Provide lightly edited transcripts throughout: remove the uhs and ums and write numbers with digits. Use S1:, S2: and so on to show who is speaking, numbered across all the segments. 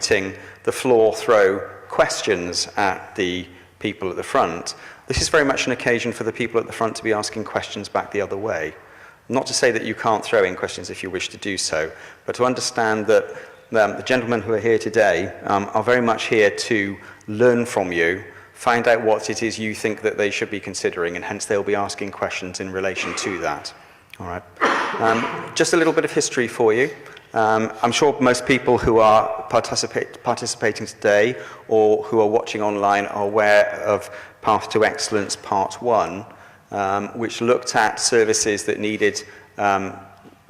S1: repeating the floor throw questions at the people at the front. This is very much an occasion for the people at the front to be asking questions back the other way. Not to say that you can't throw in questions if you wish to do so, but to understand that the gentlemen who are here today are very much here to learn from you, find out what it is you think that they should be considering, and hence they'll be asking questions in relation to that. All right. Just a little bit of history for you. I'm sure most people who are participating today or who are watching online are aware of Path to Excellence Part 1, which looked at services that needed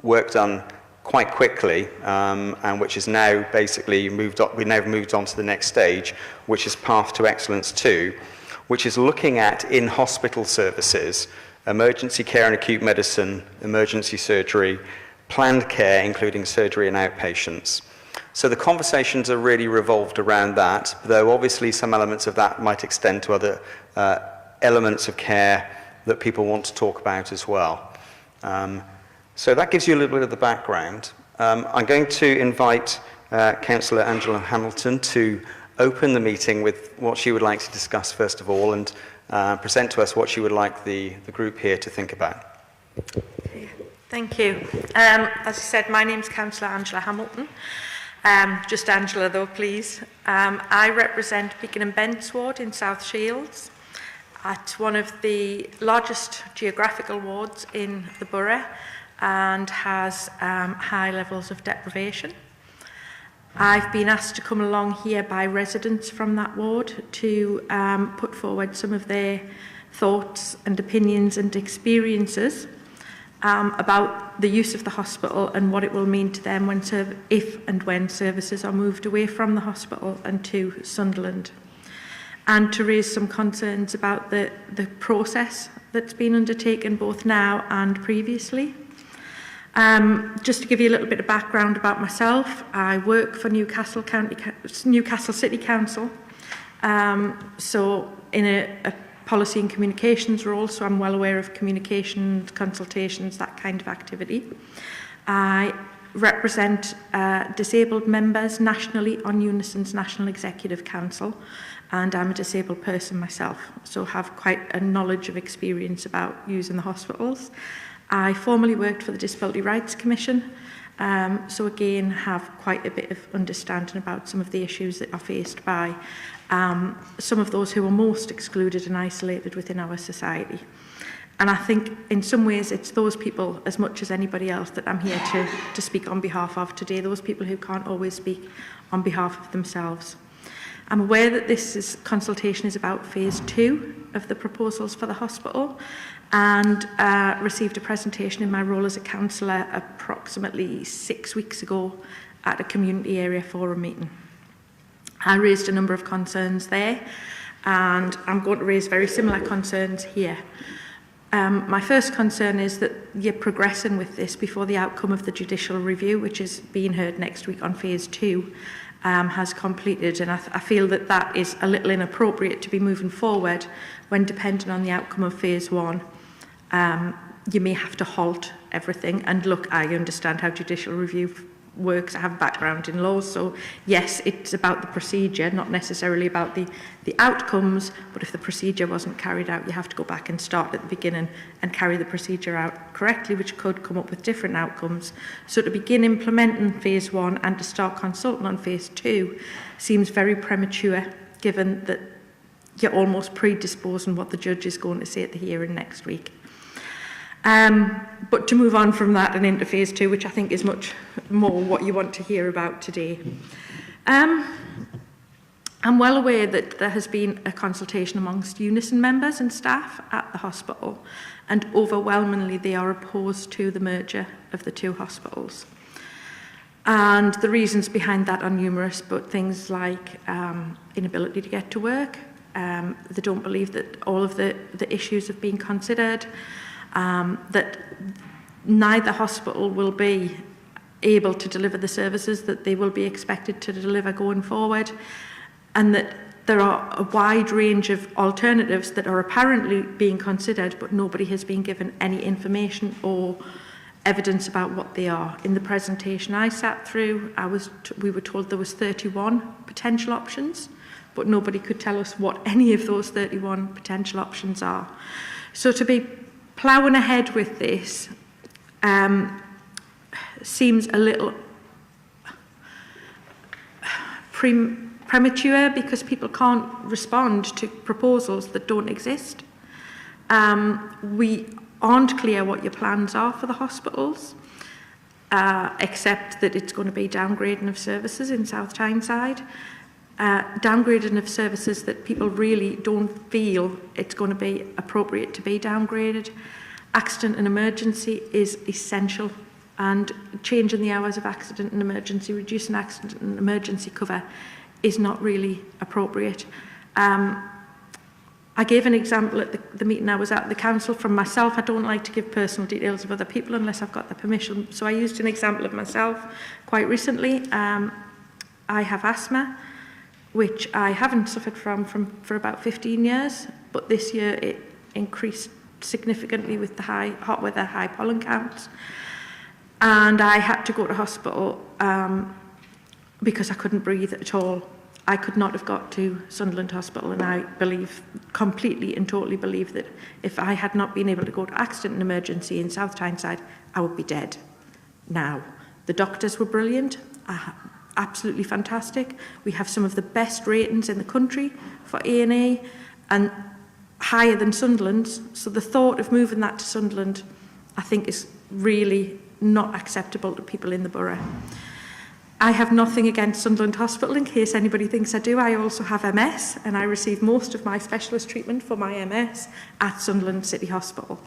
S1: work done quite quickly, and which is now basically moved on. We've now moved on to the next stage, which is Path to Excellence 2, which is looking at in-hospital services, emergency care and acute medicine, emergency surgery, planned care, including surgery and outpatients. So the conversations are really revolved around that, though obviously some elements of that might extend to other elements of care that people want to talk about as well. So that gives you a little bit of the background. I'm going to invite Councillor Angela Hamilton to open the meeting with what she would like to discuss first of all, and present to us what she would like the group here to think about.
S2: Thank you. As I said, my name's Councillor Angela Hamilton. Just Angela though, please. I represent Beacon and Bents ward in South Shields. It's one of the largest geographical wards in the borough and has high levels of deprivation. I've been asked to come along here by residents from that ward to put forward some of their thoughts and opinions and experiences about the use of the hospital and what it will mean to them when if and when services are moved away from the hospital and to Sunderland, and to raise some concerns about the process that's been undertaken both now and previously. Just to give you a little bit of background about myself, I work for Newcastle City Council, so in a policy and communications role, so I'm well aware of communications, consultations, that kind of activity. I represent disabled members nationally on Unison's National Executive Council, and I'm a disabled person myself, so have quite a knowledge of experience about using the hospitals. I formerly worked for the Disability Rights Commission, so again have quite a bit of understanding about some of the issues that are faced by some of those who are most excluded and isolated within our society. And I think in some ways it's those people as much as anybody else that I'm here to speak on behalf of today, those people who can't always speak on behalf of themselves. I'm aware that this consultation is about phase 2 of the proposals for the hospital, and received a presentation in my role as a councillor approximately 6 weeks ago at a community area forum meeting. I raised a number of concerns there, and I'm going to raise very similar concerns here. My first concern is that you're progressing with this before the outcome of the judicial review, which is being heard next week on phase 2, has completed, and I feel that that is a little inappropriate to be moving forward when, depending on the outcome of phase 1, you may have to halt everything. And look, I understand how judicial review works. I have a background in law, so yes, it's about the procedure, not necessarily about the outcomes, but if the procedure wasn't carried out, you have to go back and start at the beginning and carry the procedure out correctly, which could come up with different outcomes. So to begin implementing phase 1 and to start consulting on phase 2 seems very premature, given that you're almost predisposing what the judge is going to say at the hearing next week. But to move on from that and into phase 2, which I think is much more what you want to hear about today. I'm well aware that there has been a consultation amongst Unison members and staff at the hospital, and overwhelmingly they are opposed to the merger of the two hospitals. And the reasons behind that are numerous, but things like inability to get to work. They don't believe that all of the issues have been considered. That neither hospital will be able to deliver the services that they will be expected to deliver going forward, and that there are a wide range of alternatives that are apparently being considered, but nobody has been given any information or evidence about what they are. In the presentation I sat through, we were told there was 31 potential options, but nobody could tell us what any of those 31 potential options are. So to be ploughing ahead with this seems a little premature, because people can't respond to proposals that don't exist. We aren't clear what your plans are for the hospitals, except that it's going to be downgrading of services in South Tyneside, downgrading of services that people really don't feel it's going to be appropriate to be downgraded. Accident and emergency is essential, and changing the hours of accident and emergency, reducing accident and emergency cover is not really appropriate. I gave an example at the meeting I was at the council from myself. I don't like to give personal details of other people unless I've got the permission. So I used an example of myself quite recently. I have asthma, which I haven't suffered from for about 15 years, but this year it increased significantly with the hot weather, high pollen counts. And I had to go to hospital because I couldn't breathe at all. I could not have got to Sunderland Hospital, and I completely and totally believe that if I had not been able to go to accident and emergency in South Tyneside, I would be dead now. The doctors were brilliant, absolutely fantastic. We have some of the best ratings in the country for A&E, and higher than Sunderland's. So the thought of moving that to Sunderland, I think, is really not acceptable to people in the borough. I have nothing against Sunderland Hospital, in case anybody thinks I do. I also have MS, and I receive most of my specialist treatment for my MS at Sunderland City Hospital.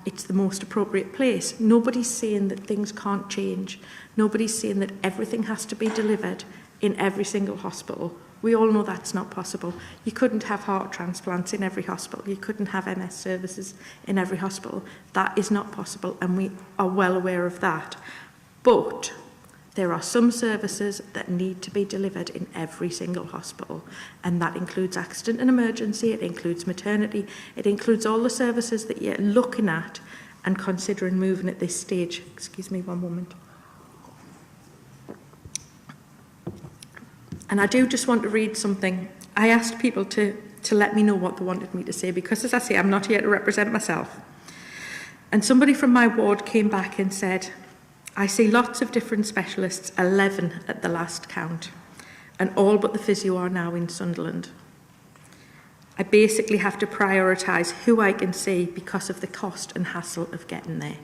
S2: It's the most appropriate place. Nobody's saying that things can't change. Nobody's saying that everything has to be delivered in every single hospital. We all know that's not possible. You couldn't have heart transplants in every hospital. You couldn't have MS services in every hospital. That is not possible, and we are well aware of that. But there are some services that need to be delivered in every single hospital, and that includes accident and emergency, it includes maternity, it includes all the services that you're looking at and considering moving at this stage. Excuse me one moment. And I do just want to read something. I asked people to let me know what they wanted me to say, because, as I say, I'm not here to represent myself. And somebody from my ward came back and said, I see lots of different specialists, 11 at the last count, and all but the physio are now in Sunderland. I basically have to prioritise who I can see because of the cost and hassle of getting there.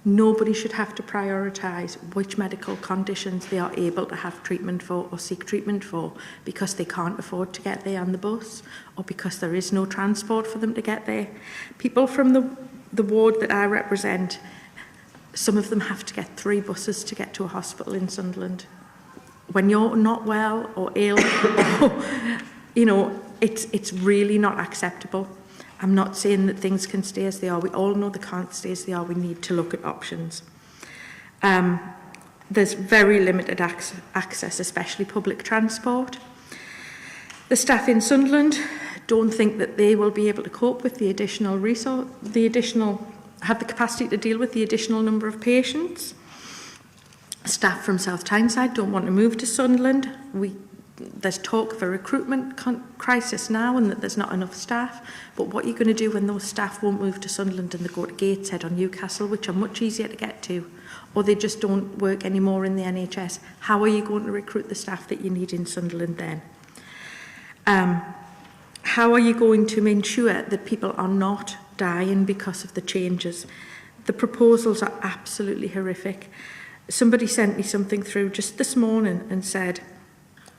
S2: Nobody should have to prioritise which medical conditions they are able to have treatment for or seek treatment for because they can't afford to get there on the bus, or because there is no transport for them to get there. People from the ward that I represent, some of them have to get 3 buses to get to a hospital in Sunderland. When you're not well or ill, you know, it's really not acceptable. I'm not saying that things can stay as they are. We all know they can't stay as they are. We need to look at options. There's very limited access, especially public transport. The staff in Sunderland don't think that they will be able to cope with the additional resource, have the capacity to deal with the additional number of patients. Staff from South Tyneside don't want to move to Sunderland. There's talk of a recruitment crisis now, and that there's not enough staff. But what are you going to do when those staff won't move to Sunderland and they go to Gateshead or Newcastle, which are much easier to get to, or they just don't work anymore in the NHS? How are you going to recruit the staff that you need in Sunderland then? How are you going to ensure that people are not dying because of the changes? The proposals are absolutely horrific. Somebody sent me something through just this morning and said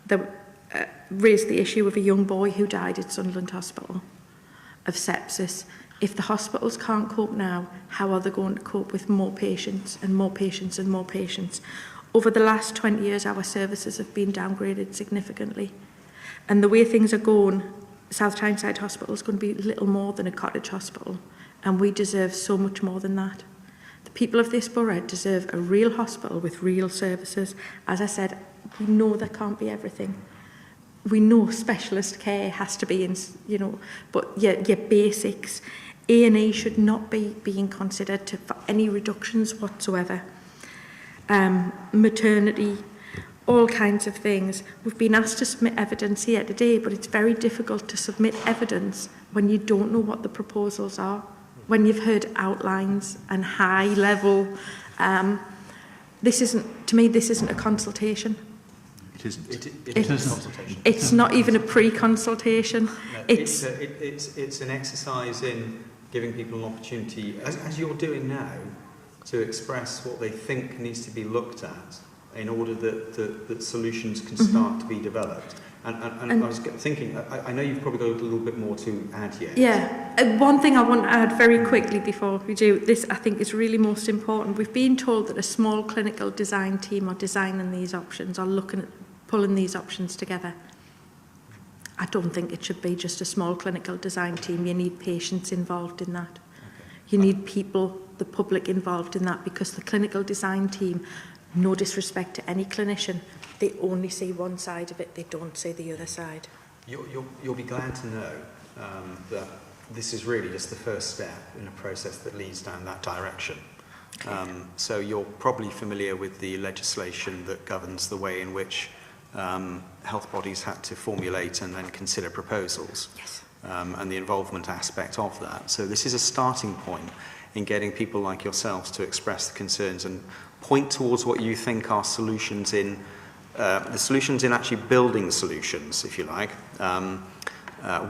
S2: that raised the issue of a young boy who died at Sunderland Hospital of sepsis. If the hospitals can't cope now, how are they going to cope with more patients and more patients and more patients? Over the last 20 years, our services have been downgraded significantly. And the way things are going, South Tyneside Hospital is going to be little more than a cottage hospital, and we deserve so much more than that. The people of this borough deserve a real hospital with real services. As I said, we know there can't be everything. We know specialist care has to be in, you know, but your basics, A&E should not be being considered for any reductions whatsoever. Maternity, all kinds of things. We've been asked to submit evidence here today, but it's very difficult to submit evidence when you don't know what the proposals are, when you've heard outlines and high level. This isn't a consultation.
S3: It is a consultation.
S2: It's not even a pre-consultation.
S4: No, it's an exercise in giving people an opportunity, as you're doing now, to express what they think needs to be looked at in order that solutions can start to be developed. And I was thinking, I know you've probably got a little bit more to add yet.
S2: Yeah, one thing I want to add very quickly before we do this, I think is really most important. We've been told that a small clinical design team are designing these options, are looking at pulling these options together. I don't think it should be just a small clinical design team. You need patients involved in that. Okay. You need people, the public, involved in that, because the clinical design team, no disrespect to any clinician, they only see one side of it, they don't see the other side.
S4: You'll be glad to know that this is really just the first step in a process that leads down that direction. Okay. So you're probably familiar with the legislation that governs the way in which health bodies had to formulate and then consider proposals.
S2: Yes.
S4: And the involvement aspect of that. So this is a starting point in getting people like yourselves to express the concerns and point towards what you think are solutions in the solutions in actually building solutions, if you like.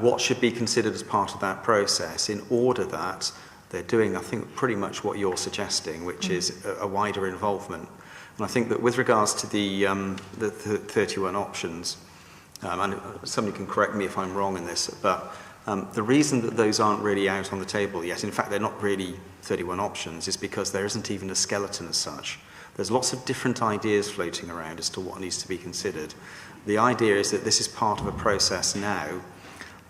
S4: What should be considered as part of that process in order that they're doing, I think, pretty much what you're suggesting, which is a wider involvement. And I think that with regards to the 31 options, and somebody can correct me if I'm wrong in this, but the reason that those aren't really out on the table yet, in fact they're not really 31 options, is because there isn't even a skeleton as such. There's lots of different ideas floating around as to what needs to be considered. The idea is that this is part of a process now,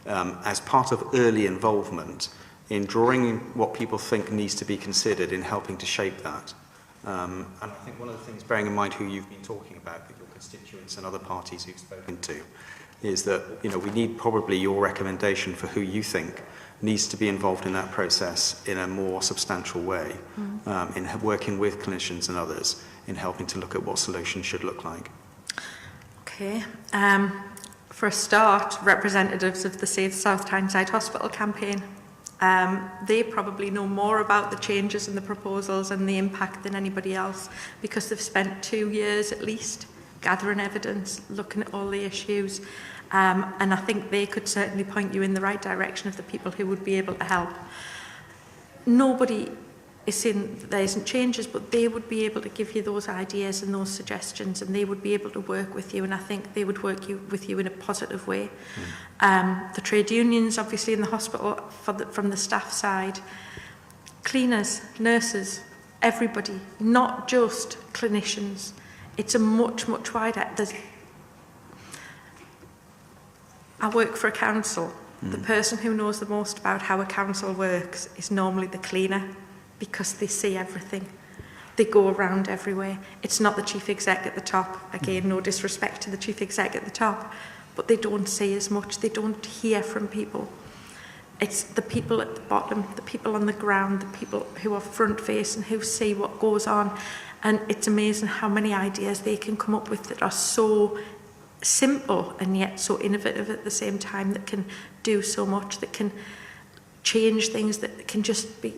S4: as part of early involvement in drawing what people think needs to be considered in helping to shape that. And I think one of the things, bearing in mind who you've been talking about, with your constituents and other parties you've spoken to, is that we need probably your recommendation for who you think needs to be involved in that process in a more substantial way, in working with clinicians and others in helping to look at what solutions should look like.
S2: Okay. For a start, representatives of the Save South Tyneside Hospital campaign, they probably know more about the changes and the proposals and the impact than anybody else, because they've spent 2 years at least gathering evidence, looking at all the issues, and I think they could certainly point you in the right direction of the people who would be able to help. Nobody is saying that there isn't changes, but they would be able to give you those ideas and those suggestions, and they would be able to work with you, and I think they would work with you in a positive way. The trade unions, obviously, in the hospital, from the staff side, cleaners, nurses, everybody, not just clinicians. It's a much, much wider. I work for a council. The person who knows the most about how a council works is normally the cleaner, because they see everything. They go around everywhere. It's not the chief exec at the top. Again, no disrespect to the chief exec at the top, but they don't see as much. They don't hear from people. It's the people at the bottom, the people on the ground, the people who are front-facing, who see what goes on. And it's amazing how many ideas they can come up with that are so simple and yet so innovative at the same time, that can do so much, that can change things, that can just be,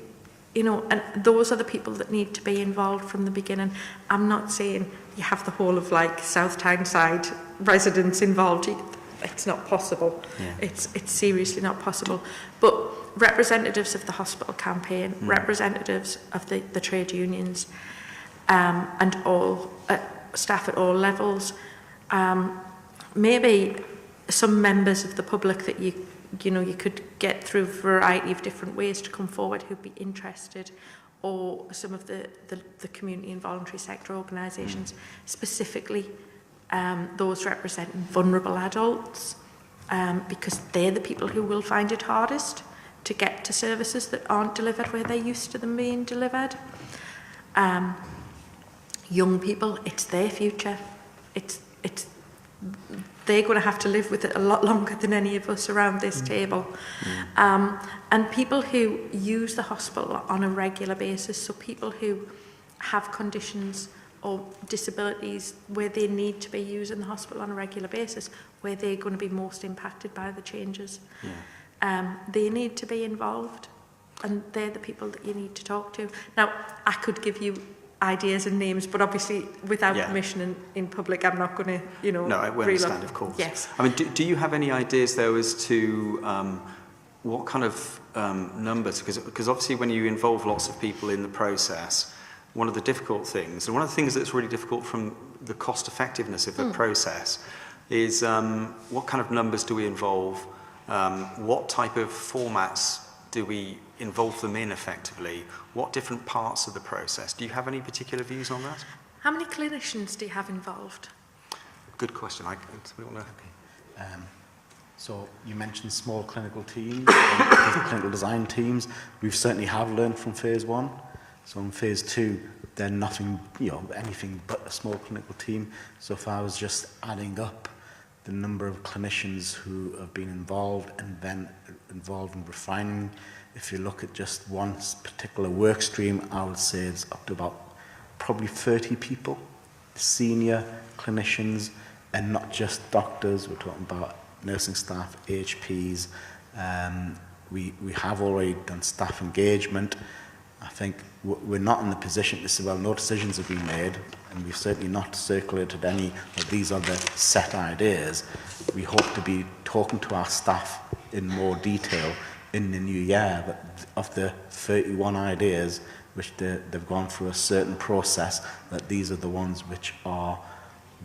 S2: and those are the people that need to be involved from the beginning. I'm not saying you have the whole of South Tyneside residents involved. It's not possible. Yeah. It's seriously not possible. But representatives of the hospital campaign, representatives of the trade unions, and all staff at all levels, maybe some members of the public that you could get through a variety of different ways to come forward who'd be interested, or some of the community and voluntary sector organisations, specifically those representing vulnerable adults, because they're the people who will find it hardest to get to services that aren't delivered where they're used to them being delivered. Young people, it's their future. It's they're going to have to live with it a lot longer than any of us around this table. And people who use the hospital on a regular basis, so people who have conditions or disabilities where they need to be using the hospital on a regular basis, where they're going to be most impacted by the changes. They need to be involved, and they're the people that you need to talk to. Now, I could give you ideas and names, but obviously without permission in public, I'm not going to,
S4: No, I understand, of course.
S2: Yes.
S4: I mean, do you have any ideas, though, as to what kind of numbers? Because obviously when you involve lots of people in the process, one of the difficult things, and one of the things that's really difficult from the cost effectiveness of the process, is what kind of numbers do we involve? What type of formats do we involve them in effectively? What different parts of the process? Do you have any particular views on that?
S2: How many clinicians do you have involved?
S4: Good question.
S5: So you mentioned small clinical teams, clinical design teams. We've certainly have learned from phase 1. So in phase 2, they're nothing, anything but a small clinical team. So if I was just adding up the number of clinicians who have been involved and then involved in refining, if you look at just one particular work stream, I would say it's up to about probably 30 people, senior clinicians, and not just doctors. We're talking about nursing staff, AHPs. We have already done staff engagement. I think we're not in the position to say, well, no decisions have been made, and we've certainly not circulated any of these other set ideas. We hope to be talking to our staff in more detail in the new year, but of the 31 ideas which they've gone through a certain process, that these are the ones which are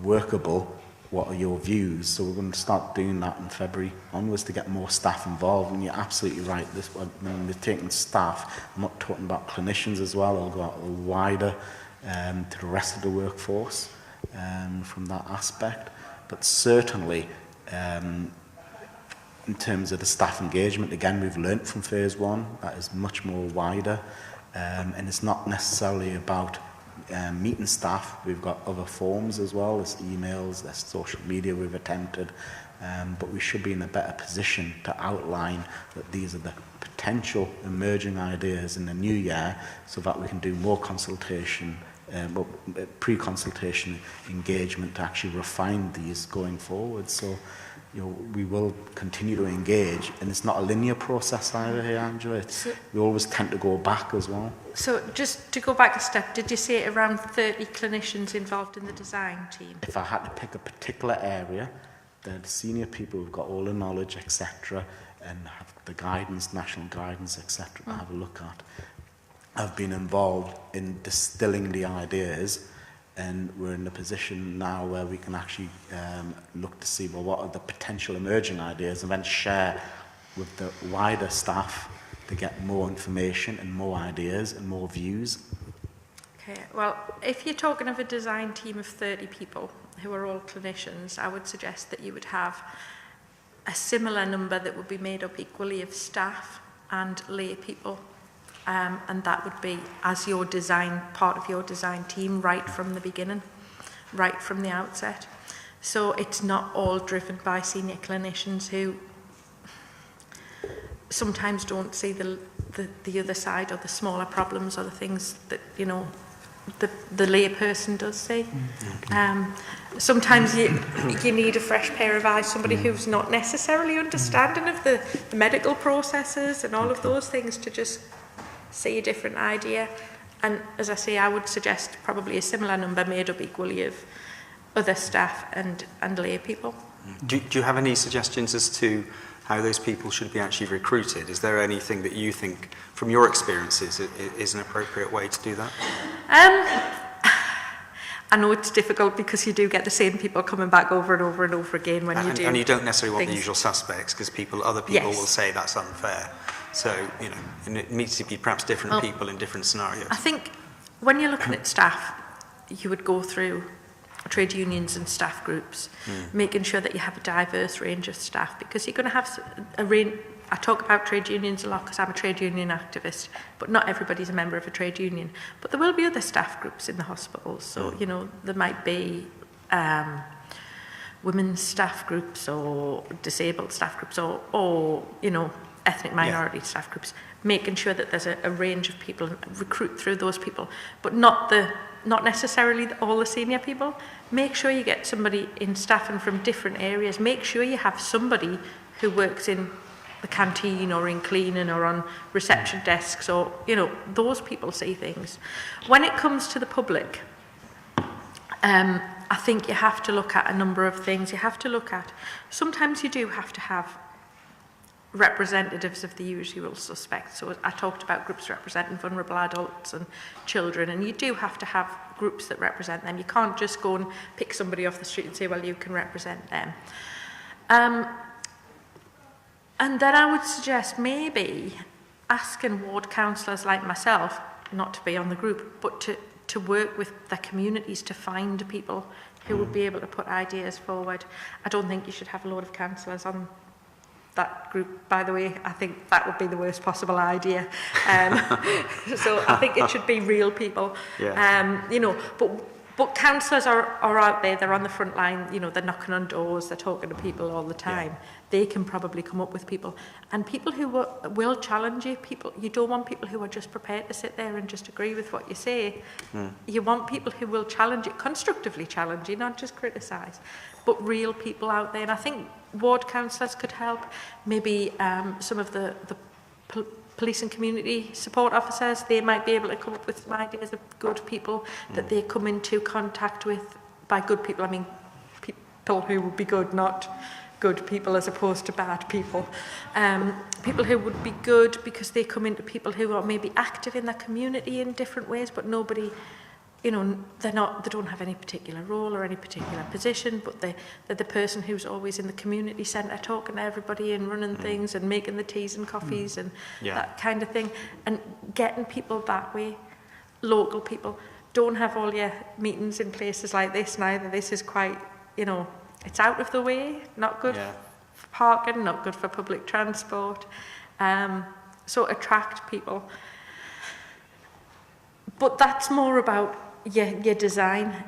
S5: workable. What are your views? So we're going to start doing that in February onwards to get more staff involved. And you're absolutely right. When we're taking staff, I'm not talking about clinicians as well. I'll go out wider to the rest of the workforce from that aspect. But certainly, in terms of the staff engagement, again, we've learnt from phase 1. That is much more wider. And it's not necessarily about meeting staff. We've got other forms as well. There's emails, there's social media we've attempted, but we should be in a better position to outline that these are the potential emerging ideas in the new year, so that we can do more consultation, pre-consultation engagement to actually refine these going forward. So we will continue to engage, and it's not a linear process either here, Angela. We always tend to go back as well.
S2: So just to go back a step, did you say around 30 clinicians involved in the design team?
S5: If I had to pick a particular area, the senior people who've got all the knowledge, etc., and have the guidance, national guidance, etc., to have a look at, have been involved in distilling the ideas. And we're in a position now where we can actually look to see, well, what are the potential emerging ideas, and then share with the wider staff to get more information and more ideas and more views.
S2: Okay, well, if you're talking of a design team of 30 people who are all clinicians, I would suggest that you would have a similar number that would be made up equally of staff and lay people. And that would be as your design, part of your design team right from the beginning, right from the outset. So it's not all driven by senior clinicians who sometimes don't see the other side, or the smaller problems, or the things that, the lay person does see. Sometimes you need a fresh pair of eyes, somebody who's not necessarily understanding of the medical processes and all of those things, to just see a different idea. And as I say, I would suggest probably a similar number made up equally of other staff and lay people.
S4: Do you have any suggestions as to how those people should be actually recruited? Is there anything that you think, from your experiences, is an appropriate way to do that?
S2: I know it's difficult because you do get the same people coming back over and over and over again when you do.
S4: And you don't necessarily want the
S2: things.
S4: usual suspects, because other people will say that's unfair. So, and it needs to be perhaps different people in different scenarios.
S2: I think when you're looking at staff, you would go through trade unions and staff groups, making sure that you have a diverse range of staff, because you're going to have a range. I talk about trade unions a lot because I'm a trade union activist, but not everybody's a member of a trade union. But there will be other staff groups in the hospitals. So, there might be women's staff groups or disabled staff groups or you know, ethnic minority staff groups, making sure that there's a range of people, recruit through those people, but not necessarily all the senior people. Make sure you get somebody in staffing from different areas. Make sure you have somebody who works in the canteen or in cleaning or on reception desks, or, you know, those people see things. When it comes to the public, I think you have to look at a number of things. You have to look at, sometimes you do have to have representatives of the usual suspects. So I talked about groups representing vulnerable adults and children, and you do have to have groups that represent them. You can't just go and pick somebody off the street and say, well, you can represent them. And then I would suggest maybe asking ward councillors like myself, not to be on the group, but to work with the communities to find people who would be able to put ideas forward. I don't think you should have a load of councillors on that group, by the way. I think that would be the worst possible idea. So I think it should be real people. Yeah. You know, but councillors are out there, they're on the front line, you know, they're knocking on doors, they're talking to people all the time. Yeah. They can probably come up with people. And people who will challenge you, you don't want people who are just prepared to sit there and just agree with what you say. You want people who will challenge you, constructively challenge you, not just criticise, but real people out there. And I think ward councillors could help, maybe some of the police and community support officers, they might be able to come up with some ideas of good people that they come into contact with. By good people, I mean people who would be good, not good people as opposed to bad people. People who would be good because they come into people who are maybe active in their community in different ways, but nobody, you know, they don't have any particular role or any particular position, but they're the person who's always in the community centre talking to everybody and running things and making the teas and coffees and that kind of thing, and getting people that way, local people. Don't have all your meetings in places like this neither. This is quite, you know, it's out of the way, not good for parking, not good for public transport. So attract people. But that's more about your design.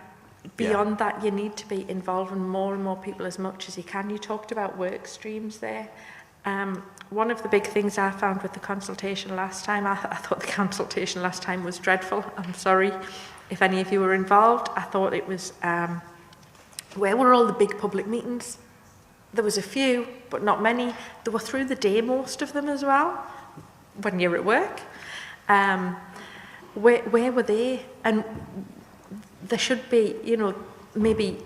S2: Beyond that, you need to be involving more and more people as much as you can. You talked about work streams there. One of the big things I found with the consultation last time, I thought the consultation last time was dreadful. I'm sorry if any of you were involved. I thought it was, where were all the big public meetings? There was a few, but not many. They were through the day, most of them as well, when you're at work. Where were they? And there should be, you know, maybe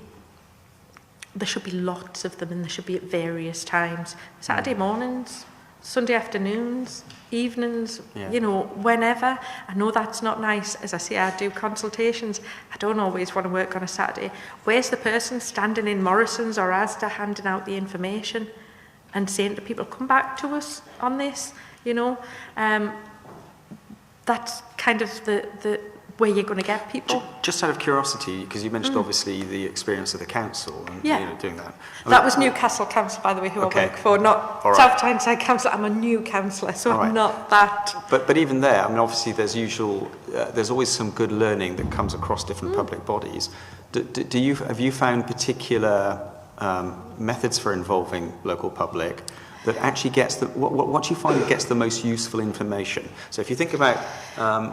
S2: there should be lots of them, and there should be at various times. Saturday mornings, Sunday afternoons, evenings, you know, whenever. I know that's not nice. As I say, I do consultations. I don't always want to work on a Saturday. Where's the person standing in Morrison's or Asda handing out the information and saying to people, come back to us on this, you know? That's kind of the where you're going to get people.
S4: Just out of curiosity, because you mentioned obviously the experience of the council and you know, doing that.
S2: That was Newcastle Council, by the way, who I work for, not South Tyneside Council. I'm a new councillor, so I'm not that.
S4: But even there, I mean, obviously there's always some good learning that comes across different public bodies. Have you found particular methods for involving local public that actually gets what do you find that gets the most useful information? So if you think about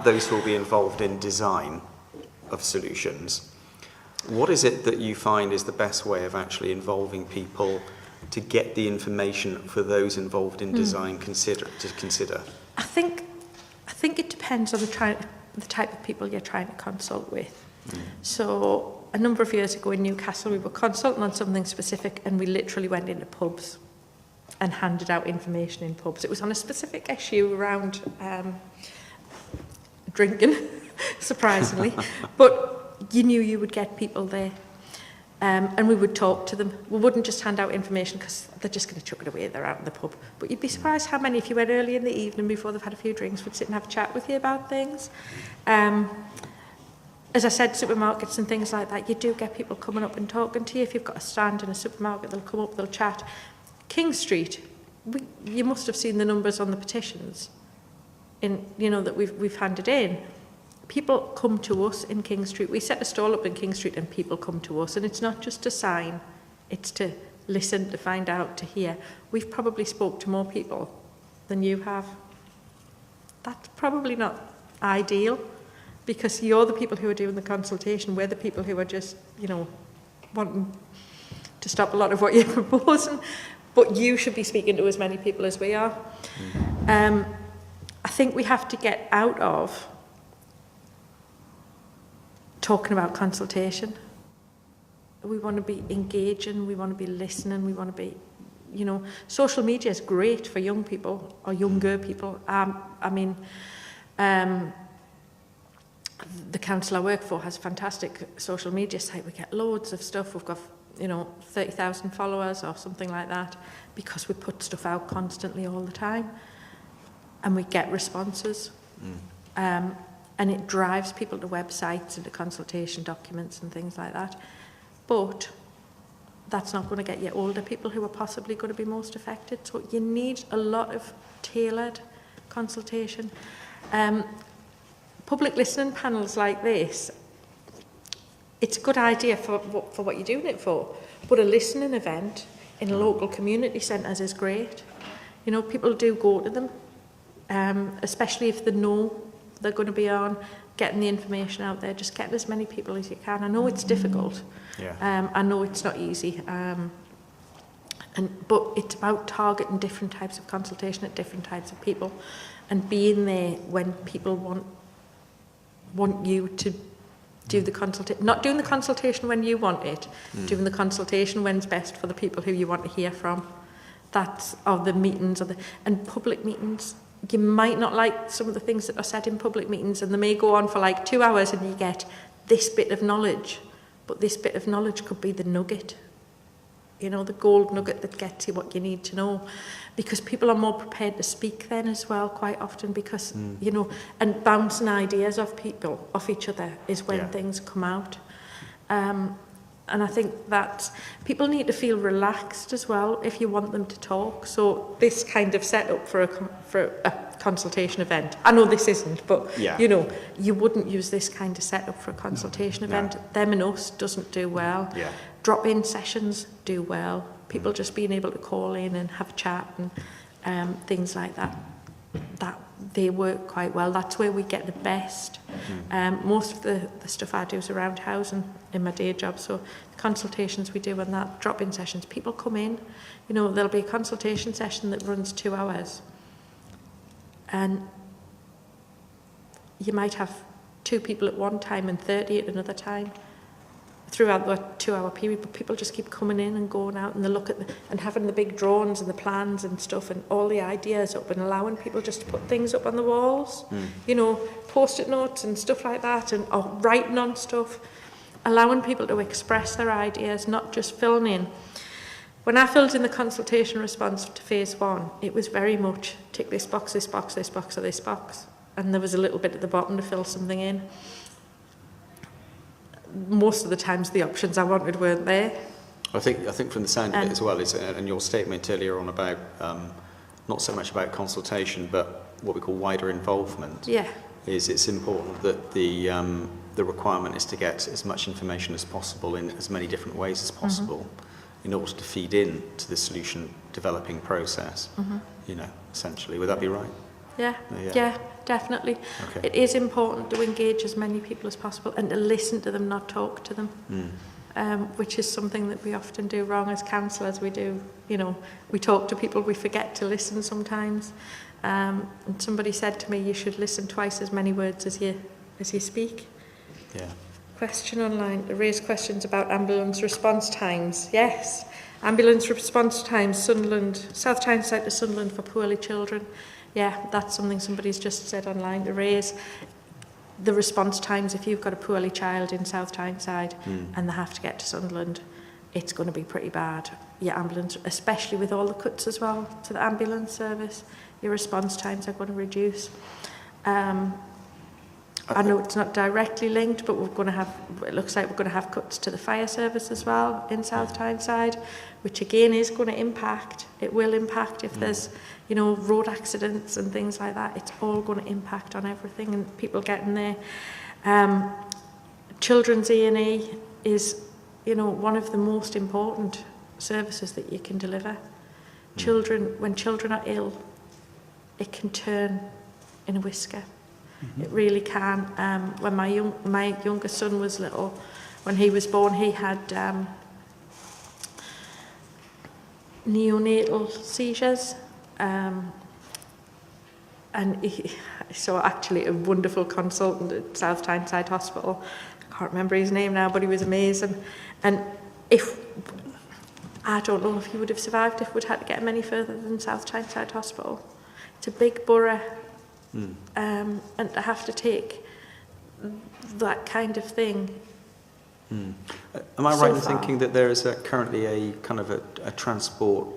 S4: those who will be involved in design of solutions, what is it that you find is the best way of actually involving people to get the information for those involved in design to consider?
S2: I think it depends on the type of people you're trying to consult with. So a number of years ago in Newcastle, we were consulting on something specific, and we literally went into pubs and handed out information in pubs. It was on a specific issue around drinking, surprisingly, but you knew you would get people there, and we would talk to them. We wouldn't just hand out information because they're just going to chuck it away, they're out in the pub. But you'd be surprised how many, if you went early in the evening before they've had a few drinks, would sit and have a chat with you about things. As I said, supermarkets and things like that, you do get people coming up and talking to you. If you've got a stand in a supermarket, they'll come up, they'll chat. King Street, you must have seen the numbers on the petitions that we've handed in. People come to us in King Street. We set a stall up in King Street and people come to us, and it's not just a sign. It's to listen, to find out, to hear. We've probably spoke to more people than you have. That's probably not ideal, because you're the people who are doing the consultation. We're the people who are just, you know, wanting to stop a lot of what you're proposing, but you should be speaking to as many people as we are. I think we have to get out of talking about consultation. We want to be engaging, we want to be listening, we want to be, you know, social media is great for young people or younger people. I mean, the council I work for has a fantastic social media site. We get loads of stuff. We've got, you know, 30,000 followers or something like that, because we put stuff out constantly all the time and we get responses. And it drives people to websites and to consultation documents and things like that. But that's not going to get you older people who are possibly going to be most affected. So you need a lot of tailored consultation. Public listening panels like this, it's a good idea for what you're doing it for, but a listening event in local community centres is great. You know, people do go to them, especially if they know they're going to be on, getting the information out there, just getting as many people as you can. I know it's difficult. I know it's not easy. But it's about targeting different types of consultation at different types of people, and being there when people want you to do the consultation, not doing the consultation when you want it, doing the consultation when's best for the people who you want to hear from. That's, or the meetings, and public meetings. You might not like some of the things that are said in public meetings, and they may go on for like 2 hours and you get this bit of knowledge, but this bit of knowledge could be the nugget, you know, the gold nugget that gets you what you need to know, because people are more prepared to speak then as well, quite often, because, you know, and bouncing ideas off people, off each other, is when things come out. And I think that people need to feel relaxed as well if you want them to talk. So this kind of setup for a consultation event, I know this isn't, but you know, you wouldn't use this kind of setup for a consultation event. Them and us doesn't do well. Drop-in sessions do well. People just being able to call in and have a chat and things like that. That they work quite well. That's where we get the best. Most of the stuff I do is around housing in my day job, so the consultations we do and that drop-in sessions, people come in, you know, there'll be a consultation session that runs 2 hours, and you might have 2 people at one time and 30 at another time throughout the 2 hour period, but people just keep coming in and going out, and they look at and having the big drawings and the plans and stuff and all the ideas up, and allowing people just to put things up on the walls, you know, post-it notes and stuff like that, and or writing on stuff, allowing people to express their ideas, not just filling in. When I filled in the consultation response to phase 1, it was very much tick this box, this box, this box, or this box, and there was a little bit at the bottom to fill something in. Most of the times the options I wanted weren't there.
S4: I think from the sound of it as well, is, and your statement earlier on about not so much about consultation, but what we call wider involvement. Is it's important that the requirement is to get as much information as possible in as many different ways as possible, in order to feed in to the solution developing process. You know, essentially, would that be right?
S2: Yeah, definitely. Okay. It is important to engage as many people as possible and to listen to them, not talk to them, which is something that we often do wrong as councillors. We do, you know, we talk to people, we forget to listen sometimes. And somebody said to me, you should listen twice as many words as you speak. Question online, raise questions about ambulance response times. Yes, ambulance response times, Sunderland, South Tyneside to Sunderland for poorly children. Yeah, that's something somebody's just said online, to raise the response times. If you've got a poorly child in South Tyneside and they have to get to Sunderland, it's going to be pretty bad. Your ambulance, especially with all the cuts as well to the ambulance service, your response times are going to reduce. I know it's not directly linked, but it looks like we're going to have cuts to the fire service as well in South Tyneside, which again is going to impact. It will impact if there's, you know, road accidents and things like that. It's all going to impact on everything and people getting there. Children's A&E is, you know, one of the most important services that you can deliver. When children are ill, it can turn in a whisker. It really can. When my youngest son was little, when he was born, he had neonatal seizures. And he saw actually a wonderful consultant at South Tyneside Hospital. I can't remember his name now, but he was amazing. And I don't know if he would have survived if we'd had to get him any further than South Tyneside Hospital. It's a big borough, and to have to take that kind of thing.
S4: Am I right in thinking that there is currently a kind of a transport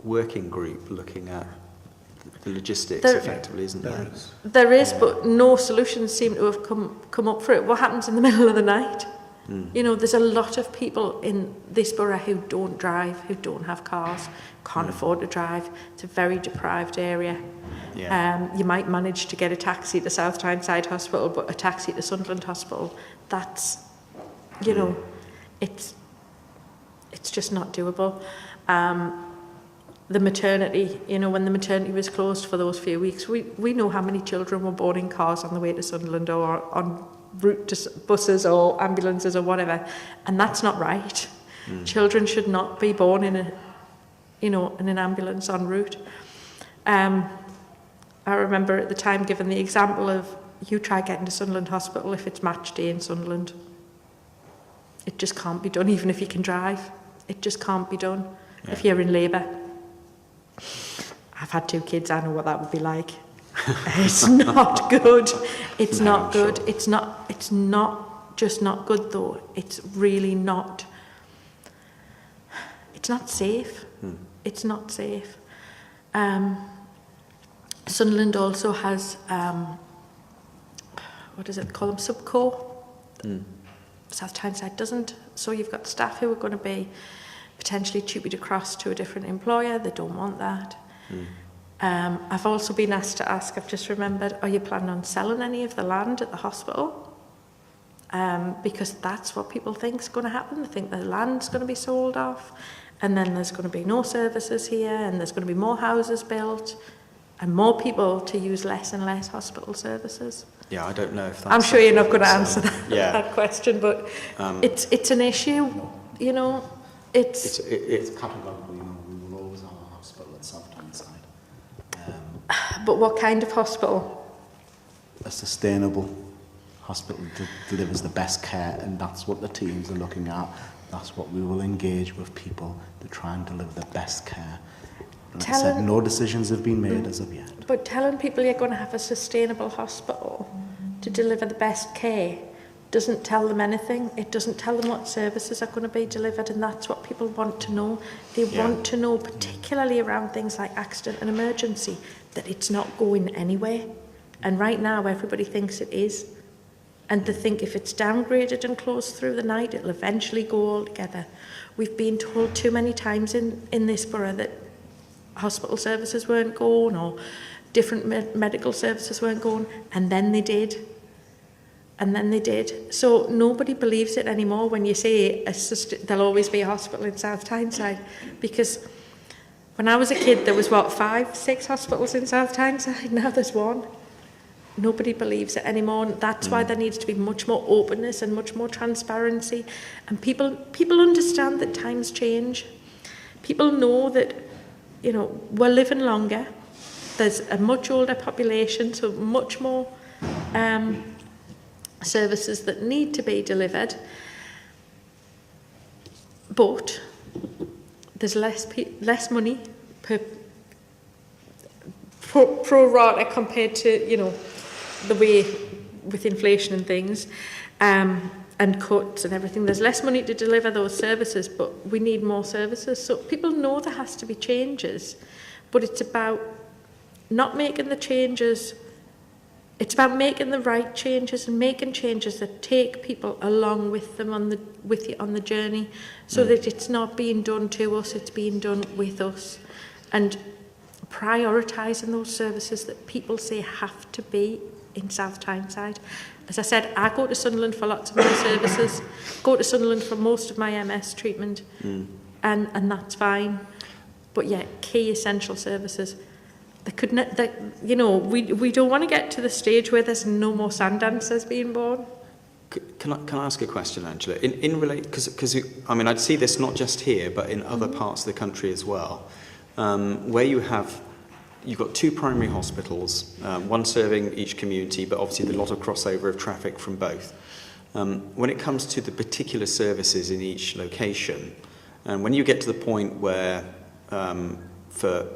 S4: working group looking at the logistics effectively, isn't there?
S2: There is, but no solutions seem to have come up for it. What happens in the middle of the night? You know, there's a lot of people in this borough who don't drive, who don't have cars, can't afford to drive. It's a very deprived area.
S4: Yeah.
S2: You might manage to get a taxi to South Tyneside Hospital, but a taxi to Sunderland Hospital, that's, you know, it's just not doable. The maternity, you know, when the maternity was closed for those few weeks, we know how many children were born in cars on the way to Sunderland or on route to buses or ambulances or whatever, and that's not right. Children should not be born in an ambulance en route. I remember at the time giving the example of, you try getting to Sunderland Hospital if it's match day in Sunderland. It just can't be done, even if you can drive. It just can't be done if you're in labour. I've had 2 kids, I know what that would be like. It's not good. It's not good. Sure. It's not just not good though. It's really not. It's not safe. It's not safe. Sunderland also has what does it call them? Subco. South Tyneside doesn't. So you've got staff who are going to be potentially tubied across to a different employer. They don't want that. I've also been asked to ask, I've just remembered, are you planning on selling any of the land at the hospital? Because that's what people think is going to happen. They think the land's going to be sold off, and then there's going to be no services here, and there's going to be more houses built, and more people to use less and less hospital services.
S4: Yeah, I don't know if that's...
S2: I'm sure you're not going to answer that question, but it's an issue, you know. It's
S5: categorical, you know, we will always have a hospital at South Tyneside.
S2: But what kind of hospital?
S5: A sustainable hospital that delivers the best care, and that's what the teams are looking at. That's what we will engage with people to try and deliver the best care. Like I said, no decisions have been made as of yet.
S2: But telling people you're going to have a sustainable hospital to deliver the best care doesn't tell them anything. It doesn't tell them what services are going to be delivered, and that's what people want to know. They want to know, particularly around things like accident and emergency, that it's not going anywhere. And right now, everybody thinks it is. And they think if it's downgraded and closed through the night, it'll eventually go altogether. We've been told too many times in this borough that hospital services weren't going, or different medical services weren't going, and then they did. And then they did. So nobody believes it anymore when you say there'll always be a hospital in South Tyneside. Because when I was a kid, there was, 5, 6 hospitals in South Tyneside. Now there's 1. Nobody believes it anymore. And that's why there needs to be much more openness and much more transparency. And people understand that times change. People know that, you know, we're living longer. There's a much older population, so much more services that need to be delivered, but there's less money pro rata compared to, you know, the way with inflation and things, and cuts and everything. There's less money to deliver those services, but we need more services. So people know there has to be changes, but it's about not making the changes. It's about making the right changes and making changes that take people along with them with you on the journey, so that it's not being done to us, it's being done with us, and prioritising those services that people say have to be in South Tyneside. As I said, I go to Sunderland for lots of my services, go to Sunderland for most of my MS treatment. and that's fine. But yeah, key essential services. We don't want to get to the stage where there's no more sand dancers being born.
S4: Can I ask a question, Angela? Because I mean, I'd see this not just here, but in other parts of the country as well, where you've got two primary hospitals, one serving each community, but obviously there's a lot of crossover of traffic from both. When it comes to the particular services in each location, and when you get to the point where, for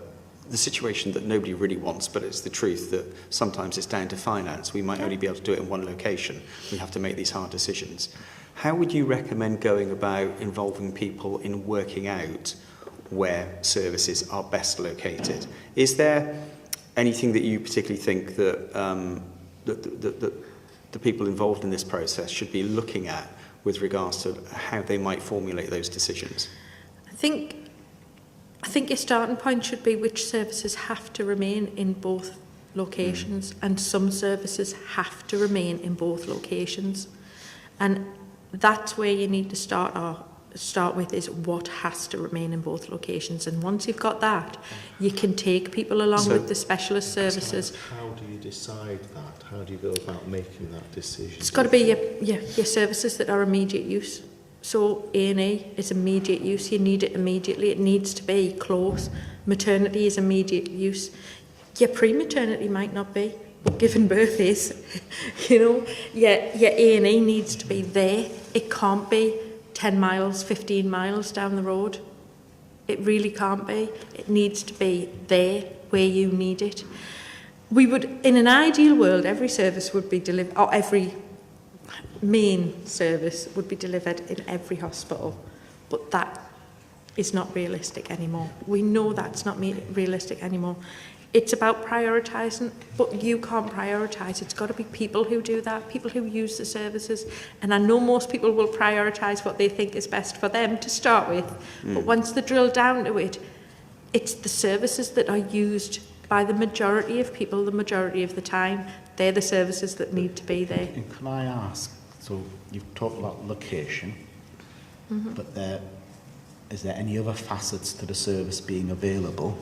S4: the situation that nobody really wants, but it's the truth that sometimes it's down to finance, we might only be able to do it in one location. We have to make these hard decisions. How would you recommend going about involving people in working out where services are best located? Is there anything that you particularly think that the people involved in this process should be looking at with regards to how they might formulate those decisions?
S2: I think your starting point should be which services have to remain in both locations, and some services have to remain in both locations. And that's where you need to start with, is what has to remain in both locations. And once you've got that, you can take people along with the specialist services.
S6: How do you decide that? How do you go about making that decision?
S2: It's got to be your services that are immediate use. So A&E is immediate use. You need it immediately. It needs to be close. Maternity is immediate use. Your pre-maternity might not be, but giving birth is. Your A&E needs to be there. It can't be 10 miles, 15 miles down the road. It really can't be. It needs to be there where you need it. We would, in an ideal world, every service would be delivered, or every main service would be delivered in every hospital, but that is not realistic anymore. We know that's not realistic anymore. It's about prioritising, but you can't prioritise. It's got to be people who do that, people who use the services. And I know most people will prioritise what they think is best for them to start with, but once they drill down to it, it's the services that are used by the majority of people the majority of the time. They're the services that need to be there.
S5: And can I ask, so you've talked about location, but is there any other facets to the service being available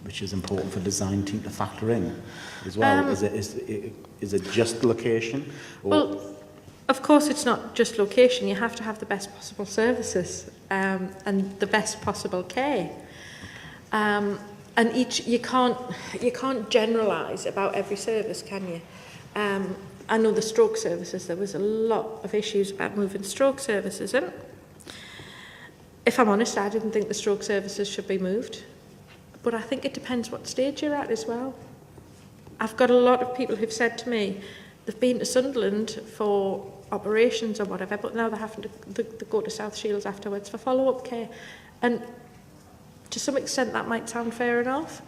S5: which is important for the design team to factor in as well? Is it just location? Or?
S2: Well, of course it's not just location. You have to have the best possible services and the best possible care. And you can't generalise about every service, can you? I know the stroke services, there was a lot of issues about moving stroke services in. If I'm honest, I didn't think the stroke services should be moved. But I think it depends what stage you're at as well. I've got a lot of people who've said to me, they've been to Sunderland for operations or whatever, but now they're having to go to South Shields afterwards for follow-up care. And to some extent that might sound fair enough,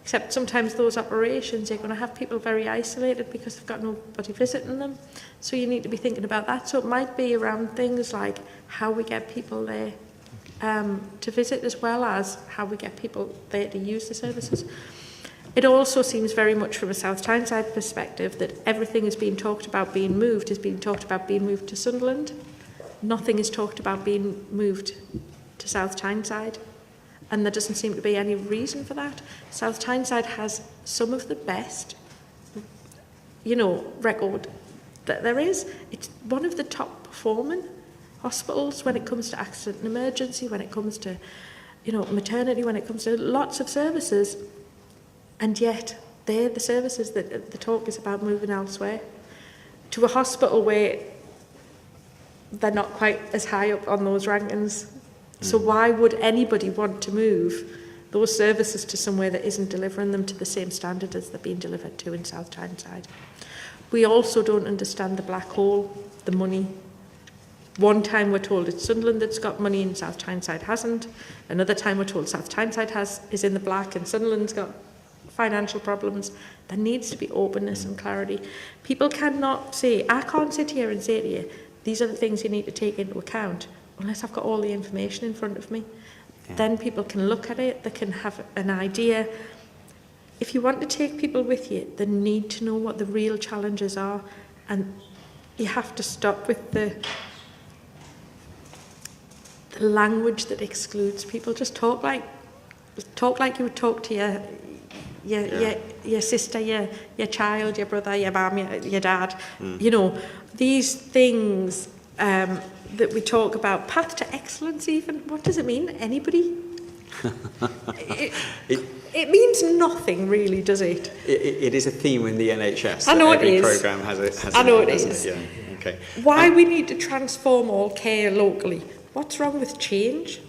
S2: except sometimes those operations, you're going to have people very isolated because they've got nobody visiting them. So you need to be thinking about that. So it might be around things like how we get people there to visit, as well as how we get people there to use the services. It also seems very much from a South Tyneside perspective that everything is being talked about being moved to Sunderland. Nothing is talked about being moved to South Tyneside. And there doesn't seem to be any reason for that. South Tyneside has some of the best, record that there is. It's one of the top performing hospitals when it comes to accident and emergency, when it comes to, maternity, when it comes to lots of services. And yet, they're the services that the talk is about moving elsewhere. To a hospital where they're not quite as high up on those rankings. So why would anybody want to move those services to somewhere that isn't delivering them to the same standard as they're being delivered to in South Tyneside? We also don't understand the black hole, the money. One time we're told it's Sunderland that's got money and South Tyneside hasn't. Another time we're told South Tyneside is in the black and Sunderland's got financial problems. There needs to be openness and clarity. People cannot say, I can't sit here and say to you, these are the things you need to take into account, unless I've got all the information in front of me. Yeah. Then people can look at it, they can have an idea. If you want to take people with you, they need to know what the real challenges are, and you have to stop with the language that excludes people. Just talk like you would talk to your sister, your child, your brother, your mum, your dad. You know, these things that we talk about, path to excellence even, what does it mean? Anybody? It means nothing really, does it?
S4: It is a theme in the NHS.
S2: I know it
S4: every
S2: is.
S4: programme has it.
S2: I know it is.
S4: Yeah. Okay.
S2: Why we need to transform all care locally? What's wrong with change?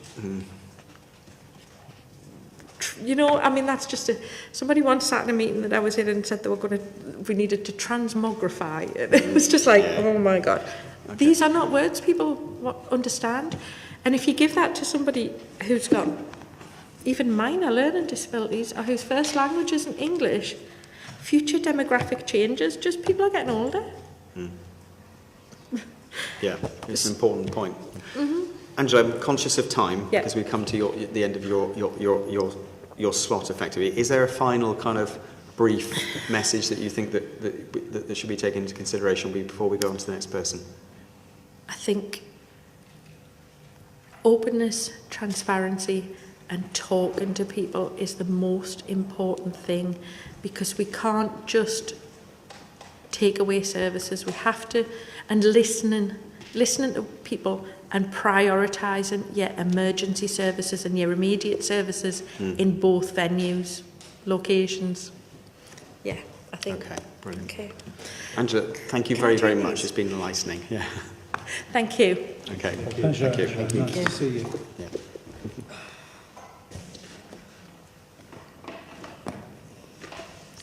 S2: You know, I mean, that's just somebody once sat in a meeting that I was in and said we needed to transmogrify. It was just like, oh my God. Okay. These are not words people understand. And if you give that to somebody who's got even minor learning disabilities or whose first language isn't English, future demographic changes, just people are getting older.
S4: Yeah, it's an important point. Angela, I'm conscious of time because we come to the end of your slot effectively. Is there a final kind of brief message that you think that should be taken into consideration before we go on to the next person?
S2: I think openness, transparency and talking to people is the most important thing, because we can't just take away services. We have to, and listening to people and prioritising your emergency services and your immediate services in both venues, locations. Yeah, I think.
S4: Okay, brilliant.
S2: Okay.
S4: Angela, thank you very, very much. It's been enlightening. Yeah.
S2: Thank you.
S4: Okay.
S3: Pleasure.
S4: Thank you.
S3: Nice to see you.
S4: Yeah.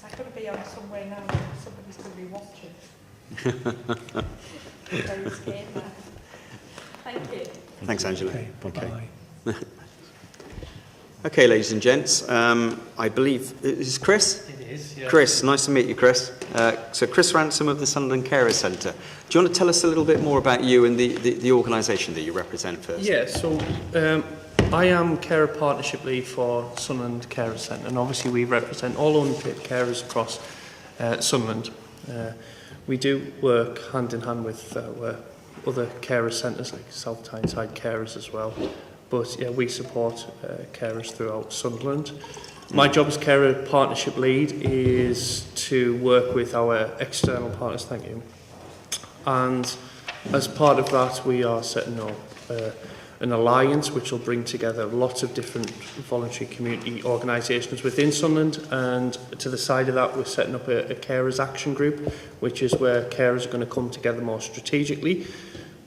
S2: I'm going to be on somewhere now. Somebody's going to be watching. Very scared now. Thank you.
S4: Thanks, Angela.
S3: Okay, bye-bye.
S4: Okay, ladies and gents, I believe, is Chris?
S7: It is, yeah.
S4: Chris, nice to meet you, Chris. So Chris Ransom of the Sunderland Carers Centre. Do you want to tell us a little bit more about you and the organisation that you represent first?
S7: Yeah, so I am Carer Partnership Lead for Sunderland Carers Centre, and obviously we represent all unpaid carers across Sunderland. We do work hand in hand with other carer centres like South Tyneside Carers as well. But yeah, we support carers throughout Sunderland. My job as Carer Partnership Lead is to work with our external partners, thank you. And as part of that, we are setting up an alliance which will bring together lots of different voluntary community organisations within Sunderland, and to the side of that we're setting up a carers action group, which is where carers are going to come together more strategically.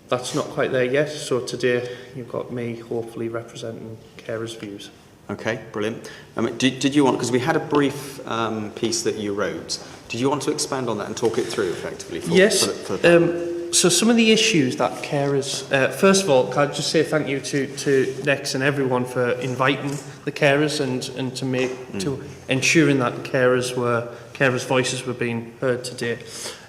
S7: That's not quite there yet, so today you've got me hopefully representing carers' views. Okay, brilliant. Did you want, because we had a brief piece that you wrote, did you want to expand on that and talk it through effectively? Yes. So some of the issues that carers, first of all, can I just say thank you to Nex and everyone for inviting the carers and to ensuring that carers' voices were being heard today.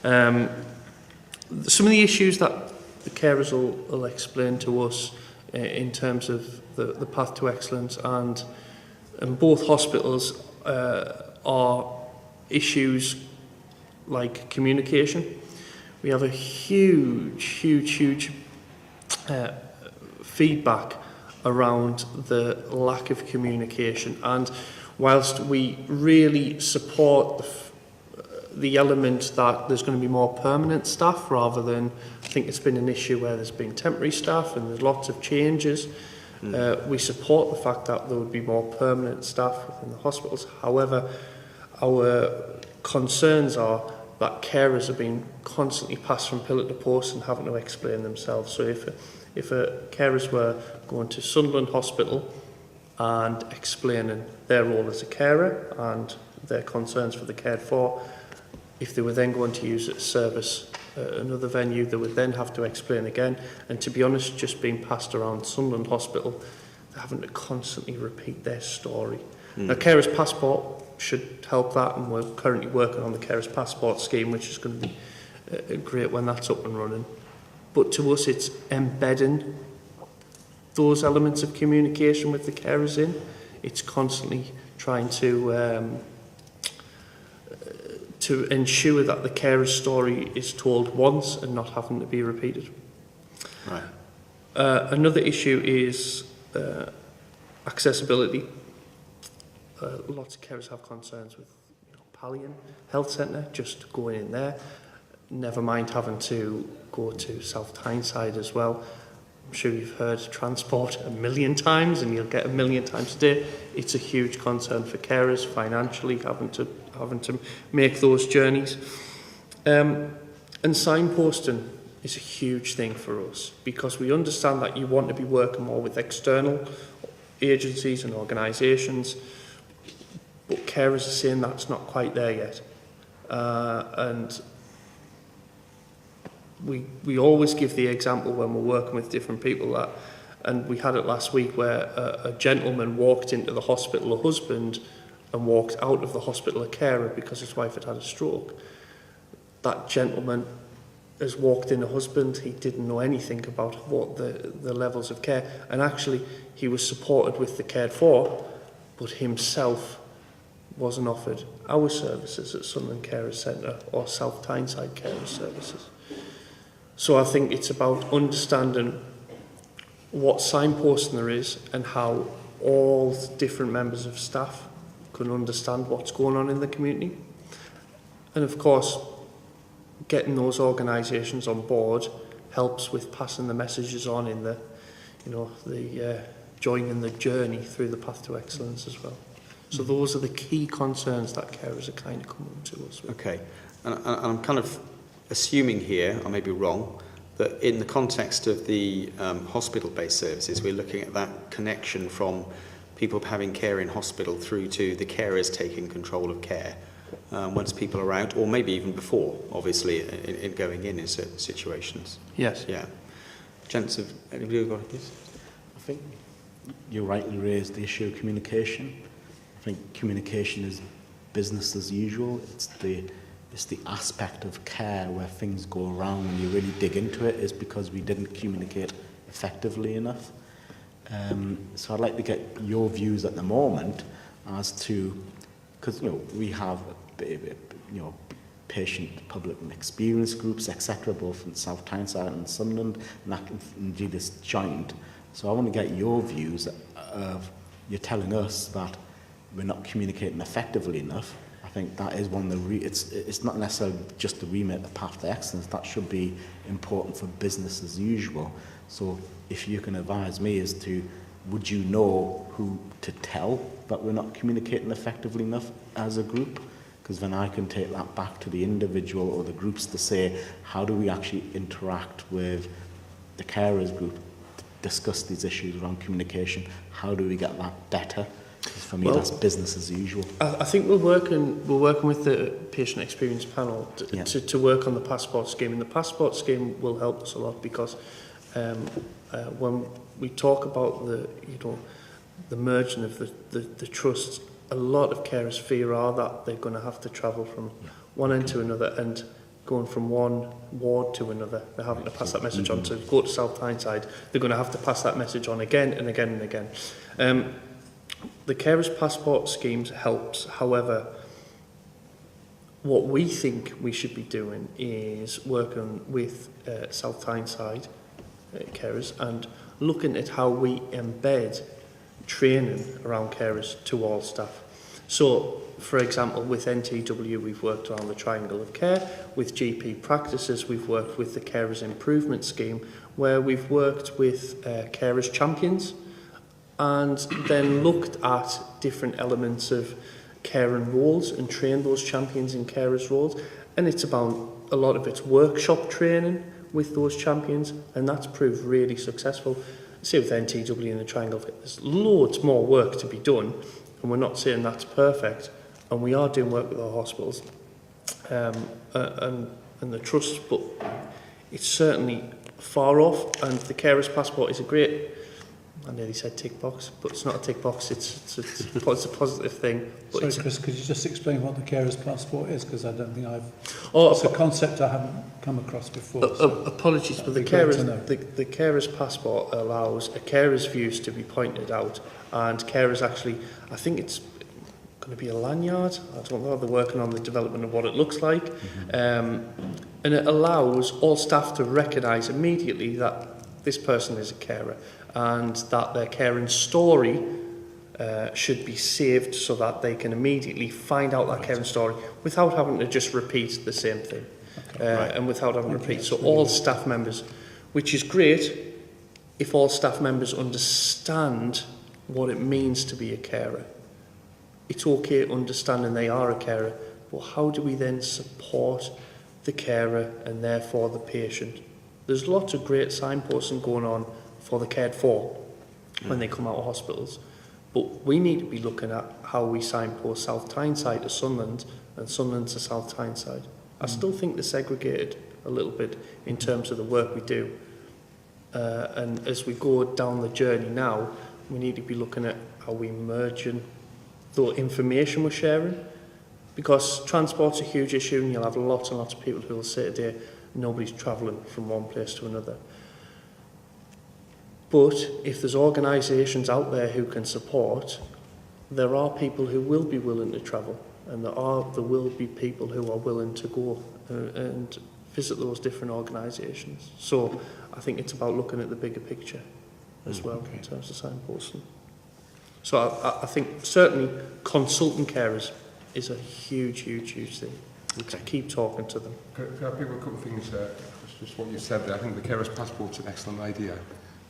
S7: Some of the issues that the carers will explain to us in terms of the path to excellence, and both hospitals are issues like communication. We have a huge feedback around the lack of communication, and whilst we really support the element that there's going to be more permanent staff rather than, I think it's been an issue where there's been temporary staff and there's lots of changes. We support the fact that there would be more permanent staff within the hospitals. However, our concerns are that carers are being constantly passed from pillar to post and having to explain themselves. So if carers were going to Sunderland Hospital and explaining their role as a carer and their concerns for the cared for, if they were then going to use a service another venue, they would then have to explain again. And to be honest, just being passed around Sunderland Hospital, they're having to constantly repeat their story. Now, Carers Passport should help that, and we're currently working on the Carers Passport scheme, which is going to be great when that's up and running. But to us, it's embedding those elements of communication with the carers in. It's constantly trying to ensure that the carer's story is told once and not having to be repeated.
S4: Right.
S7: Another issue is accessibility. Lots of carers have concerns with Pallion Health Centre, just going in there. Never mind having to go to South Tyneside as well. I'm sure you've heard transport 1 million times, and you'll get 1 million times a day. It's a huge concern for carers financially, having to make those journeys. And signposting is a huge thing for us, because we understand that you want to be working more with external agencies and organisations, but carers are saying that's not quite there yet. And we always give the example when we're working with different people that, and we had it last week where a gentleman walked into the hospital, a husband, and walked out of the hospital, a carer, because his wife had had a stroke. That gentleman has walked in a husband, he didn't know anything about what the levels of care, and actually he was supported with the cared for, but himself wasn't offered our services at Sunderland Carers Centre or South Tyneside Carers Services. So I think it's about understanding what signposting there is and how all different members of staff can understand what's going on in the community. And of course, getting those organisations on board helps with passing the messages on in the, joining the journey through the path to excellence as well. So those are the key concerns that carers are kind of coming to us with.
S4: Okay, and I'm kind of assuming here, I may be wrong, that in the context of the hospital-based services, we're looking at that connection from people having care in hospital through to the carers taking control of care once people are out, or maybe even before, obviously, in going in certain situations.
S7: Yes.
S4: Yeah. Gents, have anybody got this?
S5: I think you rightly raised the issue of communication. I think communication is business as usual. It's the aspect of care where things go wrong when you really dig into it is because we didn't communicate effectively enough. So I'd like to get your views at the moment as to, because we have patient public experience groups, etc., both in South Tyneside and Sunderland, and that indeed is joined. So I want to get your views of, you're telling us that we're not communicating effectively enough. I think that is one of the it's not necessarily just the remit, the path to excellence. That should be important for business as usual. So if you can advise me as to, would you know who to tell that we're not communicating effectively enough as a group? Because then I can take that back to the individual or the groups to say, how do we actually interact with the carers group to discuss these issues around communication? How do we get that better? Because for me, that's business as usual.
S7: I think we're working with the patient experience panel to work on the passport scheme, and the passport scheme will help us a lot because when we talk about the merging of the trusts, a lot of carers fear are that they're going to have to travel from one end to another, and going from one ward to another, they're having to pass that message on. To go to South Tyneside, they're going to have to pass that message on again and again and again. The carers passport schemes helps. However, what we think we should be doing is working with South Tyneside carers and looking at how we embed training around carers to all staff. So, for example, with NTW, we've worked around the triangle of care. With GP practices, we've worked with the Carers Improvement Scheme, where we've worked with carers champions and then looked at different elements of care and roles and trained those champions in carers roles. And it's about, a lot of it's workshop training with those champions, and that's proved really successful. Say with NTW and the triangle, there's loads more work to be done, and we're not saying that's perfect, and we are doing work with our hospitals and the trusts, but it's certainly far off. And the carers passport is a great, I nearly said tick box, but it's not a tick box, it's a positive thing. But
S3: Sorry, Chris, could you just explain what the carers passport is? Because I don't think
S7: it's
S3: a concept I haven't come across before. So
S7: apologies, but the carers passport allows a carer's views to be pointed out, and carers actually, I think it's going to be a lanyard. I don't know, they're working on the development of what it looks like. And it allows all staff to recognise immediately that this person is a carer, and that their caring story should be saved so that they can immediately find out that caring story without having to just repeat the same thing. And without having to repeat. So all staff members, which is great if all staff members understand what it means to be a carer. It's okay understanding they are a carer, but how do we then support the carer and therefore the patient? There's lots of great signposting going on for the cared for when they come out of hospitals, but we need to be looking at how we signpost South Tyneside to Sunderland and Sunderland to South Tyneside. I still think they're segregated a little bit in terms of the work we do. And as we go down the journey now, we need to be looking at how we merging the information we're sharing, because transport's a huge issue and you'll have lots and lots of people who will say today nobody's travelling from one place to another. But if there's organisations out there who can support, there are people who will be willing to travel, and there will be people who are willing to go and visit those different organisations. So I think it's about looking at the bigger picture as well in terms of signposting. So I think certainly consultant carers is a huge, huge, huge thing. To keep talking to them.
S8: Can I pick up a couple of things, just what you said there? I think the carer's passport's an excellent idea.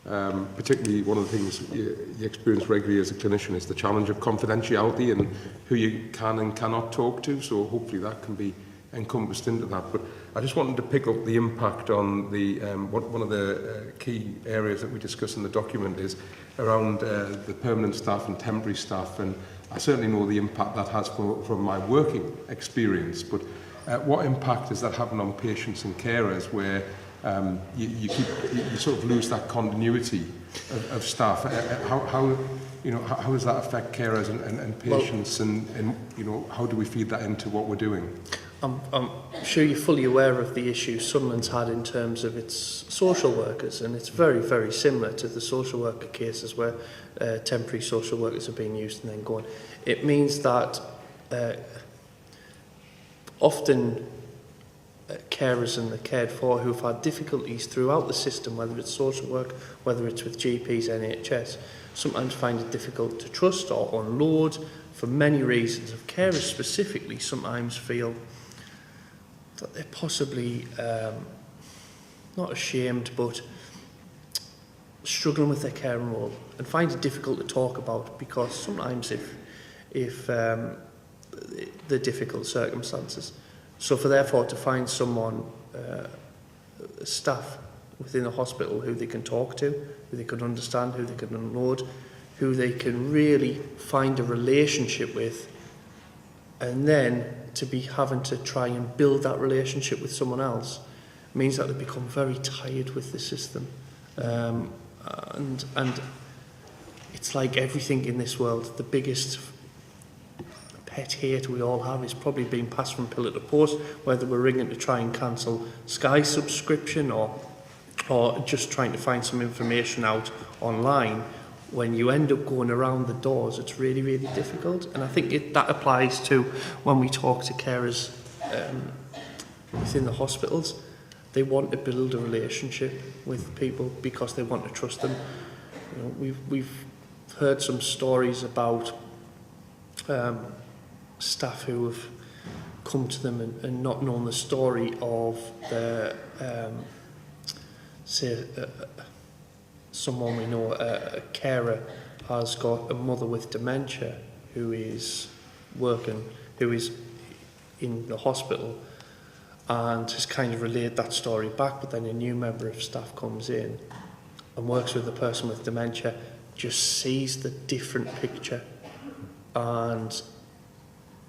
S8: Particularly one of the things you experience regularly as a clinician is the challenge of confidentiality and who you can and cannot talk to, so hopefully that can be encompassed into that. But I just wanted to pick up the impact on the one of the key areas that we discuss in the document is around the permanent staff and temporary staff, and I certainly know the impact that has from my working experience, but what impact is that having on patients and carers where you sort of lose that continuity of staff? How does that affect carers and patients, and how do we feed that into what we're doing?
S7: I'm sure you're fully aware of the issues Sunderland's had in terms of its social workers, and it's very, very similar to the social worker cases where temporary social workers are being used and then going. It means that often carers and the cared for who've had difficulties throughout the system, whether it's social work, whether it's with GPs, NHS, sometimes find it difficult to trust or unload for many reasons. Of carers specifically sometimes feel that they're possibly not ashamed but struggling with their caring role and find it difficult to talk about, because sometimes if the difficult circumstances. So therefore to find someone, staff within the hospital who they can talk to, who they can understand, who they can unload, who they can really find a relationship with, and then to be having to try and build that relationship with someone else means that they become very tired with the system. And it's like everything in this world, the biggest pet hate we all have is probably being passed from pillar to post, whether we're ringing to try and cancel Sky subscription or just trying to find some information out online. When you end up going around the doors, it's really, really difficult. And I think that applies to when we talk to carers within the hospitals. They want to build a relationship with people because they want to trust them. We've heard some stories about staff who have come to them and not known the story of their, someone we know, a carer has got a mother with dementia who is in the hospital and has kind of relayed that story back, but then a new member of staff comes in and works with the person with dementia, just sees the different picture, and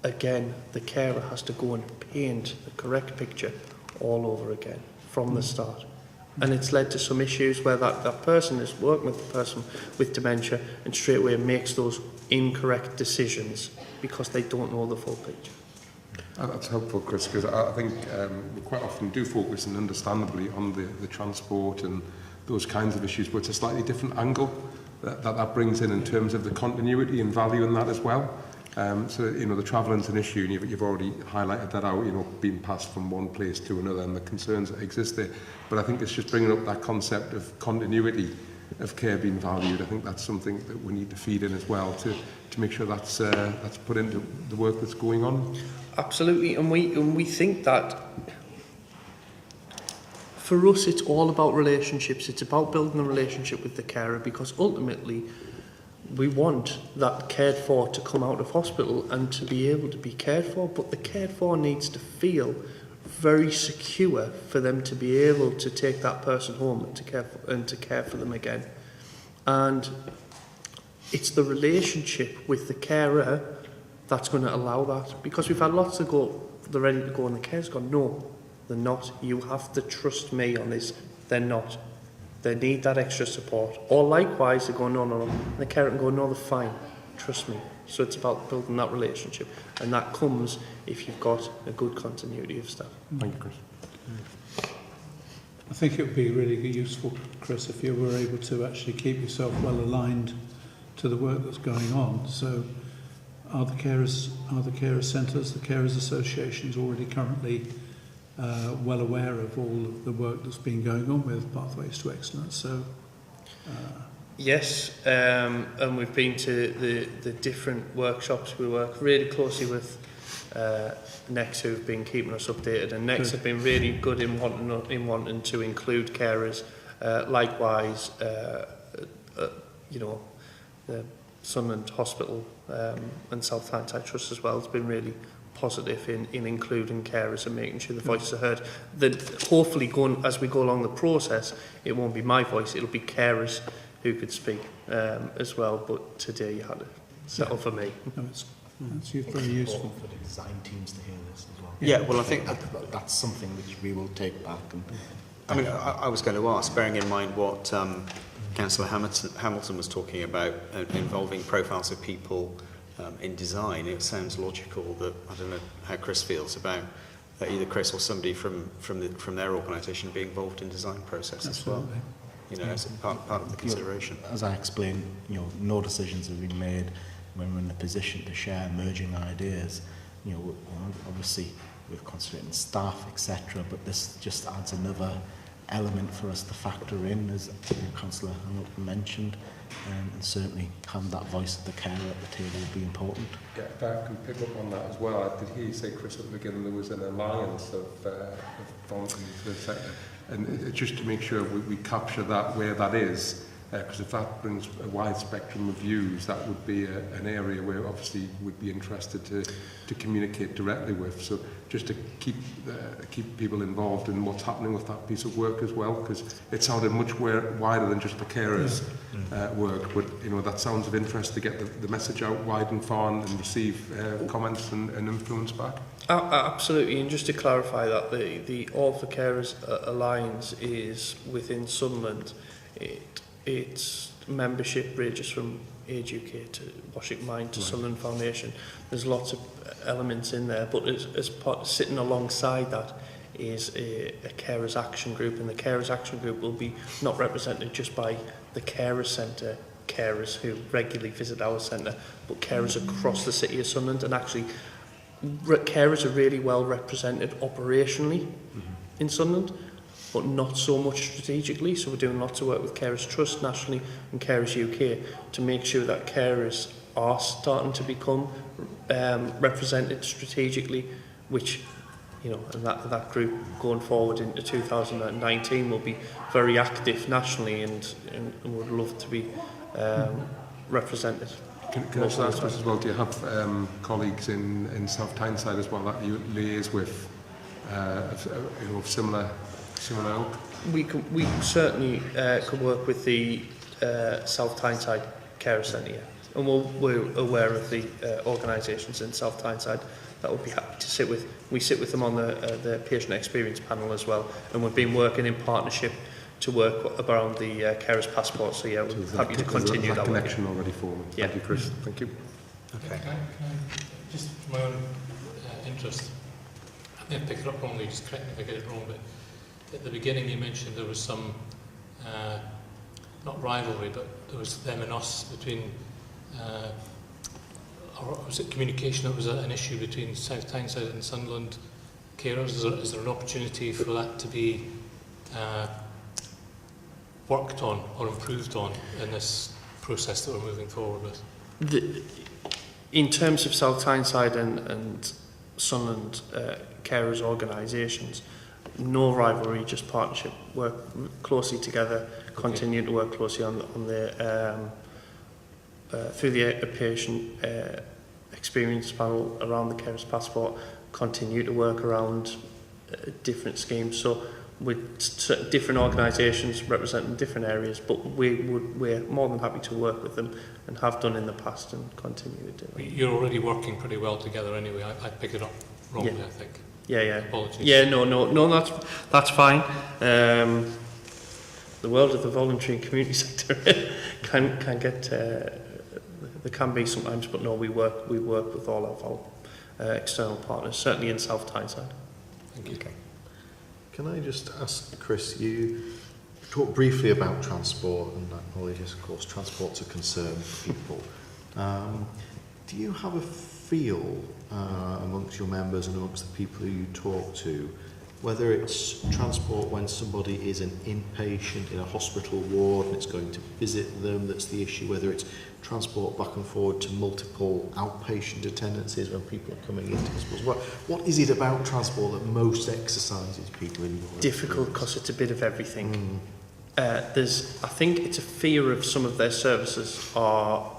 S7: again the carer has to go and paint the correct picture all over again from the start. And it's led to some issues where that person is working with the person with dementia and straight away makes those incorrect decisions because they don't know the full picture.
S8: That's helpful, Chris, because I think we quite often do focus, and understandably, on the transport and those kinds of issues, but it's a slightly different angle that brings in terms of the continuity and value in that as well. So, you know, the travelling's an issue, and you've already highlighted that out, you know, being passed from one place to another and the concerns that exist there. But I think it's just bringing up that concept of continuity of care being valued. I think that's something that we need to feed in as well to make sure that's put into the work that's going on.
S7: Absolutely, and we think that for us it's all about relationships. It's about building a relationship with the carer, because ultimately we want that cared for to come out of hospital and to be able to be cared for, but the cared for needs to feel very secure for them to be able to take that person home and to care for them again. And it's the relationship with the carer that's going to allow that, because we've had lots of they're ready to go, and the carer's gone, no, they're not. You have to trust me on this. They're not. They need that extra support. Or likewise, they go, no, no, no. And the carer can go, no, they're fine. Trust me. So it's about building that relationship. And that comes if you've got a good continuity of staff.
S8: Thank you, Chris.
S3: I think it would be really useful, Chris, if you were able to actually keep yourself well aligned to the work that's going on. So are the carers centres, the carers associations already currently well aware of all of the work that's been going on with Pathways to Excellence? So
S7: yes, and we've been to the different workshops. We work really closely with Next, who've been keeping us updated, and Next have been really good in wanting to include carers. Likewise, you know, the Sunderland Hospital and South Tyneside Trust as well has been really positive in including carers and making sure the voices are heard. That hopefully, as we go along the process, it won't be my voice; it'll be carers who could speak as well. But today you had to settle for me.
S3: no, it's very useful
S5: For the design teams to hear this as well.
S1: Yeah, well, I think
S5: That's something which we will take back. And
S1: I mean, I was going to ask, bearing in mind what Councillor Hamilton was talking about, involving profiles of people in design, it sounds logical that, I don't know how Chris feels about either Chris or somebody from their organisation being involved in design process
S3: Absolutely.
S1: as well. You know, as a part of the consideration.
S5: As I explained, no decisions have been made when we're in a position to share emerging ideas. Obviously we're concentrating staff, etc., but this just adds another element for us to factor in, as Councillor Hamilton mentioned, and certainly having that voice of the carer at the table will be important.
S8: Yeah, if I can pick up on that as well, I did hear you say, Chris, at the beginning there was an alliance of volunteers for the sector, and just to make sure we capture that where that is, because if that brings a wide spectrum of views, that would be an area where obviously we'd be interested to communicate directly with. So just to keep people involved in what's happening with that piece of work as well, because it sounded much wider than just the carers work, but that sounds of interest to get the message out wide and far and receive comments and influence back.
S7: Absolutely, and just to clarify that, the All for Carers Alliance is within Sunderland. Its membership ranges from Age UK to Washington Mind to Sunderland Foundation. There's lots of elements in there, but sitting alongside that is a carers action group, and the carers action group will be not represented just by the carers centre carers who regularly visit our centre, but carers across the city of Sunderland. And actually carers are really well represented operationally in Sunderland, but not so much strategically. So we're doing lots of work with Carers Trust nationally and Carers UK to make sure that carers are starting to become represented strategically, which, and that group going forward into 2019 will be very active nationally and would love to be represented.
S8: Can I also ask as well, do you have colleagues in South Tyneside as well that you liaise with, of similar ilk?
S7: We certainly could work with the South Tyneside Care Centre, and we're aware of the organisations in South Tyneside that would be happy to sit with. We sit with them on the patient experience panel as well, and we've been working in partnership to work around the carers passport. So yeah, we're happy to continue that
S8: connection already forming.
S7: Yeah.
S8: Thank you, Chris. Thank you.
S1: Okay.
S9: Can I just for my own interest, I may pick it up wrongly, just correct me if I get it wrong, but at the beginning you mentioned there was some, not rivalry, but there was them and us between or was it communication that was an issue between South Tyneside and Sunderland carers? Is there an opportunity for that to be worked on or improved on in this process that we're moving forward with?
S7: In terms of South Tyneside and Sunderland carers organisations, no rivalry, just partnership. Work closely together, continue to work closely on the through the patient experience panel around the carers passport, continue to work around different schemes. So with different organisations representing different areas, but we're more than happy to work with them and have done in the past and continue to do it.
S9: You're already working pretty well together anyway. I picked it up wrongly,
S7: Yeah.
S9: I think.
S7: Yeah.
S9: Apologies.
S7: Yeah, no, that's fine. The world of the voluntary and community sector can get there can be sometimes, but no, we work with all of our external partners, certainly in South Tyneside.
S9: Thank you.
S6: Okay. Can I just ask, Chris, you talked briefly about transport and acknowledges, of course, transport's a concern for people. Do you have a feel amongst your members and amongst the people who you talk to, whether it's transport when somebody is an inpatient in a hospital ward and it's going to visit them, that's the issue, whether it's transport back and forward to multiple outpatient attendances when people are coming into hospitals? What is it about transport that most exercises people in your
S7: Difficult because it's a bit of everything. I think it's a fear of some of their services are.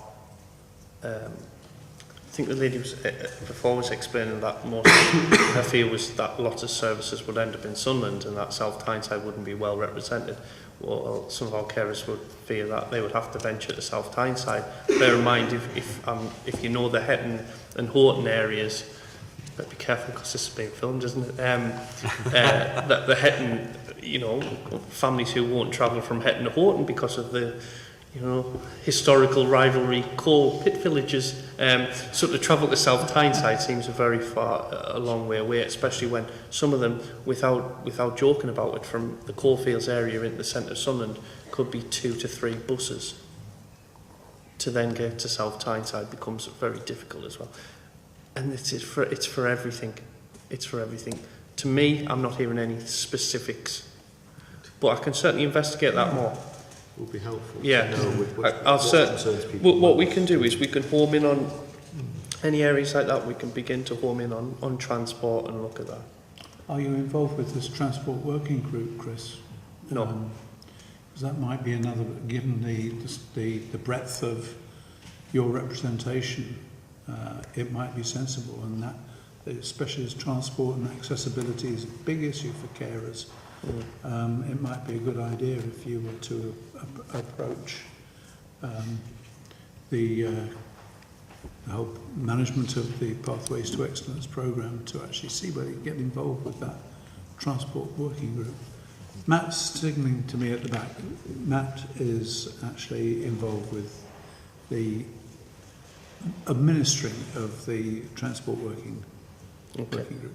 S7: I think the lady was before was explaining that most her fear was that lots of services would end up in Sunderland and that South Tyneside wouldn't be well represented. Well, some of our carers would fear that they would have to venture to South Tyneside. Bear in mind, if you know the Hetton and Horton areas, but be careful because this is being filmed, isn't it? That the Hetton, families who won't travel from Hetton to Horton because of the historical rivalry, coal pit villages. So to travel to South Tyneside seems a long way away, especially when some of them, without joking about it, from the coalfields area into the centre of Sunderland, could be 2 to 3 buses. To then get to South Tyneside becomes very difficult as well. And it's for everything. It's for everything. To me, I'm not hearing any specifics, but I can certainly investigate that more.
S6: Would be helpful.
S7: Yeah,
S6: to know
S7: what we can do is we can home in on any areas like that. We can begin to home in on transport and look at that.
S3: Are you involved with this transport working group, Chris?
S7: No.
S3: 'Cause that might be another, given the breadth of your representation, it might be sensible, and that especially as transport and accessibility is a big issue for carers. It might be a good idea if you were to approach the whole management of the Pathways to Excellence programme to actually see whether you get involved with that transport working group. Matt's signalling to me at the back. Matt is actually involved with the administering of the transport working group.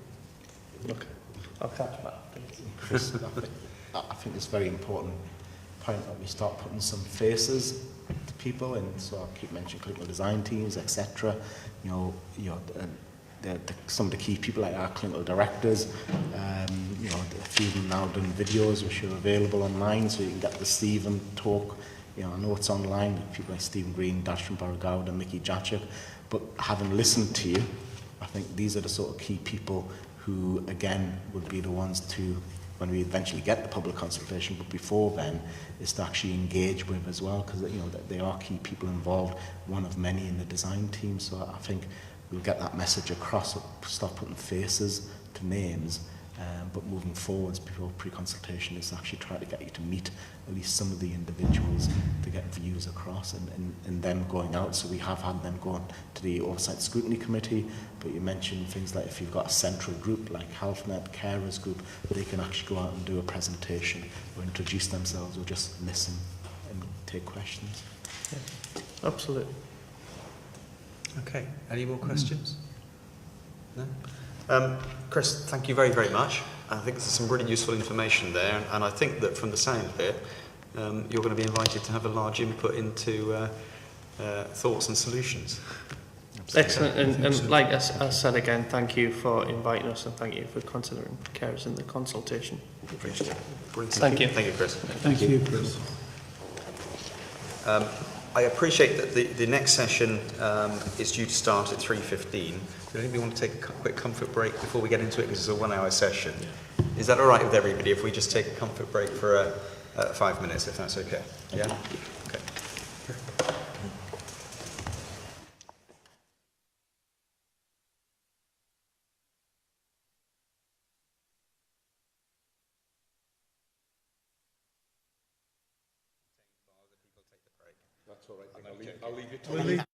S7: Okay, I'll catch that.
S5: Chris, I think it's very important point that we start putting some faces to people, and so I keep mentioning clinical design teams, etc. Some of the key people like our clinical directors. A few of them now done videos which are available online, so you can get to see them talk. I know it's online with people like Stephen Green, Dashram Baragowd and Mickey Jachuk, but having listened to you, I think these are the sort of key people who, again, would be the ones to, when we eventually get the public consultation, but before then, is to actually engage with as well, because they are key people involved, one of many in the design team. So I think we'll get that message across, start putting faces to names, but moving forwards before pre-consultation is actually try to get you to meet at least some of the individuals to get views across and them going out. So we have had them going to the Oversight Scrutiny Committee, but you mentioned things like if you've got a central group like HealthNet, Carers Group, they can actually go out and do a presentation or introduce themselves or just listen and take questions.
S7: Yeah, absolutely.
S4: Okay, any more questions? No? Chris, thank you very, very much. I think there's some really useful information there, and I think that from the sound of it, you're going to be invited to have a large input into thoughts and solutions.
S7: Excellent, and like I said again, thank you for inviting us and thank you for considering carers in the consultation.
S4: Appreciate it. Brilliant.
S7: Thank you.
S4: Thank you, Chris.
S3: Thank you, Chris.
S4: I appreciate that the next session is due to start at 3:15. Does anybody want to take a quick comfort break before we get into it? Because it's a 1 hour session. Yeah. Is that all right with everybody if we just take a comfort break for 5 minutes, if that's okay? Yeah? Okay.
S8: That's all right. I'll leave it to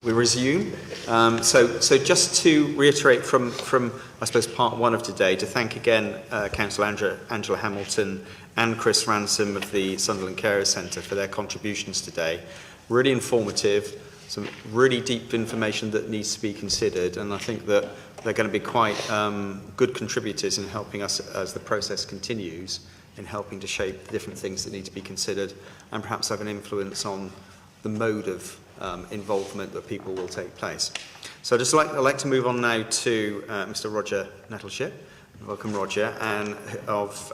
S4: We resume. So just to reiterate from I suppose part one of today, to thank again Councillor Angela Hamilton and Chris Ransom of the Sunderland Carers Centre for their contributions today. Really informative, some really deep information that needs to be considered, and I think that they're going to be quite good contributors in helping us as the process continues, in helping to shape the different things that need to be considered and perhaps have an influence on the mode of involvement that people will take place. So I'd like to move on now to Mr. Roger Nettleship. Welcome, Roger, and of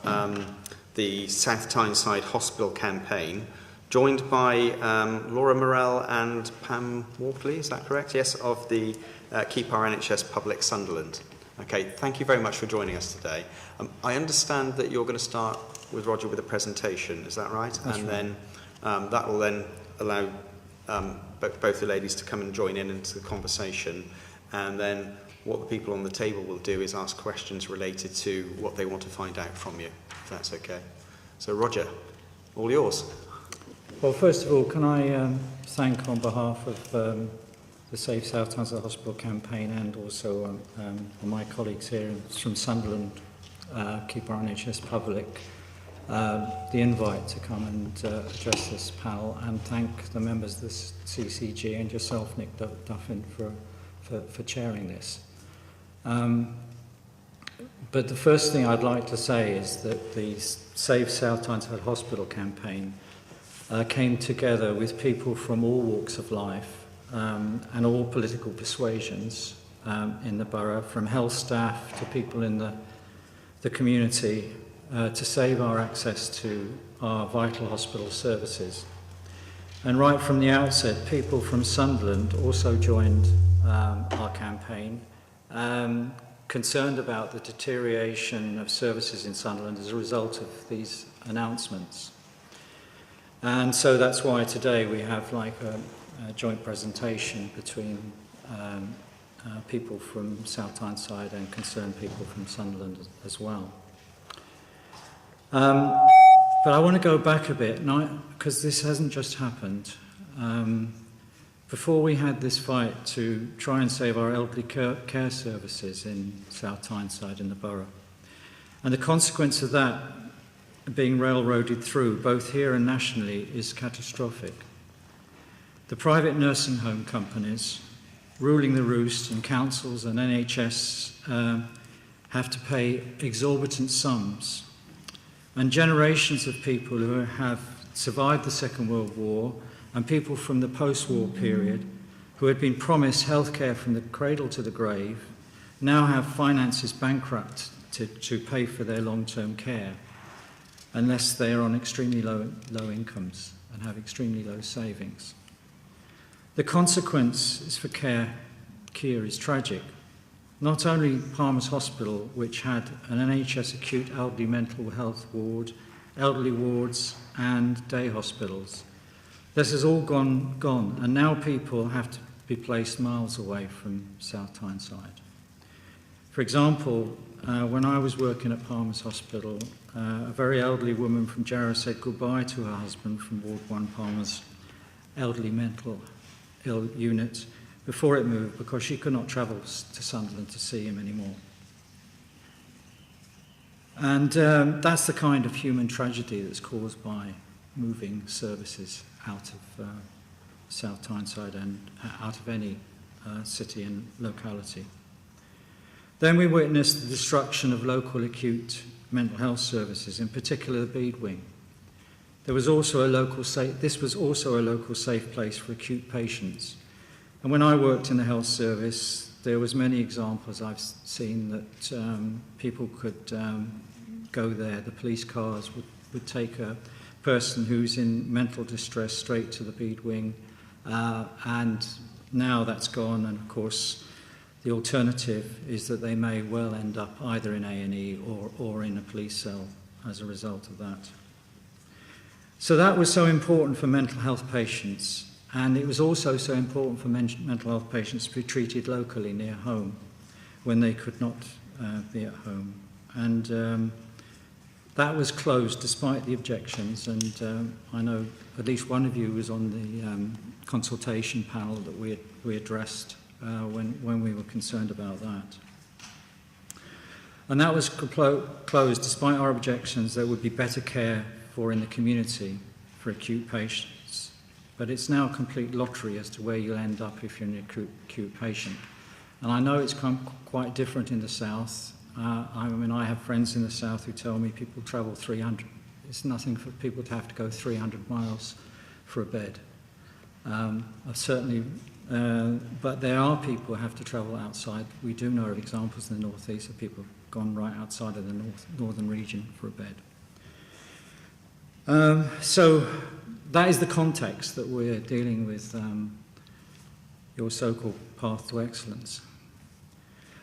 S4: the South Tyneside Hospital campaign, joined by Laura Morell and Pam Walkley, is that correct? Yes, of the Keep Our NHS Public Sunderland. Okay, thank you very much for joining us today. I understand that you're going to start with Roger with a presentation, is that right?
S10: That's
S4: and
S10: right.
S4: Then that will then allow both the ladies to come and join into the conversation, and then what the people on the table will do is ask questions related to what they want to find out from you, if that's okay. So Roger, all yours.
S10: Well, first of all, can I thank on behalf of the Safe South Tyneside Hospital campaign and also my colleagues here from Sunderland, Keep Our NHS Public, the invite to come and address this panel, and thank the members of the CCG and yourself, Nick Duffin, for chairing this. But the first thing I'd like to say is that the Save South Tyneside Hospital campaign came together with people from all walks of life and all political persuasions in the borough, from health staff to people in the community, to save our access to our vital hospital services. And right from the outset, people from Sunderland also joined our campaign, concerned about the deterioration of services in Sunderland as a result of these announcements. And so that's why today we have like a joint presentation between people from South Tyneside and concerned people from Sunderland as well. But I want to go back a bit, because this hasn't just happened. Before we had this fight to try and save our elderly care services in South Tyneside in the borough, and the consequence of that being railroaded through, both here and nationally, is catastrophic. The private nursing home companies ruling the roost, and councils and NHS have to pay exorbitant sums. And generations of people who have survived the Second World War and people from the post-war period who had been promised healthcare from the cradle to the grave now have finances bankrupt to pay for their long-term care, unless they are on extremely low incomes and have extremely low savings. The consequences for Keir is tragic. Not only Palmer's Hospital, which had an NHS acute elderly mental health ward, elderly wards and day hospitals. This has all gone, and now people have to be placed miles away from South Tyneside. For example, when I was working at Palmer's Hospital, a very elderly woman from Jarrow said goodbye to her husband from Ward 1 Palmer's elderly mental ill unit before it moved, because she could not travel to Sunderland to see him anymore. And that's the kind of human tragedy that's caused by moving services out of South Tyneside and out of any city and locality. Then we witnessed the destruction of local acute mental health services, in particular the Bede Wing. This was also a local safe place for acute patients. And when I worked in the health service, there was many examples I've seen that people could go there. The police cars would take a person who's in mental distress straight to the Bede Wing, and now that's gone, and of course the alternative is that they may well end up either in A&E or in a police cell as a result of that. So that was so important for mental health patients. And it was also so important for mental health patients to be treated locally near home when they could not be at home. And That was closed despite the objections, and I know at least one of you was on the consultation panel that we addressed when we were concerned about that. And that was closed despite our objections. There would be better care in the community for acute patients. But it's now a complete lottery as to where you'll end up if you're an acute patient. And I know it's quite different in the south. I mean, I have friends in the south who tell me people travel 300. It's nothing for people to have to go 300 miles for a bed. I've certainly, but there are people who have to travel outside. We do know of examples in the northeast of people who've gone right outside of the northern region for a bed. So that is the context that we're dealing with your so-called path to excellence.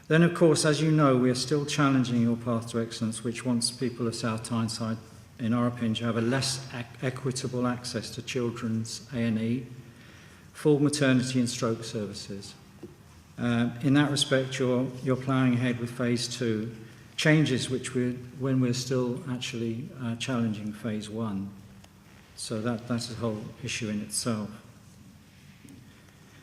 S10: Then, of course, as you know, we are still challenging your path to excellence, which wants people of South Tyneside, in our opinion, to have a less equitable access to children's A&E, full maternity and stroke services. In that respect, you're ploughing ahead with phase 2, changes when we're still actually challenging phase 1. So that's a whole issue in itself.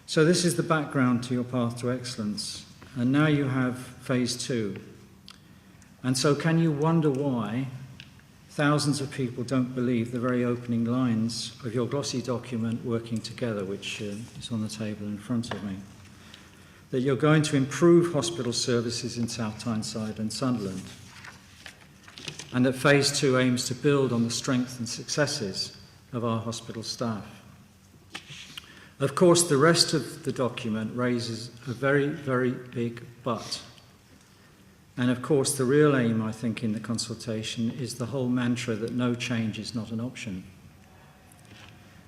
S10: So this is the background to your path to excellence. And now you have phase 2. And so can you wonder why thousands of people don't believe the very opening lines of your glossy document, Working Together, which is on the table in front of me, that you're going to improve hospital services in South Tyneside and Sunderland, and that phase 2 aims to build on the strength and successes of our hospital staff. Of course, the rest of the document raises a very, very big but. And of course, the real aim, I think, in the consultation is the whole mantra that no change is not an option.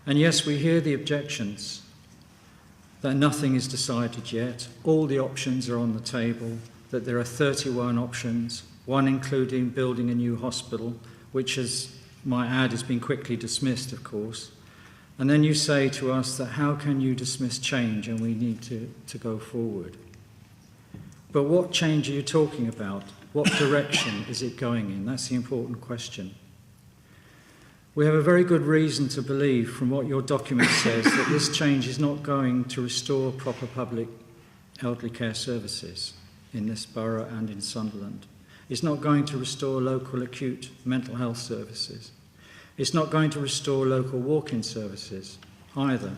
S10: And yes, we hear the objections that nothing is decided yet, all the options are on the table, that there are 31 options, one including building a new hospital, which, as my add, has been quickly dismissed, of course. And then you say to us that how can you dismiss change and we need to go forward. But what change are you talking about? What direction is it going in? That's the important question. We have a very good reason to believe from what your document says that this change is not going to restore proper public elderly care services in this borough and in Sunderland. It's not going to restore local acute mental health services. It's not going to restore local walk-in services either.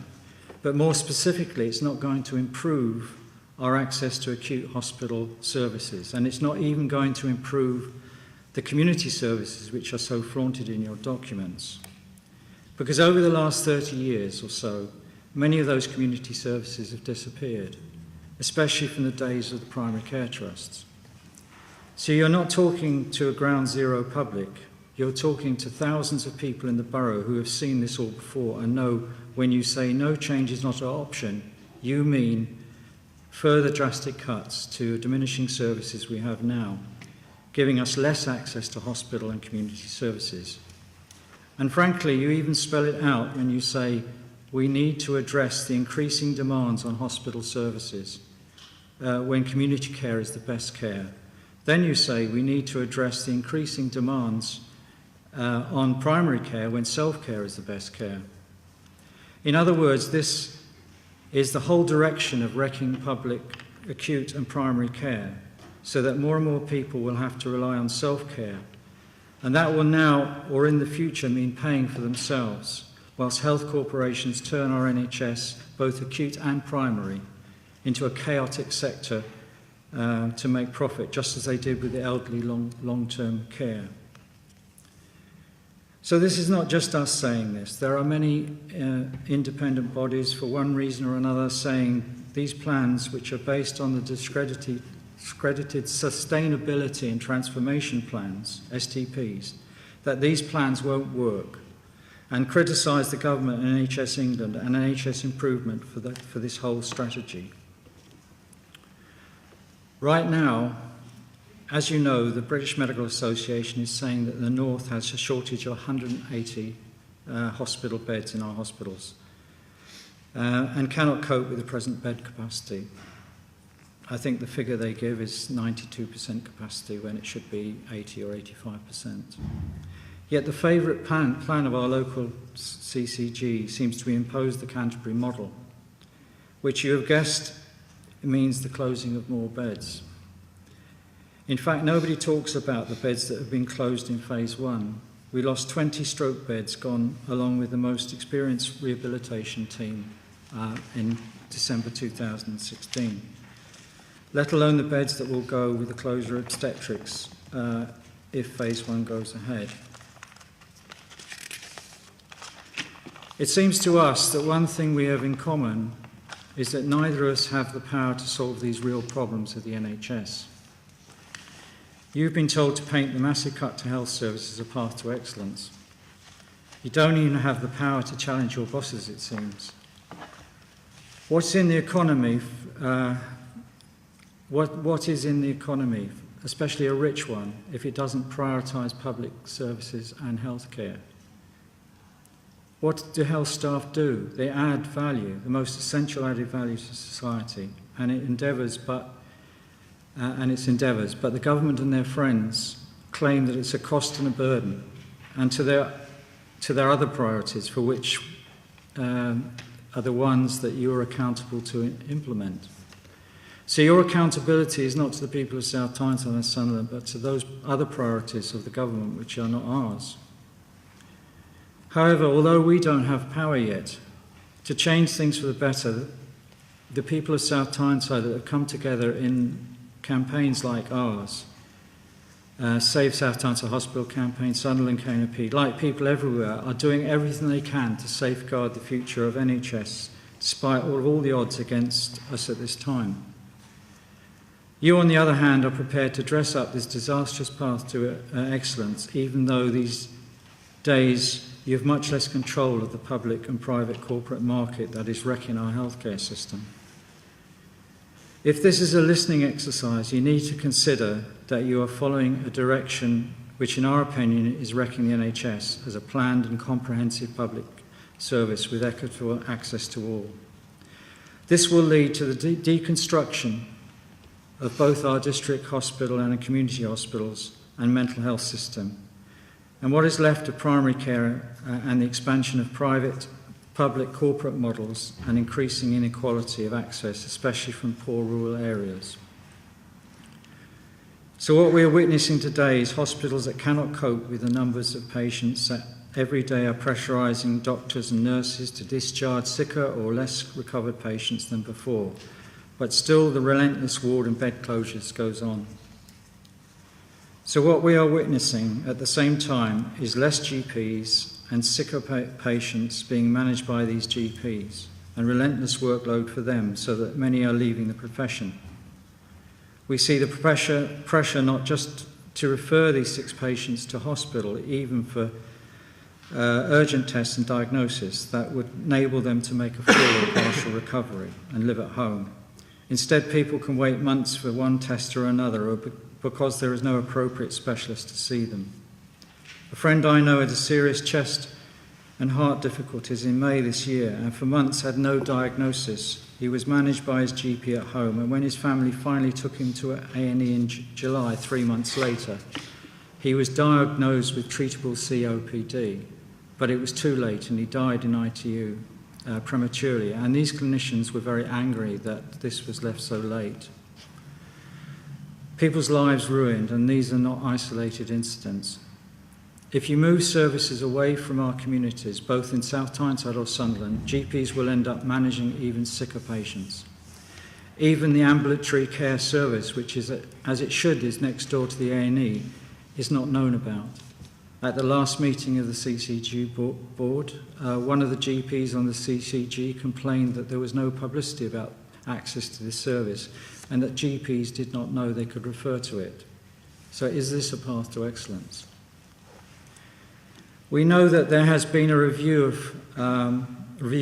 S10: But more specifically, it's not going to improve our access to acute hospital services. And it's not even going to improve the community services which are so flaunted in your documents. Because over the last 30 years or so, many of those community services have disappeared, especially from the days of the primary care trusts. So you're not talking to a ground zero public. You're talking to thousands of people in the borough who have seen this all before and know when you say no change is not an option, you mean further drastic cuts to diminishing services we have now, giving us less access to hospital and community services. And frankly, you even spell it out when you say we need to address the increasing demands on hospital services when community care is the best care. Then you say we need to address the increasing demands on primary care when self-care is the best care. In other words, this is the whole direction of wrecking public acute and primary care, so that more and more people will have to rely on self-care. And that will now, or in the future, mean paying for themselves, whilst health corporations turn our NHS, both acute and primary, into a chaotic sector to make profit, just as they did with the elderly long-term care. So this is not just us saying this. There are many independent bodies, for one reason or another, saying these plans, which are based on the discredited sustainability and transformation plans, STPs, that these plans won't work, and criticise the government and NHS England and NHS improvement for this whole strategy. Right now, as you know, the British Medical Association is saying that the North has a shortage of 180 hospital beds in our hospitals and cannot cope with the present bed capacity. I think the figure they give is 92% capacity when it should be 80 or 85%. Yet the favourite plan of our local CCG seems to impose the Canterbury model, which you have guessed means the closing of more beds. In fact, nobody talks about the beds that have been closed in phase 1. We lost 20 stroke beds gone along with the most experienced rehabilitation team in December 2016, let alone the beds that will go with the closure of obstetrics if phase 1 goes ahead. It seems to us that one thing we have in common is that neither of us have the power to solve these real problems of the NHS. You've been told to paint the massive cut to health services as a path to excellence. You don't even have the power to challenge your bosses, it seems. What's in the economy, what is in the economy, especially a rich one, if it doesn't prioritise public services and healthcare? What do health staff do? They add value, the most essential added value to society, and its endeavours, but the government and their friends claim that it's a cost and a burden, and to their other priorities, for which are the ones that you are accountable to implement. So your accountability is not to the people of South Tyneside and Sunderland, but to those other priorities of the government which are not ours. However, although we don't have power yet to change things for the better, the people of South Tyneside that have come together in campaigns like ours, Save South Tyneside Hospital campaign, Sunderland KNP, like people everywhere, are doing everything they can to safeguard the future of NHS, despite all the odds against us at this time. You, on the other hand, are prepared to dress up this disastrous path to excellence, even though these days you have much less control of the public and private corporate market that is wrecking our healthcare system. If this is a listening exercise, you need to consider that you are following a direction which, in our opinion, is wrecking the NHS as a planned and comprehensive public service with equitable access to all. This will lead to the deconstruction of both our district hospital and our community hospitals and mental health system, and what is left of primary care and the expansion of private, public, corporate models and increasing inequality of access, especially from poor rural areas. So what we are witnessing today is hospitals that cannot cope with the numbers of patients that every day are pressurising doctors and nurses to discharge sicker or less recovered patients than before, but still the relentless ward and bed closures goes on. So what we are witnessing at the same time is less GPs and sicker patients being managed by these GPs, and relentless workload for them, so that many are leaving the profession. We see the pressure not just to refer these sick patients to hospital, even for urgent tests and diagnosis that would enable them to make a full or partial recovery and live at home. Instead, people can wait months for one test or another, or because there is no appropriate specialist to see them. A friend I know had a serious chest and heart difficulties in May this year, and for months had no diagnosis. He was managed by his GP at home, and when his family finally took him to A&E in July, 3 months later, he was diagnosed with treatable COPD, but it was too late and he died in ITU prematurely, and these clinicians were very angry that this was left so late. People's lives ruined, and these are not isolated incidents. If you move services away from our communities, both in South Tyneside or Sunderland, GPs will end up managing even sicker patients. Even the ambulatory care service, which is, as it should, is next door to the A&E, is not known about. At the last meeting of the CCG board, one of the GPs on the CCG complained that there was no publicity about access to this service, and that GPs did not know they could refer to it. So is this a path to excellence? We know that there has been a review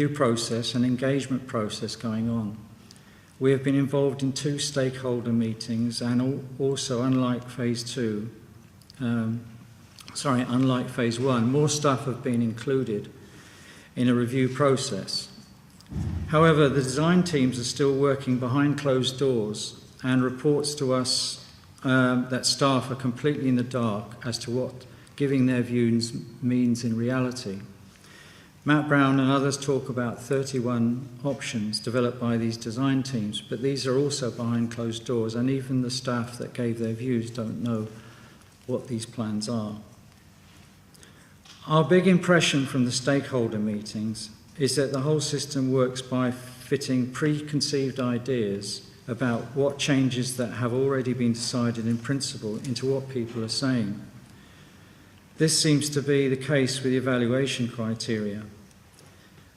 S10: process and engagement process going on. We have been involved in 2 stakeholder meetings, and also, unlike phase 1, more staff have been included in a review process. However, the design teams are still working behind closed doors and reports to us that staff are completely in the dark as to what giving their views means in reality. Matt Brown and others talk about 31 options developed by these design teams, but these are also behind closed doors, and even the staff that gave their views don't know what these plans are. Our big impression from the stakeholder meetings is that the whole system works by fitting preconceived ideas about what changes that have already been decided in principle into what people are saying. This seems to be the case with the evaluation criteria.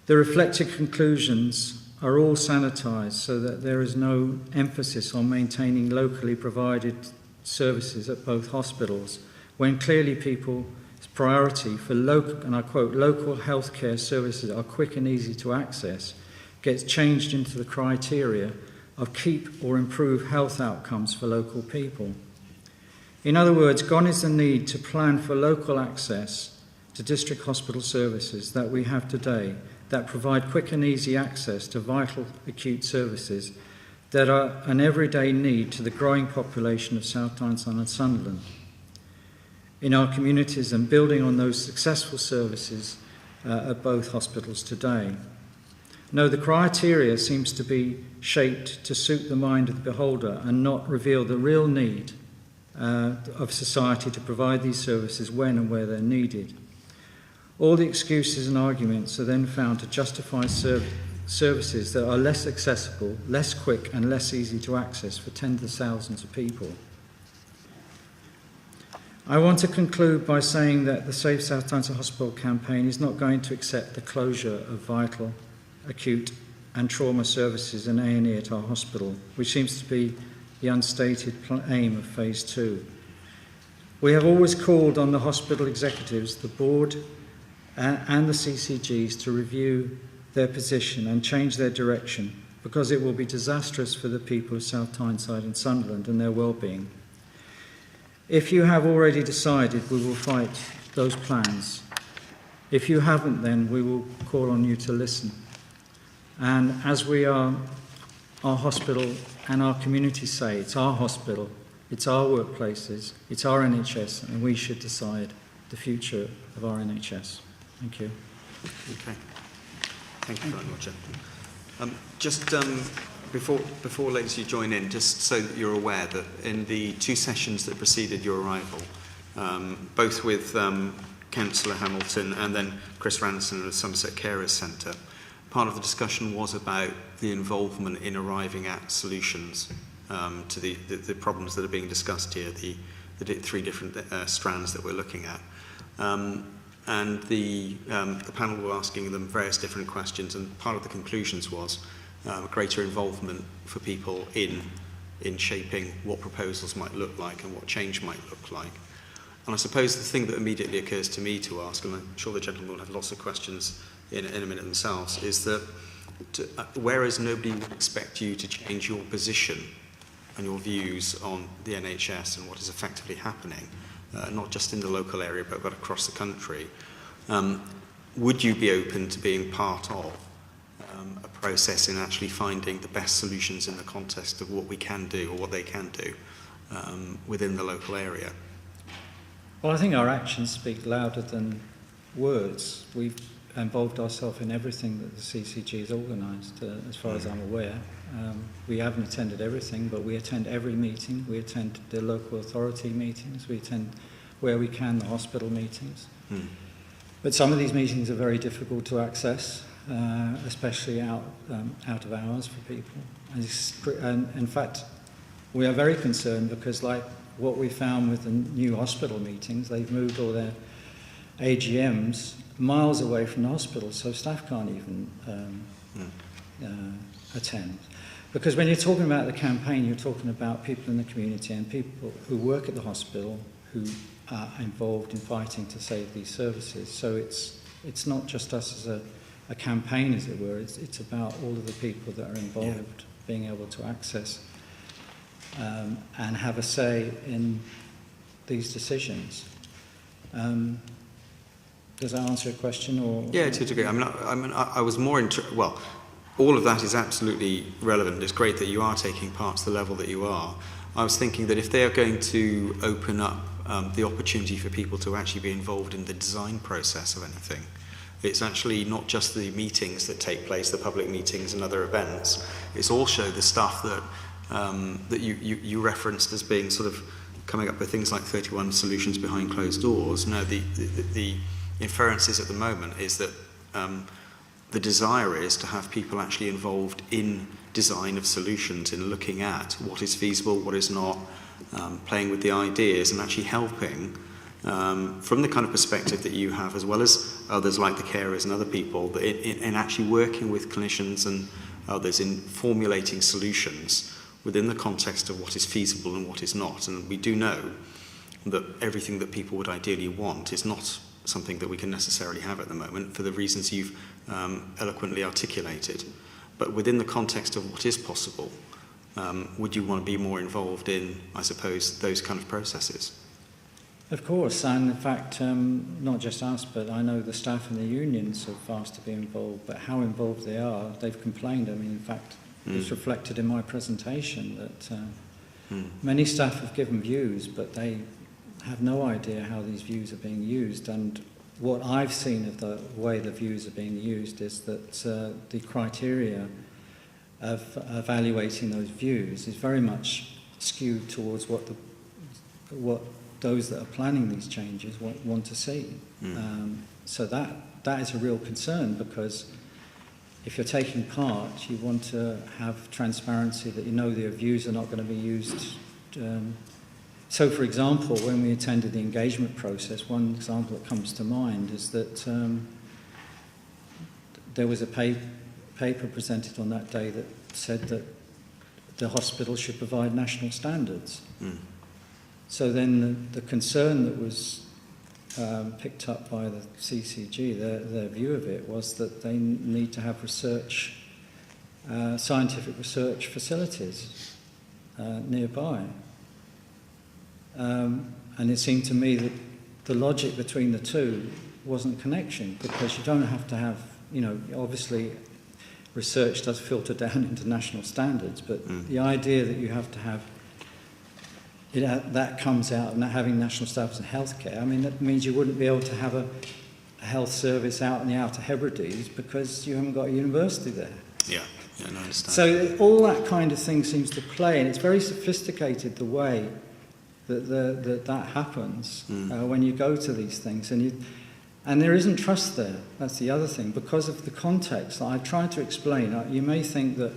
S10: The reflected conclusions are all sanitised so that there is no emphasis on maintaining locally provided services at both hospitals, when clearly people's priority for local, and I quote, local healthcare services are quick and easy to access, gets changed into the criteria of keep or improve health outcomes for local people. In other words, gone is the need to plan for local access to district hospital services that we have today that provide quick and easy access to vital acute services that are an everyday need to the growing population of South Tyneside and Sunderland in our communities, and building on those successful services at both hospitals today. No, the criteria seems to be shaped to suit the mind of the beholder and not reveal the real need of society to provide these services when and where they're needed. All the excuses and arguments are then found to justify services that are less accessible, less quick and less easy to access for tens of thousands of people. I want to conclude by saying that the Safe South Tyneside Hospital campaign is not going to accept the closure of vital, acute and trauma services and A&E at our hospital, which seems to be the unstated aim of Phase 2. We have always called on the hospital executives, the board and the CCGs to review their position and change their direction, because it will be disastrous for the people of South Tyneside and Sunderland and their well-being. If you have already decided, we will fight those plans. If you haven't, then we will call on you to listen. And as we are, our hospital and our community say, it's our hospital, it's our workplaces, it's our NHS, and we should decide the future of our NHS. Thank you.
S4: Okay. Thank you very much, Before ladies you join in, just so that you're aware that in the two sessions that preceded your arrival, both with Councillor Hamilton and then Chris Ranson of the Somerset Carers Centre, part of the discussion was about the involvement in arriving at solutions to the problems that are being discussed here, the three different strands that we're looking at. And the panel were asking them various different questions, and part of the conclusions was greater involvement for people in shaping what proposals might look like and what change might look like. And I suppose the thing that immediately occurs to me to ask, and I'm sure the gentlemen will have lots of questions in a minute themselves, is that whereas nobody would expect you to change your position and your views on the NHS and what is effectively happening, not just in the local area but across the country, would you be open to being part of a process in actually finding the best solutions in the context of what we can do or what they can do within the local area?
S10: Well, I think our actions speak louder than words. We've involved ourselves in everything that the CCG has organised, as far as I'm aware. We haven't attended everything, but we attend every meeting. We attend the local authority meetings. We attend, where we can, the hospital meetings. But some of these meetings are very difficult to access, especially out of hours for people. And in fact, we are very concerned because, like what we found with the new hospital meetings, they've moved all their AGMs miles away from the hospital, so staff can't even attend. Because when you're talking about the campaign, you're talking about people in the community and people who work at the hospital who are involved in fighting to save these services. So it's not just us as a campaign, as it were. It's about all of the people that are involved being able to access and have a say in these decisions. Does that answer your question? Or
S4: yeah, to a degree. I was more all of that is absolutely relevant. It's great that you are taking part to the level that you are. I was thinking that if they are going to open up the opportunity for people to actually be involved in the design process of anything, it's actually not just the meetings that take place, the public meetings and other events. It's also the stuff that that you referenced as being sort of coming up with things like 31 solutions behind closed doors. No, the inferences at the moment is that the desire is to have people actually involved in design of solutions, in looking at what is feasible, what is not, playing with the ideas and actually helping from the kind of perspective that you have, as well as others like the carers and other people, in actually working with clinicians and others in formulating solutions within the context of what is feasible and what is not. And we do know that everything that people would ideally want is not something that we can necessarily have at the moment for the reasons you've eloquently articulated. But within the context of what is possible, would you want to be more involved in, I suppose, those kind of processes?
S10: Of course, and in fact, not just us, but I know the staff and the unions have asked to be involved, but how involved they are, they've complained. I mean, in fact, it's reflected in my presentation that many staff have given views, but they have no idea how these views are being used. And what I've seen of the way the views are being used is that the criteria of evaluating those views is very much skewed towards what those that are planning these changes want to see. So that is a real concern, because if you're taking part, you want to have transparency, that you know their views are not going to be used. So, for example, when we attended the engagement process, one example that comes to mind is that there was a paper presented on that day that said that the hospital should provide national standards. So then the concern that was picked up by the CCG, their view of it was that they need to have research, scientific research facilities nearby. And it seemed to me that the logic between the two wasn't a connection, because you don't have to have, obviously research does filter down into national standards, but the idea that you have to have that comes out of having national standards in healthcare. I mean, that means you wouldn't be able to have a health service out in the Outer Hebrides because you haven't got a university there.
S4: Yeah, no, I understand.
S10: So all that kind of thing seems to play, and it's very sophisticated the way that happens when you go to these things, and there isn't trust there. That's the other thing, because of the context that I tried to explain. You may think that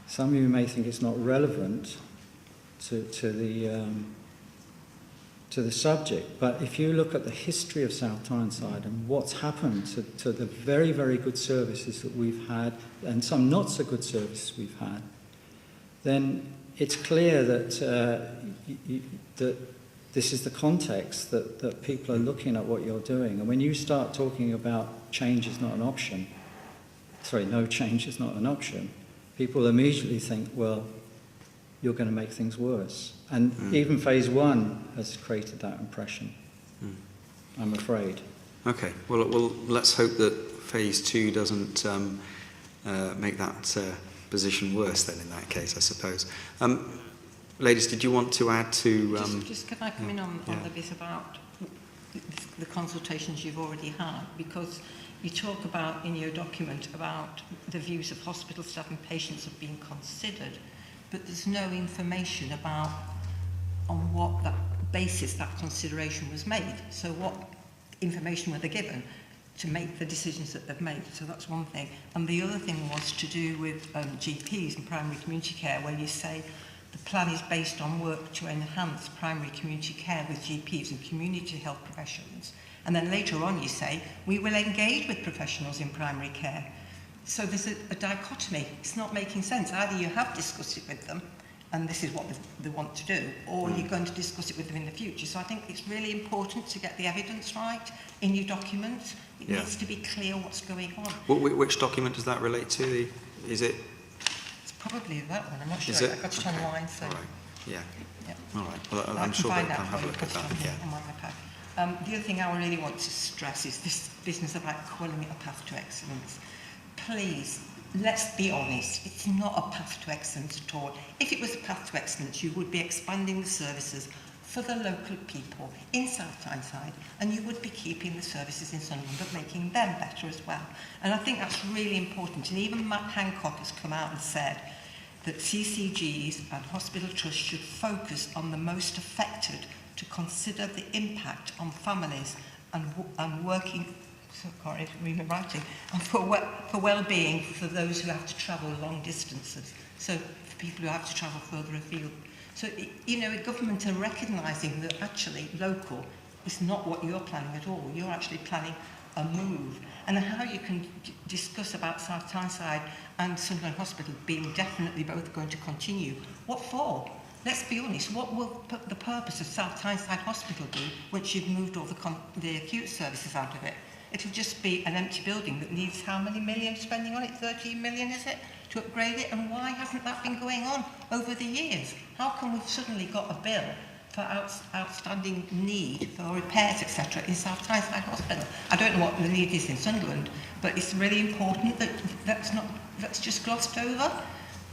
S10: some of you may think it's not relevant to the subject, but if you look at the history of South Tyneside and what's happened to the very, very good services that we've had and some not so good services we've had, then it's clear that that this is the context that people are looking at what you're doing. And when you start talking about change is not an option, no change is not an option, people immediately think, well, you're going to make things worse. And even phase one has created that impression, I'm afraid.
S4: Okay, well, let's hope that phase two doesn't make that position worse then, in that case, I suppose. Ladies, did you want to add to...
S11: Just can I come in on the bit about the consultations you've already had? Because you talk about, in your document, about the views of hospital staff and patients have been considered, but there's no information about on what that basis that consideration was made. So what information were they given to make the decisions that they've made? So that's one thing. And the other thing was to do with GPs and primary community care, where you say the plan is based on work to enhance primary community care with GPs and community health professions. And then later on you say, we will engage with professionals in primary care. So there's a dichotomy. It's not making sense. Either you have discussed it with them, and this is what they want to do, or you're going to discuss it with them in the future. So I think it's really important to get the evidence right in your document. It needs to be clear what's going on.
S4: Which document does that relate to? Is it...
S11: It's probably that one. I'm not sure.
S4: Is it?
S11: I got it online, so...
S4: All right. Yeah.
S11: Yeah.
S4: All right. Well, I'm sure that I can have a look at that. Yeah.
S11: On my iPad. The other thing I really want to stress is this business about calling it a path to excellence. Please, let's be honest, it's not a path to excellence at all. If it was a path to excellence, you would be expanding the services for the local people in South Tyneside, and you would be keeping the services in Sunderland but making them better as well. And I think that's really important. And even Matt Hancock has come out and said that CCGs and hospital trusts should focus on the most affected to consider the impact on families and working, sorry, reading and writing, and for well-being for those who have to travel long distances. So for people who have to travel further afield. So, you know, government are recognising that actually local is not what you're planning at all. You're actually planning a move. And how you can discuss about South Tyneside and Sunderland Hospital being definitely both going to continue. What for? Let's be honest, what will the purpose of South Tyneside Hospital be once you've moved all the acute services out of it? It'll just be an empty building that needs how many million spending on it? 13 million, is it? To upgrade it, and why hasn't that been going on over the years? How come we've suddenly got a bill for outstanding need for repairs, etc. in South Tyneside Hospital? I don't know what the need is in Sunderland, but it's really important that that's just glossed over.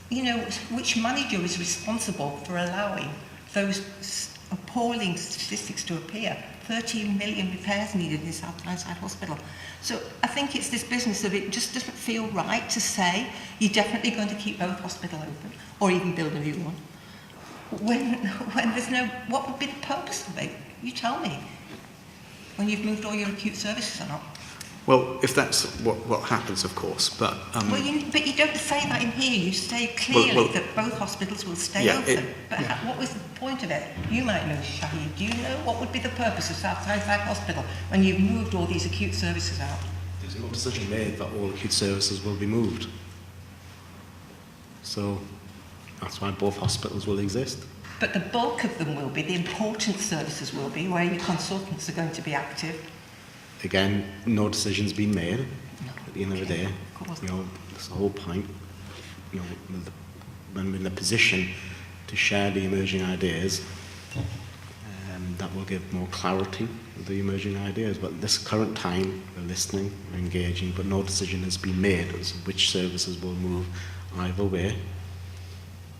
S11: You know, which manager is responsible for allowing those appalling statistics to appear? 13 million repairs needed in South Tyneside Hospital. So I think it's this business of it just doesn't feel right to say you're definitely going to keep both hospitals open or even build a new one. When there's no, what would be the purpose of it? You tell me. When you've moved all your acute services or not.
S4: Well, if that's what happens, of course, but...
S11: but you don't say that in here. You say clearly that both hospitals will stay open. What was the point of it? You might know, Shahid. Do you know what would be the purpose of South Tyneside Hospital when you've moved all these acute services out?
S5: There's no decision made that all acute services will be moved. So that's why both hospitals will exist.
S11: But the bulk of them will be, the important services will be, where your consultants are going to be active.
S5: Again, no decision's been made at the end of the day. You know, that's the whole point. You know, when we're in a position to share the emerging ideas, that will give more clarity of the emerging ideas. But at this current time, we're listening, we're engaging, but no decision has been made as to which services will move either way.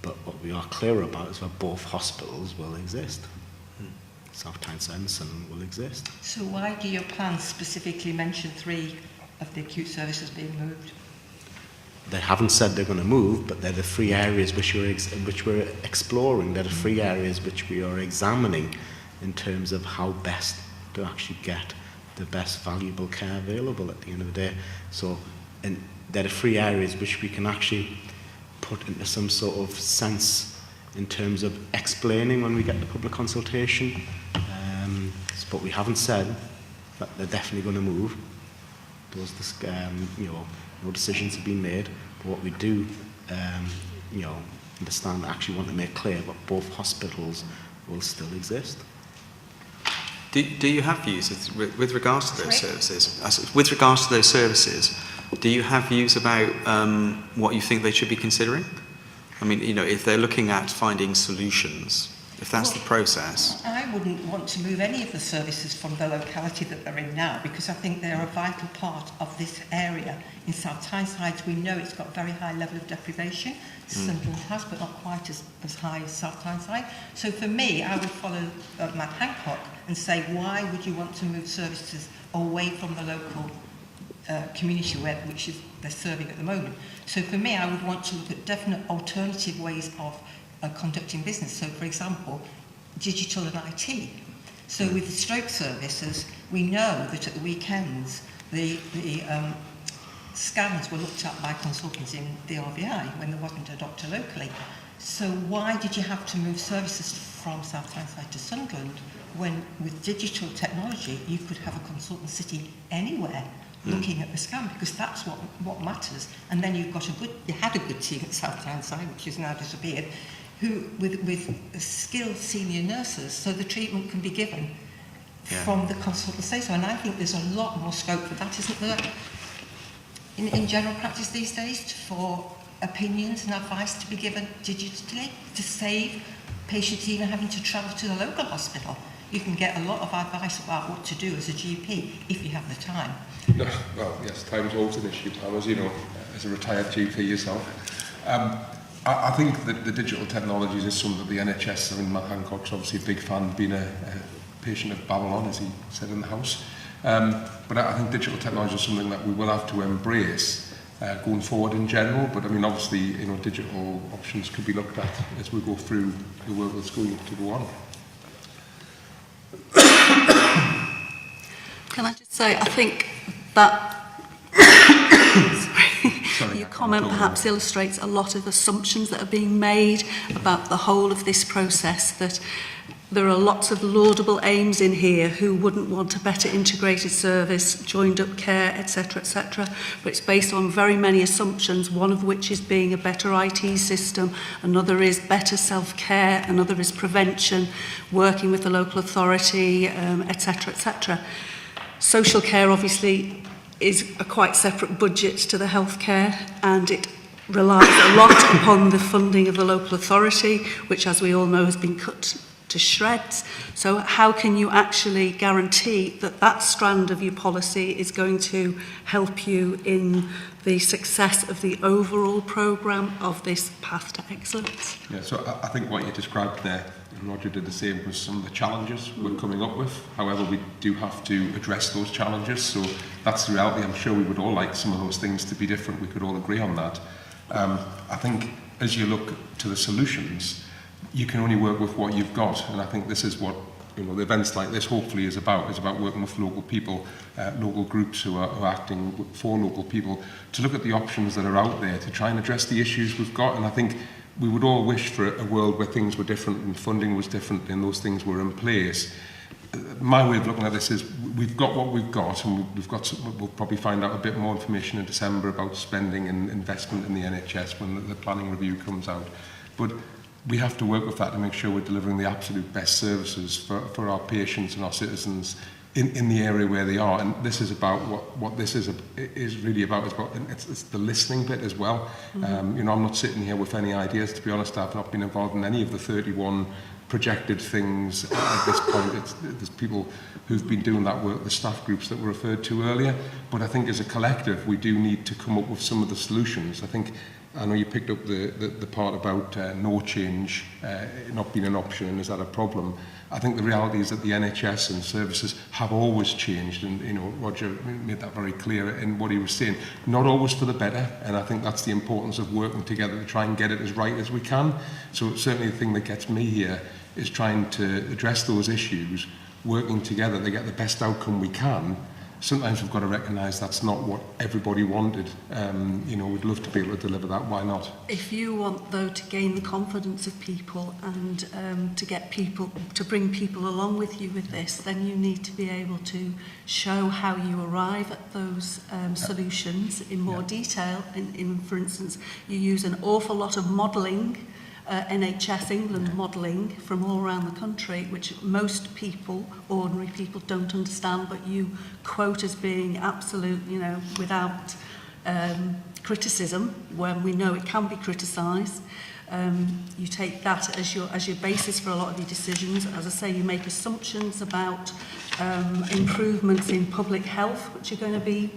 S5: But what we are clear about is that both hospitals will exist. South Tyneside and Sunderland will exist.
S11: So why do your plans specifically mention 3 of the acute services being moved?
S5: They haven't said they're going to move, but they're the 3 areas which we're exploring. They're the 3 areas which we are examining in terms of how best to actually get the best valuable care available at the end of the day. So, and they're the 3 areas which we can actually put into some sort of sense in terms of explaining when we get the public consultation. But we haven't said that they're definitely going to move. Those, you know, no decisions have been made. But what we do, you know, understand, actually want to make clear that both hospitals will still exist.
S4: Do you have views with regards to those services? With regards to those services, do you have views about what you think they should be considering? I mean, you know, if they're looking at finding solutions, if that's the process.
S11: I wouldn't want to move any of the services from the locality that they're in now, because I think they're a vital part of this area. In South Tyneside, we know it's got a very high level of deprivation. Sunderland has, but not quite as high as South Tyneside. So for me, I would follow Matt Hancock and say, why would you want to move services away from the local community which is they're serving at the moment? So for me, I would want to look at definite alternative ways of conducting business. So, for example, digital and IT. So with the stroke services, we know that at the weekends, the scans were looked at by consultants in the RVI when there wasn't a doctor locally. So why did you have to move services from South Tyneside to Sunderland when with digital technology you could have a consultant sitting anywhere looking at the scan, because that's what matters. And then you had a good team at South Tyneside, which has now disappeared, who with skilled senior nurses, so the treatment can be given from the consultant say so. And I think there's a lot more scope for that, isn't there, in general practice these days, for opinions and advice to be given digitally to save patients even having to travel to the local hospital. You can get a lot of advice about what to do as a GP if you have the time.
S8: No, well, yes, time's always an issue, Pam, as you know. as a retired GP yourself. I think that the digital technologies is something that the NHS, I mean, Matt Hancock's obviously a big fan, being a patient of Babylon, as he said in the House. But I think digital technology is something that we will have to embrace going forward in general. But I mean, obviously, you know, digital options could be looked at as we go through the work that's going to go on.
S12: Can I just say, I think that your comment perhaps illustrates a lot of assumptions that are being made about the whole of this process, that there are lots of laudable aims in here who wouldn't want a better integrated service, joined up care, etc., etc. But it's based on very many assumptions, one of which is being a better IT system, another is better self-care, another is prevention, working with the local authority, etc., etc. Social care obviously is a quite separate budget to the healthcare, and it relies a lot upon the funding of the local authority, which, as we all know, has been cut to shreds. So how can you actually guarantee that that strand of your policy is going to help you in the success of the overall programme of this path to excellence?
S8: Yeah, so I think what you described there, and Roger did the same, was some of the challenges we're coming up with. However, we do have to address those challenges, so that's the reality. I'm sure we would all like some of those things to be different. We could all agree on that. I think as you look to the solutions, you can only work with what you've got, and I think this is what, you know, the events like this hopefully is about working with local people, local groups who are acting for local people, to look at the options that are out there to try and address the issues we've got. And I think we would all wish for a world where things were different and funding was different and those things were in place. My way of looking at this is we've got what we've got, and we'll probably find out a bit more information in December about spending and investment in the NHS when the planning review comes out. But we have to work with that to make sure we're delivering the absolute best services for our patients and our citizens in the area where they are. And this is about what this is really about. It's the listening bit as well. You know, I'm not sitting here with any ideas, to be honest. I've not been involved in any of the 31 projected things at this point. There's people who've been doing that work, the staff groups that were referred to earlier. But I think as a collective, we do need to come up with some of the solutions. I know you picked up the part about no change not being an option, and is that a problem? I think the reality is that the NHS and services have always changed, and you know, Roger made that very clear in what he was saying. Not always for the better, and I think that's the importance of working together to try and get it as right as we can. So certainly the thing that gets me here is trying to address those issues, working together to get the best outcome we can. Sometimes we've got to recognise that's not what everybody wanted. You know, we'd love to be able to deliver that. Why not?
S12: If you want, though, to gain the confidence of people and to get people, to bring people along with you with this, then you need to be able to show how you arrive at those solutions in more detail. For instance, you use an awful lot of modelling, NHS England modelling from all around the country, which most people, ordinary people, don't understand, but you quote as being absolute, you know, without criticism, when we know it can be criticised. You take that as your basis for a lot of your decisions. As I say, you make assumptions about improvements in public health, which are going to be,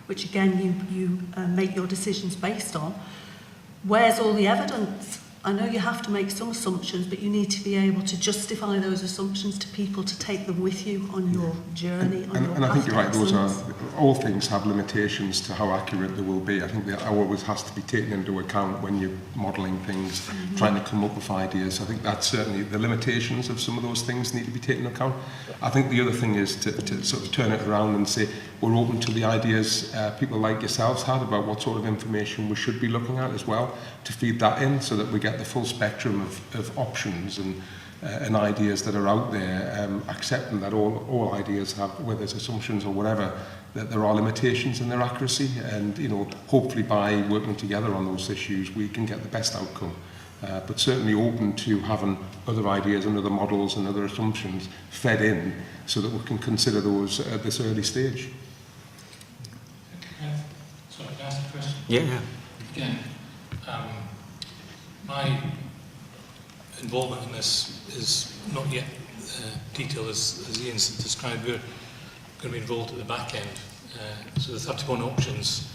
S12: which again you make your decisions based on. Where's all the evidence? I know you have to make some assumptions, but you need to be able to justify those assumptions to people to take them with you on your journey.
S8: And I think you're right, those are, all things have limitations to how accurate they will be. I think that always has to be taken into account when you're modelling things, trying to come up with ideas. I think that's certainly the limitations of some of those things need to be taken into account. I think the other thing is to sort of turn it around and say we're open to the ideas people like yourselves had about what sort of information we should be looking at as well, to feed that in so that we get the full spectrum of options and ideas that are out there, accepting that all ideas have, whether it's assumptions or whatever, that there are limitations in their accuracy, and you know, hopefully by working together on those issues we can get the best outcome. But certainly open to having other ideas and other models and other assumptions fed in so that we can consider those at this early stage.
S9: Sorry, can I ask a question?
S1: Yeah.
S9: Again, my involvement in this is not yet detailed as Ian's described. We're going to be involved at the back end. So the 31 options,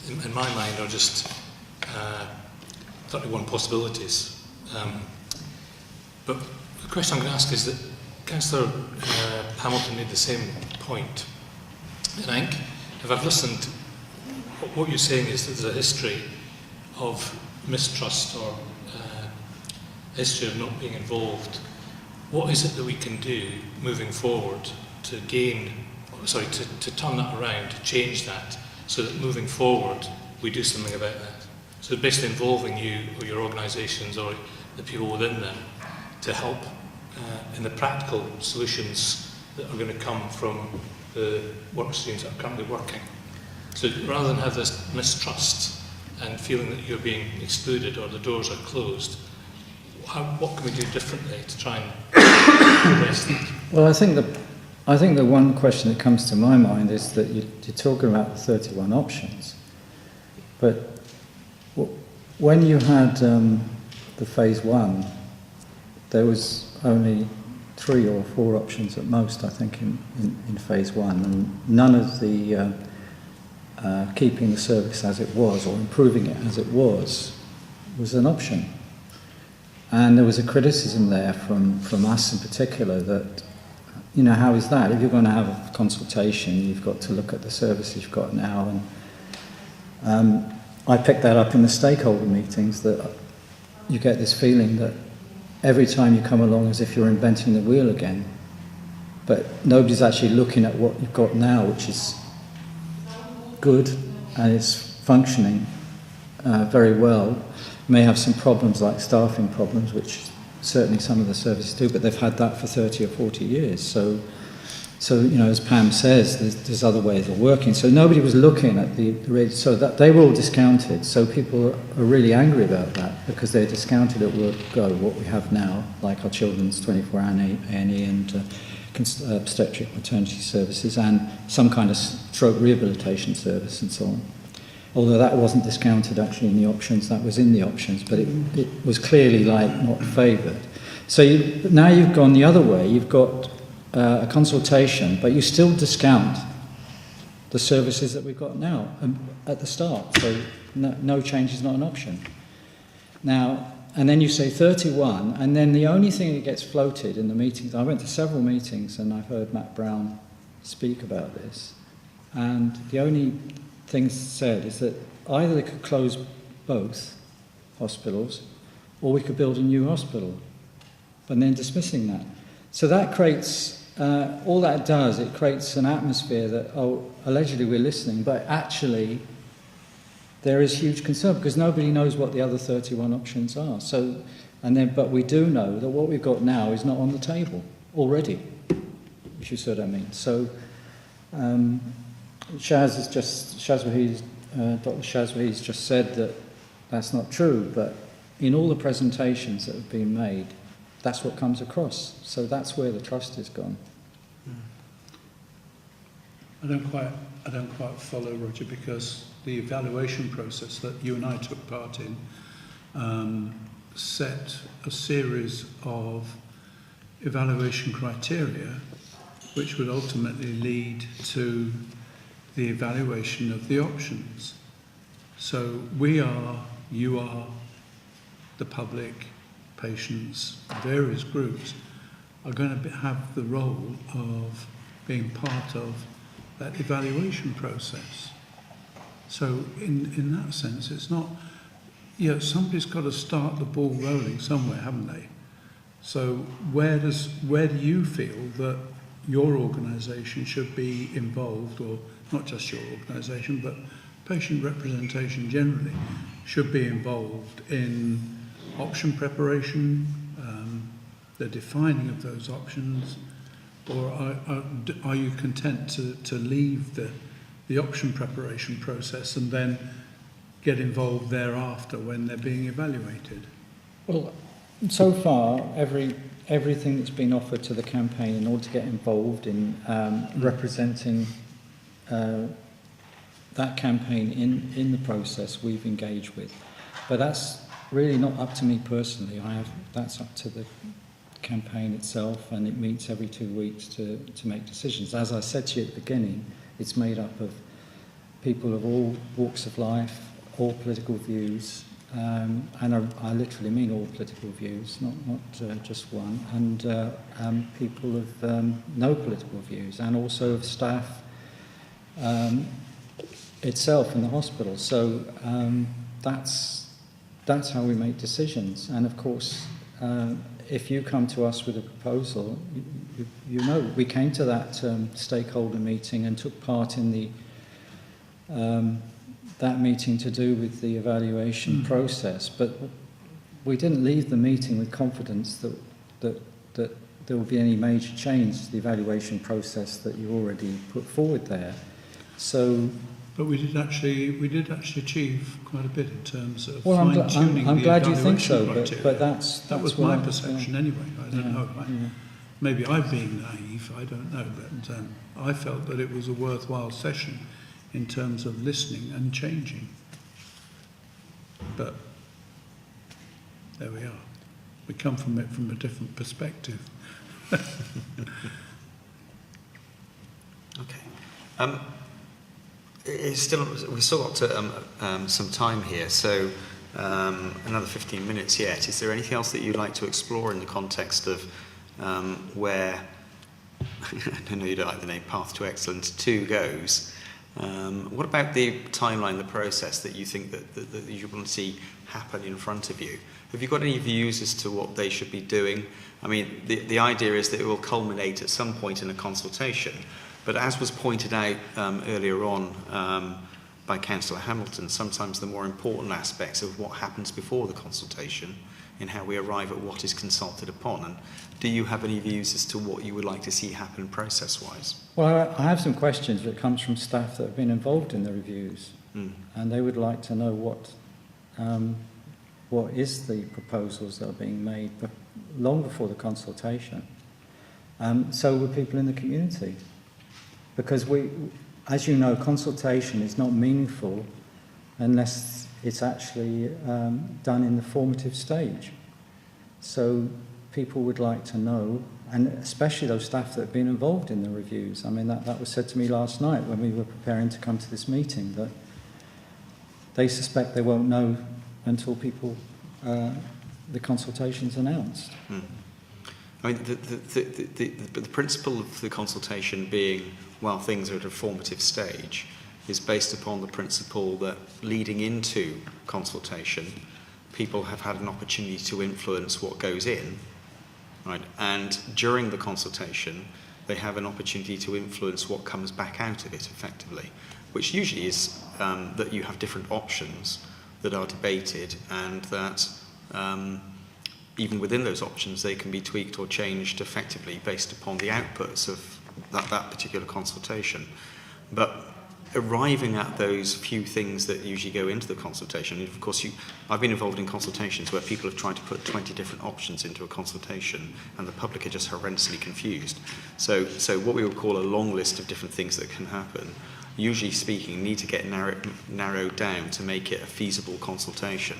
S9: in my mind, are just 31 possibilities. But the question I'm going to ask is that Councillor Hamilton made the same point. And I think, if I've listened, what you're saying is that there's a history of mistrust or a history of not being involved. What is it that we can do moving forward to to turn that around, to change that, so that moving forward we do something about that? So basically involving you or your organisations or the people within them to help in the practical solutions that are going to come from the work streams that are currently working. So rather than have this mistrust and feeling that you're being excluded or the doors are closed, what can we do differently to try and address that?
S10: Well, I think the one question that comes to my mind is that you're talking about the 31 options, but when you had the phase 1, there was only 3 or 4 options at most, I think, in phase 1, and none of the keeping the service as it was or improving it as it was an option. And there was a criticism there from us in particular that, you know, how is that? If you're going to have a consultation, you've got to look at the services you've got now. And I picked that up in the stakeholder meetings, that you get this feeling that every time you come along as if you're inventing the wheel again, but nobody's actually looking at what you've got now, which is good and it's functioning very well. May have some problems like staffing problems, which certainly some of the services do, but they've had that for 30 or 40 years. So you know, as Pam says, there's other ways of working. So nobody was looking at so that they were all discounted. So people are really angry about that because they're discounted at word go what we have now, like our children's 24-hour A&E and obstetric maternity services and some kind of stroke rehabilitation service and so on. Although that wasn't discounted actually in the options, that was in the options, but it was clearly like not favoured. So now you've gone the other way, you've got a consultation, but you still discount the services that we've got now at the start, so no change is not an option. Now, and then you say 31, and then the only thing that gets floated in the meetings, I went to several meetings and I've heard Matt Brown speak about this, and the only thing said is that either they could close both hospitals or we could build a new hospital, but then dismissing that. So that creates, all that does, it creates an atmosphere that, oh, allegedly we're listening, but actually there is huge concern because nobody knows what the other 31 options are. So, but we do know that what we've got now is not on the table already, if you see what I mean. So, Dr. Shazwahi's just said that that's not true, but in all the presentations that have been made, that's what comes across. So that's where the trust is gone.
S3: I don't quite follow, Roger, because the evaluation process that you and I took part in set a series of evaluation criteria which would ultimately lead to the evaluation of the options. So you are, the public, patients, various groups are going to have the role of being part of that evaluation process. So in that sense, it's not, somebody's got to start the ball rolling somewhere, haven't they? So where do you feel that your organisation should be involved, or not just your organisation, but patient representation generally should be involved in option preparation, the defining of those options, or are you content to leave the option preparation process and then get involved thereafter when they're being evaluated?
S10: Well, so far, everything that's been offered to the campaign in order to get involved in representing that campaign in the process we've engaged with. But that's really not up to me personally. That's up to the campaign itself, and it meets every 2 weeks to make decisions. As I said to you at the beginning, it's made up of people of all walks of life, all political views, and I literally mean all political views, not just one, and people of no political views, and also of staff itself in the hospital. So that's how we make decisions. And of course, if you come to us with a proposal, you know, we came to that stakeholder meeting and took part in the that meeting to do with the evaluation process, but we didn't leave the meeting with confidence that there will be any major change to the evaluation process that you already put forward there. So,
S3: but we did actually achieve quite a bit in terms of
S10: well,
S3: fine-tuning
S10: I'm
S3: the
S10: glad you think
S3: evaluation
S10: so,
S3: criteria.
S10: but that
S3: was my perception anyway. I don't know.
S10: Yeah.
S3: Maybe I'm being naive. I don't know, but I felt that it was a worthwhile session in terms of listening and changing. But there we are. We come from it from a different perspective.
S4: Okay. We've still got some time here, so another 15 minutes yet. Is there anything else that you'd like to explore in the context of where, I know you don't like the name Path to Excellence 2 goes? What about the timeline, the process that you think that you want to see happen in front of you? Have you got any views as to what they should be doing? I mean, the idea is that it will culminate at some point in a consultation, but as was pointed out earlier on by Councillor Hamilton, sometimes the more important aspects of what happens before the consultation in how we arrive at what is consulted upon. And do you have any views as to what you would like to see happen process-wise?
S10: Well, I have some questions that comes from staff that have been involved in the reviews, and they would like to know what is the proposals that are being made long before the consultation. So would people in the community, because as you know, consultation is not meaningful unless it's actually done in the formative stage. So people would like to know, and especially those staff that have been involved in the reviews. I mean, that was said to me last night when we were preparing to come to this meeting, that they suspect they won't know until the consultation's announced.
S4: I mean, the principle of the consultation being, while things are at a formative stage, is based upon the principle that leading into consultation, people have had an opportunity to influence what goes in, right? And during the consultation, they have an opportunity to influence what comes back out of it effectively, which usually is that you have different options that are debated, and that even within those options, they can be tweaked or changed effectively based upon the outputs of that particular consultation. But arriving at those few things that usually go into the consultation, of course, I've been involved in consultations where people have tried to put 20 different options into a consultation, and the public are just horrendously confused. So what we would call a long list of different things that can happen, usually speaking, need to get narrowed down to make it a feasible consultation.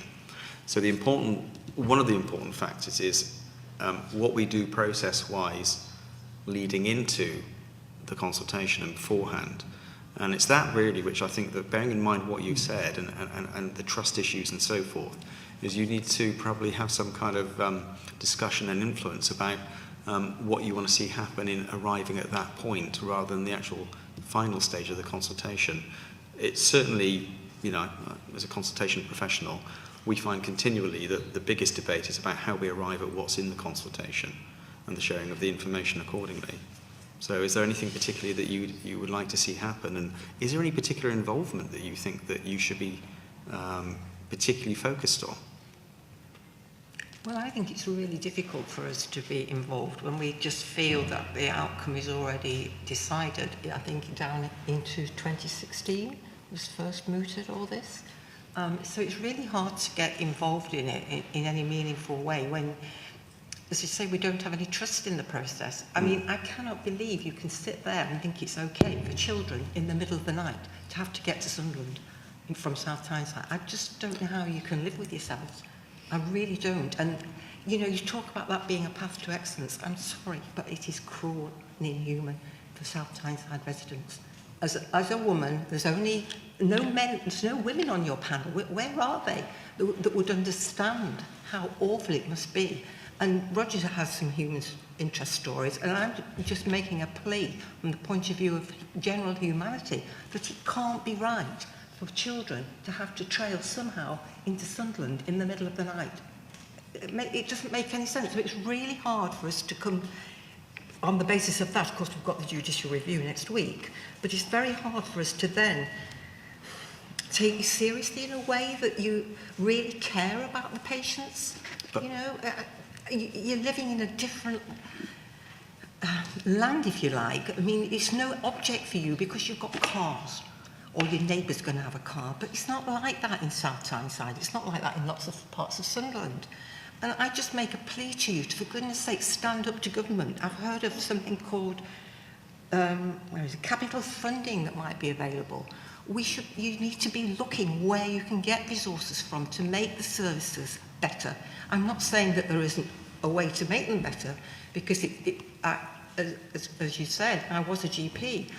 S4: So one of the important factors is what we do process-wise leading into the consultation and beforehand. And it's that really which I think that, bearing in mind what you've said and the trust issues and so forth, is you need to probably have some kind of discussion and influence about what you want to see happen in arriving at that point rather than the actual final stage of the consultation. It's certainly, as a consultation professional, we find continually that the biggest debate is about how we arrive at what's in the consultation and the sharing of the information accordingly. So is there anything particularly that you would like to see happen, and is there any particular involvement that you think that you should be particularly focused on?
S11: Well, I think it's really difficult for us to be involved when we just feel that the outcome is already decided. I think down into 2016 was first mooted all this. So it's really hard to get involved in it in any meaningful way when, as you say, we don't have any trust in the process. I mean, I cannot believe you can sit there and think it's okay for children in the middle of the night to have to get to Sunderland from South Tyneside. I just don't know how you can live with yourselves. I really don't. And, you talk about that being a path to excellence. I'm sorry, but it is cruel and inhuman for South Tyneside residents. as a woman, there's only no men, there's no women on your panel. Where are they that would understand how awful it must be? And Roger has some human interest stories, and I'm just making a plea from the point of view of general humanity that it can't be right for children to have to trail somehow into Sunderland in the middle of the night. It doesn't make any sense. So it's really hard for us to come on the basis of that. Of course, we've got the judicial review next week, but it's very hard for us to then take you seriously in a way that you really care about the patients. But, you know, you're living in a different land, if you like. I mean, it's no object for you because you've got cars, or your neighbour's going to have a car, but it's not like that in South Tyneside. It's not like that in lots of parts of Sunderland. And I just make a plea to you to, for goodness sake, stand up to government. I've heard of something called capital funding that might be available. You need to be looking where you can get resources from to make the services better. I'm not saying that there isn't a way to make them better, because as you said, I was a GP.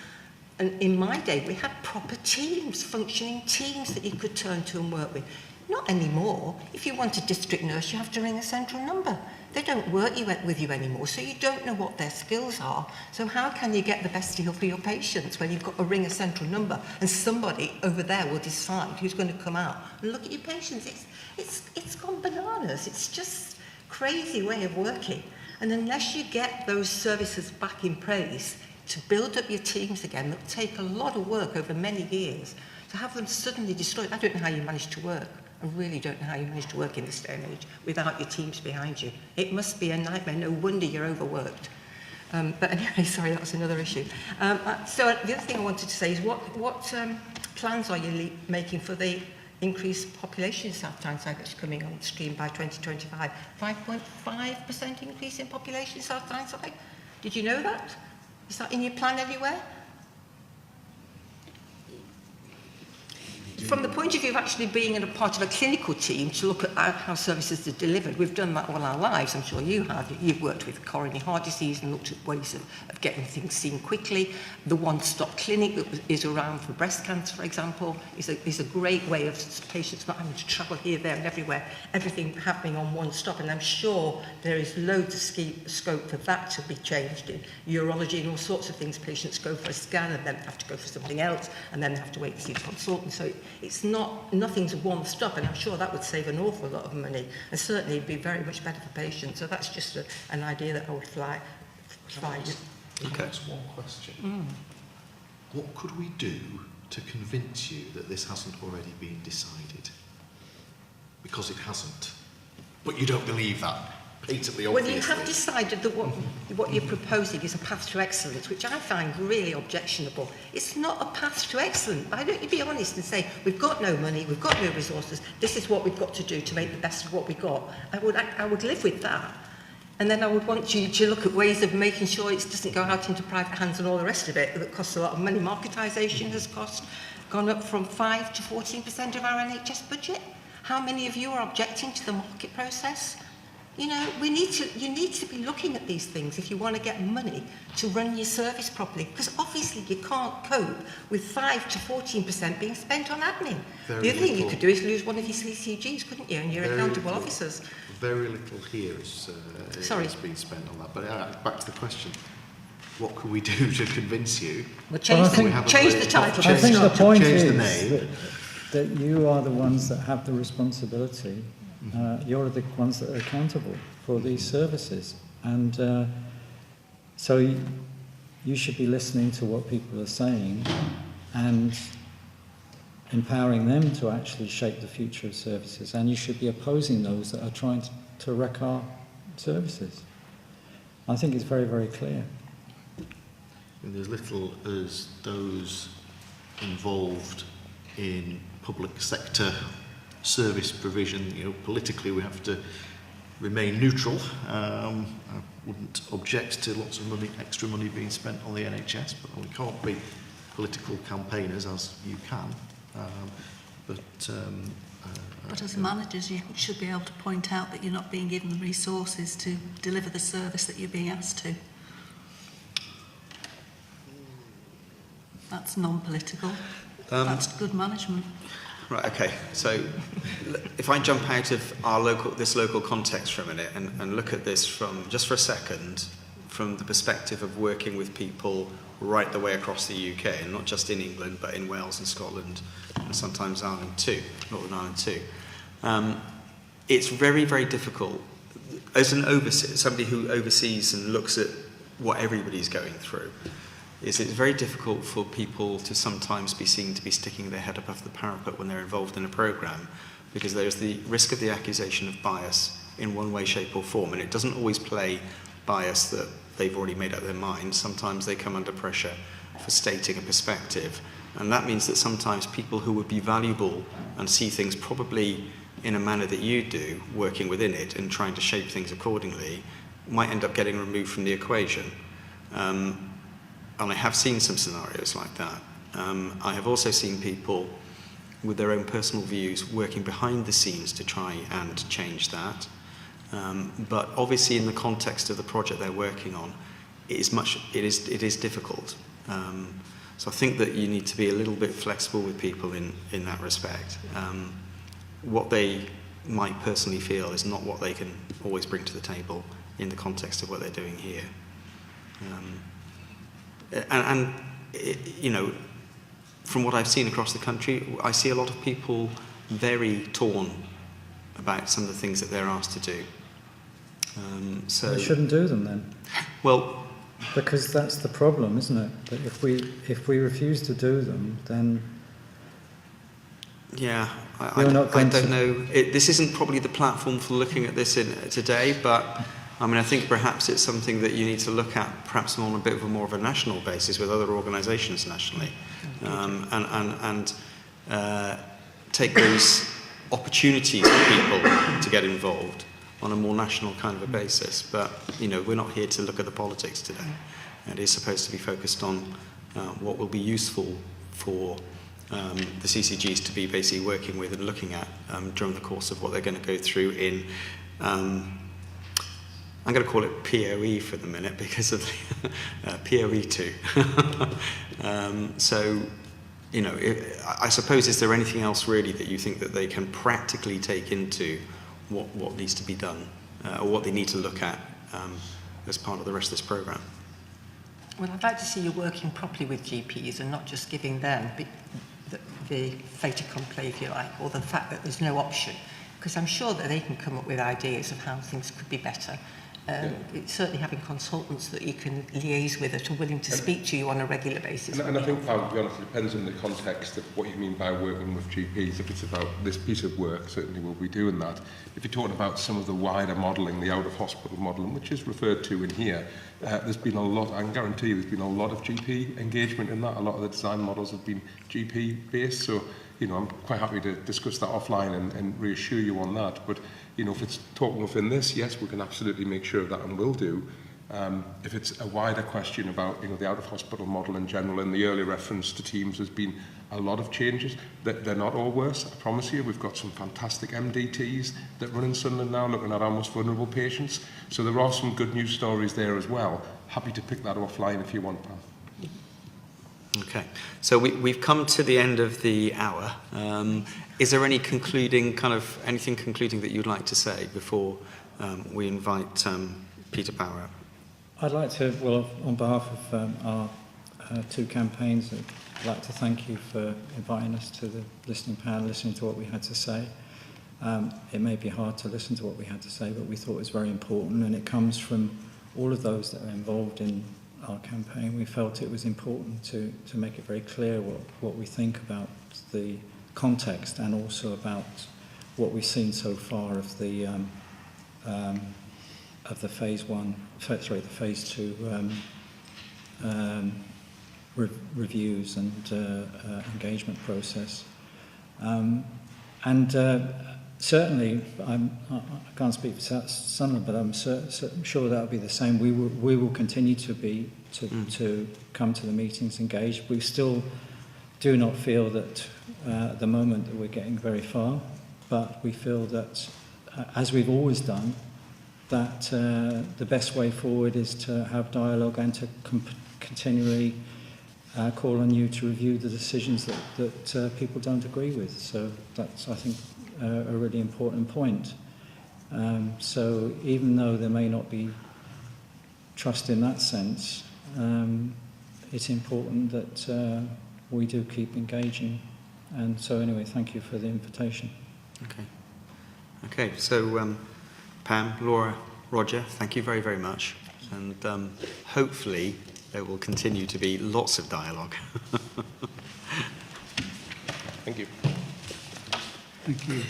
S11: And in my day, we had proper teams, functioning teams that you could turn to and work with. Not anymore. If you want a district nurse, you have to ring a central number. They don't work with you anymore, so you don't know what their skills are. So how can you get the best deal for your patients when you've got to ring a central number and somebody over there will decide who's going to come out and look at your patients? It's gone bananas. It's just crazy way of working. And unless you get those services back in place to build up your teams again, that will take a lot of work over many years. To have them suddenly destroyed, I don't know how you manage to work. I really don't know how you manage to work in this day and age without your teams behind you. It must be a nightmare. No wonder you're overworked. But anyway, sorry, that was another issue. So the other thing I wanted to say is what plans are you making for the increased population in South Tyneside that's coming on stream by 2025? 5.5% increase in population in South Tyneside? Did you know that? Is that in your plan anywhere? From the point of view of actually being a part of a clinical team to look at how services are delivered, we've done that all our lives. I'm sure you have. You've worked with coronary heart disease and looked at ways of getting things seen quickly. The one-stop clinic that is around for breast cancer, for example, is a great way of patients not having to travel here, there and everywhere, everything happening on one stop. And I'm sure there is loads of scope for that to be changed in urology and all sorts of things. Patients go for a scan and then have to go for something else and then have to wait to see the consultant. So it's nothing's one stop, and I'm sure that would save an awful lot of money, and certainly be very much better for patients. So that's just an idea that I would try.
S6: Okay. That's one question. What could we do to convince you that this hasn't already been decided? Because it hasn't. But you don't believe that. Patently, obviously.
S11: Well, you have decided that what you're proposing is a path to excellence, which I find really objectionable. It's not a path to excellence. Why don't you be honest and say, we've got no money, we've got no resources, this is what we've got to do to make the best of what we've got. I would live with that. And then I would want you to look at ways of making sure it doesn't go out into private hands and all the rest of it that costs a lot of money. Marketisation has gone up from 5 to 14% of our NHS budget. How many of you are objecting to the market process? You know, you need to be looking at these things if you want to get money to run your service properly, because obviously you can't cope with 5 to 14% being spent on admin. The other thing you could do is lose one of your CCGs, couldn't you, and your accountable officers.
S6: Very little here is being spent on that. But back to the question. What can we do to convince you?
S11: Well, change the title.
S10: I think the point is that you are the ones that have the responsibility. You're the ones that are accountable for these services, and so you should be listening to what people are saying and empowering them to actually shape the future of services, and you should be opposing those that are trying to wreck our services. I think it's very, very clear.
S6: And there's little as those involved in public sector service provision, you know, politically we have to remain neutral. I wouldn't object to lots of money, extra money being spent on the NHS, but we can't be political campaigners as you can.
S12: But as managers, you should be able to point out that you're not being given the resources to deliver the service that you're being asked to. That's non-political. That's good management.
S4: Right, okay. So if I jump out of this local context for a minute and look at this from, just for a second, from the perspective of working with people right the way across the UK, and not just in England, but in Wales and Scotland, and sometimes Ireland too, Northern Ireland too. It's very, very difficult, as somebody who oversees and looks at what everybody's going through, it's very difficult for people to sometimes be seen to be sticking their head above the parapet when they're involved in a programme, because there's the risk of the accusation of bias in one way, shape or form, and it doesn't always play bias that they've already made up their mind. Sometimes they come under pressure for stating a perspective, and that means that sometimes people who would be valuable and see things probably in a manner that you do, working within it and trying to shape things accordingly, might end up getting removed from the equation. And I have seen some scenarios like that. I have also seen people with their own personal views working behind the scenes to try and change that. But obviously in the context of the project they're working on, it is difficult. So I think that you need to be a little bit flexible with people in that respect. What they might personally feel is not what they can always bring to the table in the context of what they're doing here. You know, from what I've seen across the country, I see a lot of people very torn about some of the things that they're asked to do. So
S10: they shouldn't do them then.
S4: Well,
S10: because that's the problem, isn't it? That if we refuse to do them, then
S4: yeah, I don't know. This isn't probably the platform for looking at this today, but I mean, I think perhaps it's something that you need to look at, perhaps on a bit of a more of a national basis with other organisations nationally, and take those opportunities for people to get involved on a more national kind of a basis. But you know, we're not here to look at the politics today. It is supposed to be focused on what will be useful for the CCGs to be basically working with and looking at during the course of what they're going to go through in. I'm going to call it POE for the minute because of the POE2. So, you know, I suppose, is there anything else really that you think that they can practically take into what needs to be done, or what they need to look at as part of the rest of this programme?
S11: Well, I'd like to see you working properly with GPs and not just giving them the fait accompli, if you like, or the fact that there's no option, because I'm sure that they can come up with ideas of how things could be better. It's certainly having consultants that you can liaise with that are willing to speak to you on a regular basis.
S8: And I think, to be honest, it depends on the context of what you mean by working with GPs. If it's about this piece of work, certainly we'll be doing that. If you're talking about some of the wider modelling, the out-of-hospital modelling, which is referred to in here, there's been a lot, I can guarantee there's been a lot of GP engagement in that. A lot of the design models have been GP-based, so you know, I'm quite happy to discuss that offline and reassure you on that. But you know, if it's talking within this, yes, we can absolutely make sure of that and will do. If it's a wider question about, you know, the out-of-hospital model in general, and the early reference to teams, there's been a lot of changes. They're not all worse, I promise you. We've got some fantastic MDTs that run in Sunderland now, looking at our most vulnerable patients. So there are some good news stories there as well. Happy to pick that offline if you want, pal.
S4: Okay, so we've come to the end of the hour. Is there any anything concluding that you'd like to say before we invite Peter Power up?
S10: I'd like to, well, on behalf of our two campaigns, I'd like to thank you for inviting us to the listening panel, listening to what we had to say. It may be hard to listen to what we had to say, but we thought it was very important, and it comes from all of those that are involved in our campaign. We felt it was important to make it very clear what we think about the context, and also about what we've seen so far of the phase 2 reviews and engagement process. Certainly, I can't speak for Sunderland, but I'm sure that'll be the same. We will continue to come to the meetings, engage. We still do not feel that at the moment that we're getting very far, but we feel that, as we've always done, that the best way forward is to have dialogue and to continually call on you to review the decisions that people don't agree with. So that's, I think, a really important point. So even though there may not be trust in that sense, it's important that we do keep engaging. And so anyway, thank you for the invitation.
S1: Okay, so Pam, Laura, Roger, thank you very, very much. And hopefully there will continue to be lots of dialogue.
S8: Thank you.
S3: Thank you.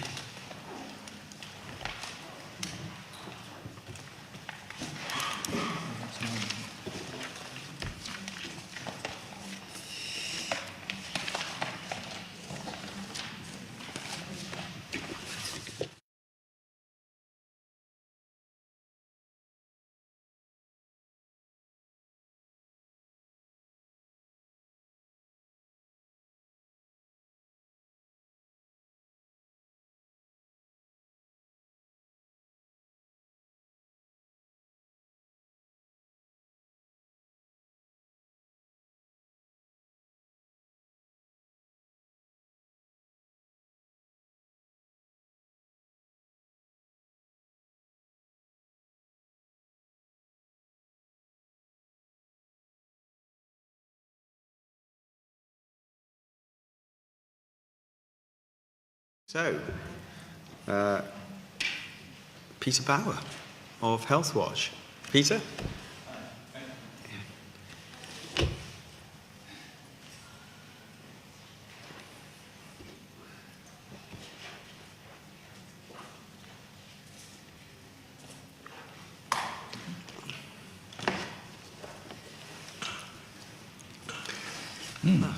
S1: So, Peter Bauer of Health Watch. Peter?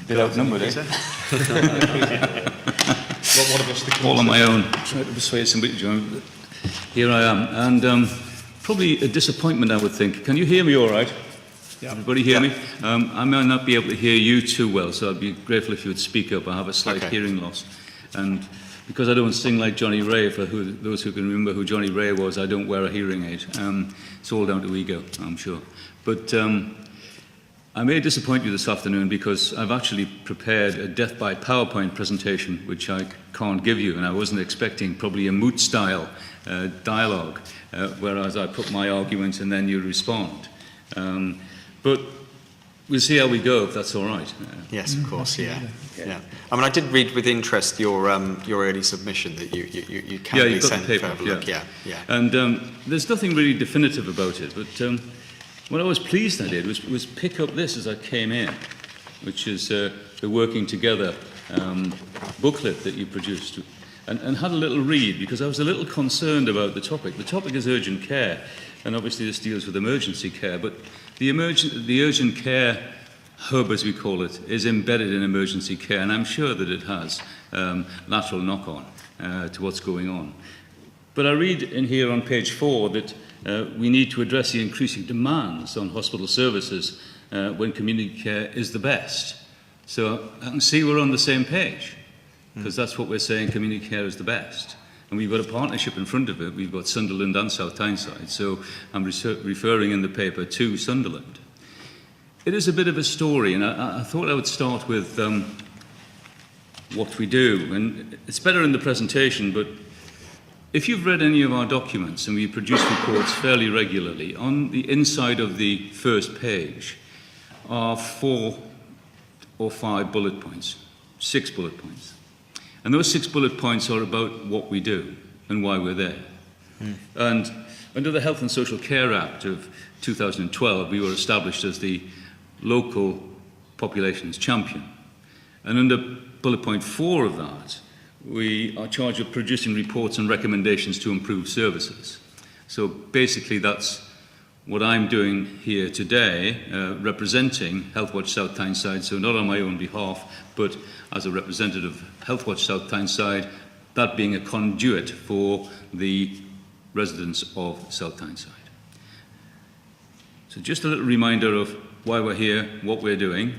S13: Bit outnumbered, eh?
S8: One of us
S13: All on my own, trying to persuade somebody to join. But here I am, and probably a disappointment, I would think. Can you hear me all right? Yeah. Everybody hear me? I may not be able to hear you too well, so I'd be grateful if you would speak up. I have a slight hearing loss. And because I don't sing like Johnny Ray, for those who can remember who Johnny Ray was, I don't wear a hearing aid. It's all down to ego, I'm sure. But I may disappoint you this afternoon because I've actually prepared a death by PowerPoint presentation, which I can't give you, and I wasn't expecting probably a moot-style dialogue, whereas I put my argument and then you respond. But we'll see how we go, if that's all right.
S1: Yes, of course, yeah. I mean, I did read with interest your early submission that you kindly sent for a look. Yeah.
S13: And there's nothing really definitive about it, but what I was pleased I did was pick up this as I came in, which is the Working Together booklet that you produced, and had a little read, because I was a little concerned about the topic. The topic is urgent care, and obviously this deals with emergency care, but the urgent care hub, as we call it, is embedded in emergency care, and I'm sure that it has lateral knock-on to what's going on. But I read in here on page 4 that we need to address the increasing demands on hospital services when community care is the best. So I can see we're on the same page, because that's what we're saying, community care is the best. And we've got a partnership in front of it. We've got Sunderland and South Tyneside. So I'm referring in the paper to Sunderland. It is a bit of a story, and I thought I would start with what we do. And it's better in the presentation, but if you've read any of our documents, and we produce reports fairly regularly, on the inside of the first page are 4 or 5 bullet points, 6 bullet points. And those 6 bullet points are about what we do and why we're there. And under the Health and Social Care Act of 2012, we were established as the local populations champion. And under bullet point 4 of that, we are charged with producing reports and recommendations to improve services. So basically that's what I'm doing here today, representing Health Watch South Tyneside, so not on my own behalf, but as a representative of Health Watch South Tyneside, that being a conduit for the residents of South Tyneside. So just a little reminder of why we're here, what we're doing.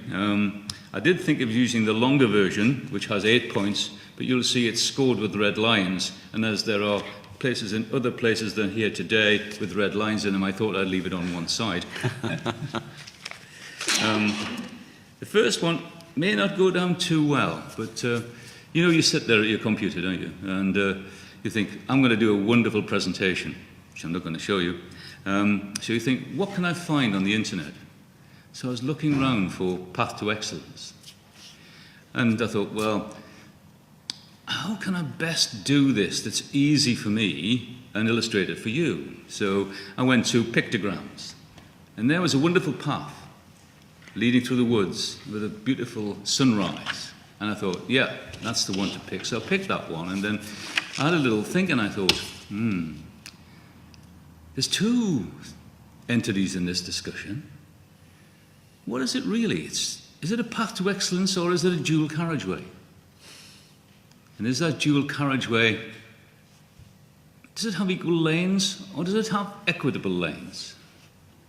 S13: I did think of using the longer version, which has 8 points, but you'll see it's scored with red lines, and as there are places in other places than here today with red lines in them, I thought I'd leave it on one side. The first one may not go down too well, but you know, you sit there at your computer, don't you? And you think, I'm going to do a wonderful presentation, which I'm not going to show you. So you think, what can I find on the internet? So I was looking around for Path to Excellence. And I thought, well, how can I best do this that's easy for me and illustrate it for you? So I went to pictograms. And there was a wonderful path leading through the woods with a beautiful sunrise. And I thought, yeah, that's the one to pick. So I picked that one, and then I had a little think, and I thought, there's two entities in this discussion. What is it really? Is it a path to excellence, or is it a dual carriageway? And is that dual carriageway, does it have equal lanes, or does it have equitable lanes?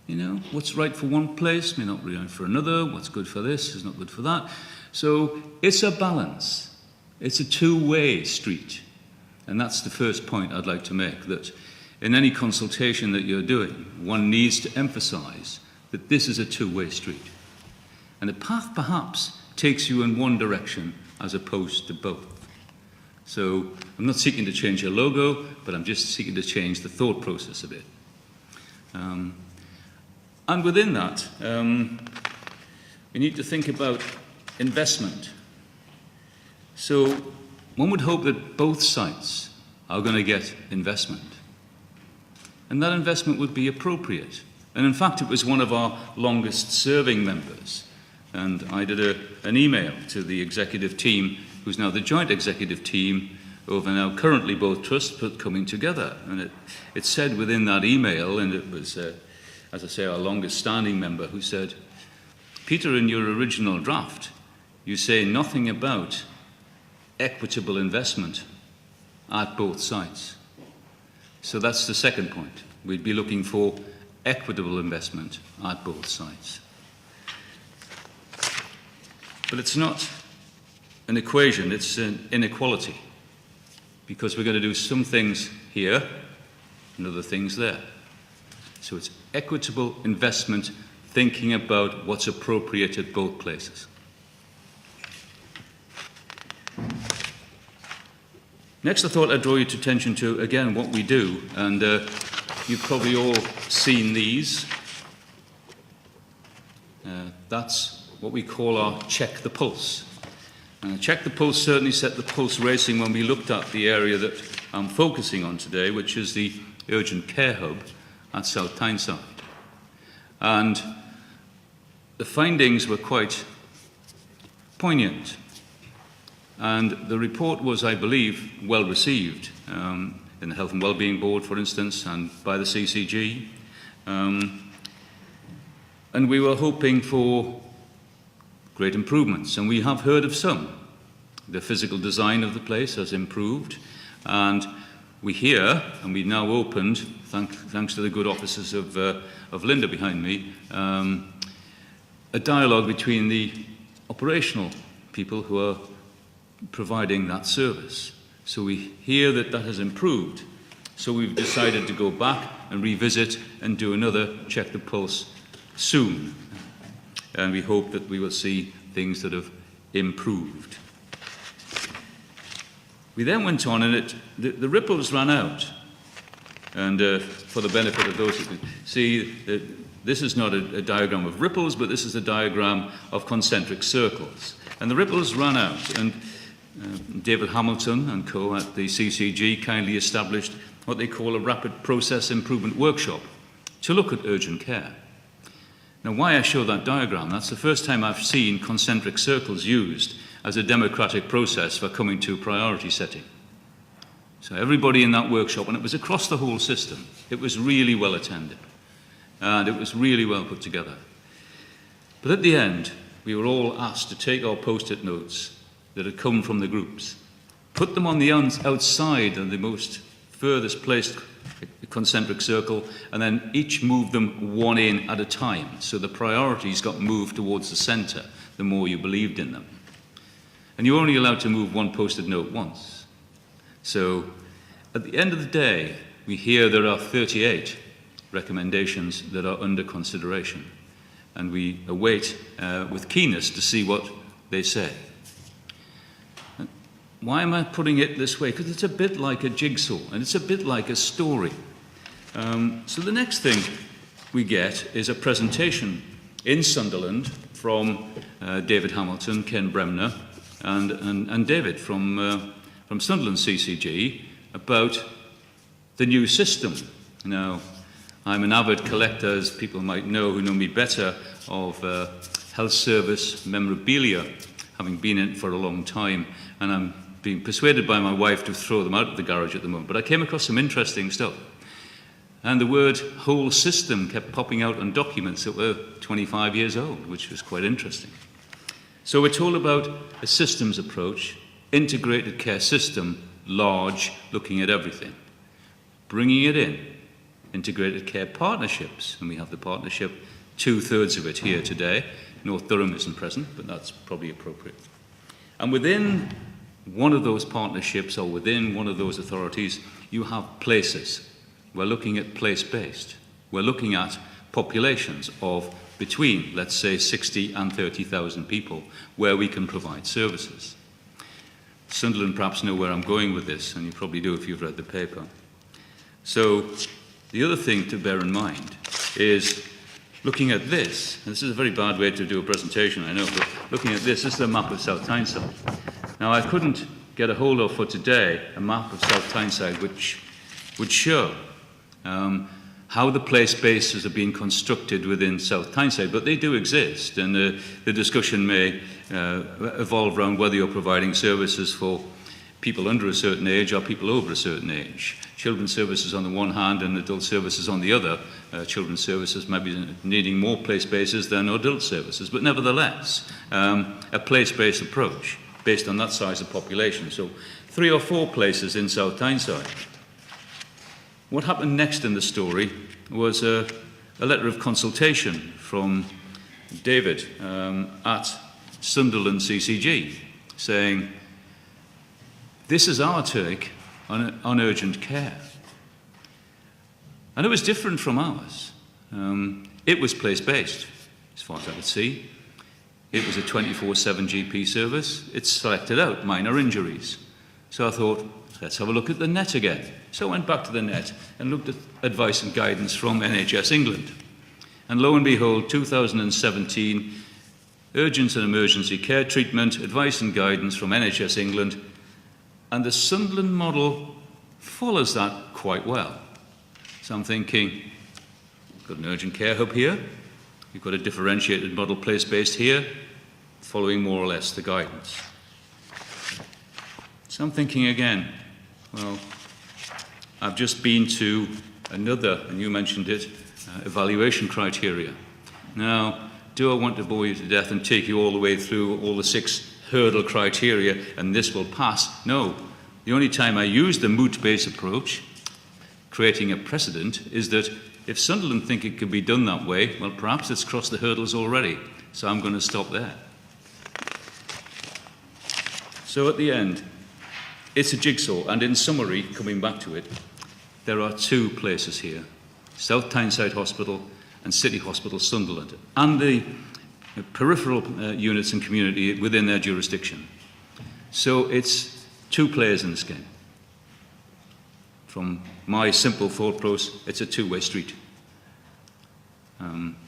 S13: You know, what's right for one place may not be right for another. What's good for this is not good for that. So it's a balance. It's a two-way street. And that's the first point I'd like to make, that in any consultation that you're doing, one needs to emphasize that this is a two-way street. And the path perhaps takes you in one direction as opposed to both. So I'm not seeking to change your logo, but I'm just seeking to change the thought process a bit. And within that, we need to think about investment. So one would hope that both sites are going to get investment. And that investment would be appropriate. And in fact, it was one of our longest serving members. And I did an email to the executive team, who's now the joint executive team over now currently both trusts, but coming together. And it said within that email, and it was, as I say, our longest standing member, who said, Peter, in your original draft, you say nothing about equitable investment at both sites. So that's the second point. We'd be looking for equitable investment at both sites. But it's not an equation, it's an inequality, because we're going to do some things here and other things there. So it's equitable investment, thinking about what's appropriate at both places. Next, I thought I'd draw your attention to, again, what we do, and you've probably all seen these. That's what we call our check the pulse. Check the pulse certainly set the pulse racing when we looked at the area that I'm focusing on today, which is the urgent care hub at South Tyneside. And the findings were quite poignant. And the report was, I believe, well received in the Health and Wellbeing Board, for instance, and by the CCG. And we were hoping for great improvements, and we have heard of some. The physical design of the place has improved, and we hear, and we've now opened, thanks to the good offices of Linda behind me, a dialogue between the operational people who are providing that service. So we hear that that has improved. So we've decided to go back and revisit and do another check the pulse soon. And we hope that we will see things that have improved. We then went on, and the ripples ran out. And for the benefit of those who can see, this is not a diagram of ripples, but this is a diagram of concentric circles. And the ripples ran out, and David Hamilton and co at the CCG kindly established what they call a rapid process improvement workshop to look at urgent care. Now, why I show that diagram, that's the first time I've seen concentric circles used as a democratic process for coming to priority setting. So everybody in that workshop, and it was across the whole system, it was really well attended, and it was really well put together. But at the end, we were all asked to take our post-it notes that had come from the groups, put them on the outside of the most furthest placed concentric circle, and then each move them one in at a time. So the priorities got moved towards the centre, the more you believed in them. And you're only allowed to move one post-it note once. So at the end of the day, we hear there are 38 recommendations that are under consideration. and we await with keenness to see what they say. Why am I putting it this way? Because it's a bit like a jigsaw, and it's a bit like a story. So the next thing we get is a presentation in Sunderland from David Hamilton, Ken Bremner, and David from Sunderland CCG about the new system. Now, I'm an avid collector, as people might know who know me better, of health service memorabilia, having been in it for a long time, and I'm being persuaded by my wife to throw them out of the garage at the moment. But I came across some interesting stuff. And the word whole system kept popping out on documents that were 25 years old, which was quite interesting. So we're told about a systems approach, integrated care system, large, looking at everything. Bringing it in, integrated care partnerships, and we have the partnership, 2/3 of it here today. North Durham isn't present, but that's probably appropriate. And within one of those partnerships, or within one of those authorities, you have places. We're looking at place-based. We're looking at populations of between, let's say, 60 and 30,000 people where we can provide services. Sunderland perhaps know where I'm going with this, and you probably do if you've read the paper. So the other thing to bear in mind is looking at this, and this is a very bad way to do a presentation, I know, but looking at this is the map of South Tyneside. Now, I couldn't get a hold of for today a map of South Tyneside which would show how the place bases are being constructed within South Tyneside, but they do exist, and the discussion may evolve around whether you're providing services for people under a certain age or people over a certain age. Children's services on the one hand and adult services on the other. Children's services might be needing more place bases than adult services, but nevertheless, a place-based approach based on that size of population. So 3 or 4 places in South Tyneside. What happened next in the story was a letter of consultation from David at Sunderland CCG saying, this is our take on urgent care. And it was different from ours. It was place-based, as far as I could see. It was a 24/7 GP service. It selected out minor injuries. So I thought, let's have a look at the net again. So I went back to the net and looked at advice and guidance from NHS England. And lo and behold, 2017, urgent and emergency care treatment, advice and guidance from NHS England. And the Sunderland model follows that quite well. So I'm thinking, we've got an urgent care hub here. We've got a differentiated model place-based here, following more or less the guidance. So I'm thinking again, well, I've just been to another, and you mentioned it, evaluation criteria. Now, do I want to bore you to death and take you all the way through all the 6 hurdle criteria and this will pass? No. The only time I use the moot-based approach, creating a precedent, is that if Sunderland think it could be done that way, well, perhaps it's crossed the hurdles already. So I'm going to stop there. So at the end, it's a jigsaw, and in summary, coming back to it, there are 2 places here, South Tyneside Hospital and City Hospital Sunderland, and the peripheral units and community within their jurisdiction. So it's 2 players in this game. From my simple thought process, it's a 2-way street.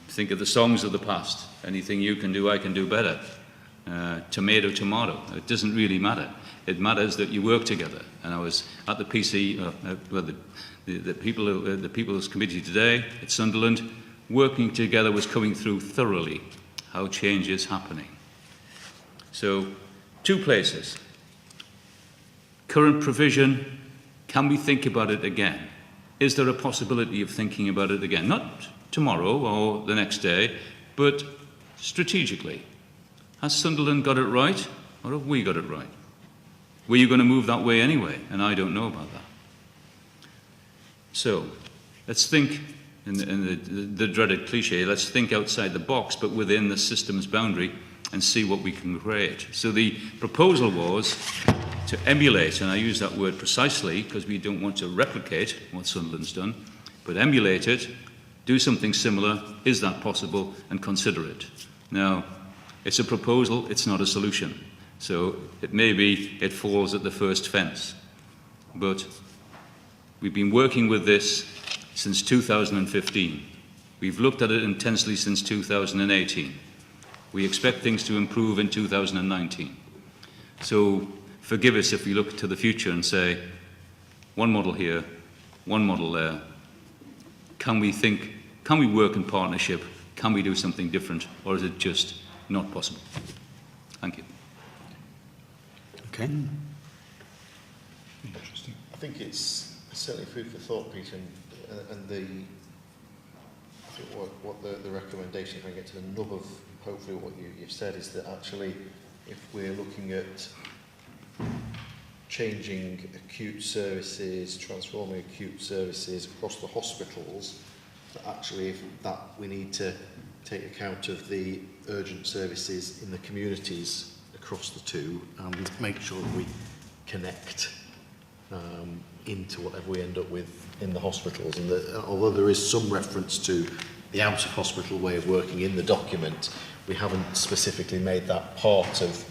S13: Think of the songs of the past. Anything you can do, I can do better. Tomato, tomato. It doesn't really matter. It matters that you work together. And I was at the PC, the People's Committee today at Sunderland. Working together was coming through thoroughly how change is happening. So, 2 places. Current provision, can we think about it again? Is there a possibility of thinking about it again? Not tomorrow or the next day, but strategically. Has Sunderland got it right, or have we got it right? Were you going to move that way anyway? And I don't know about that. So, let's think, in the dreaded cliche, let's think outside the box, but within the system's boundary, and see what we can create. So the proposal was to emulate, and I use that word precisely because we don't want to replicate what Sunderland's done, but emulate it do something similar. Is that possible? And consider it. Now, it's a proposal, it's not a solution. So it may be it falls at the first fence. But we've been working with this since 2015. We've looked at it intensely since 2018. We expect things to improve in 2019. So forgive us if we look to the future and say, one model here, one model there. Can we work in partnership? Can we do something different? Or is it just not possible? Thank you.
S5: Okay.
S6: Interesting. I think it's certainly food for thought, Peter, and I think what the recommendation, if I get to the nub of hopefully what you've said, is that actually if we're looking at changing acute services, transforming acute services across the hospitals, that actually if that we need to take account of the urgent services in the communities across the two and make sure that we connect into whatever we end up with in the hospitals. And that, although there is some reference to the out-of-hospital way of working in the document, we haven't specifically made that part of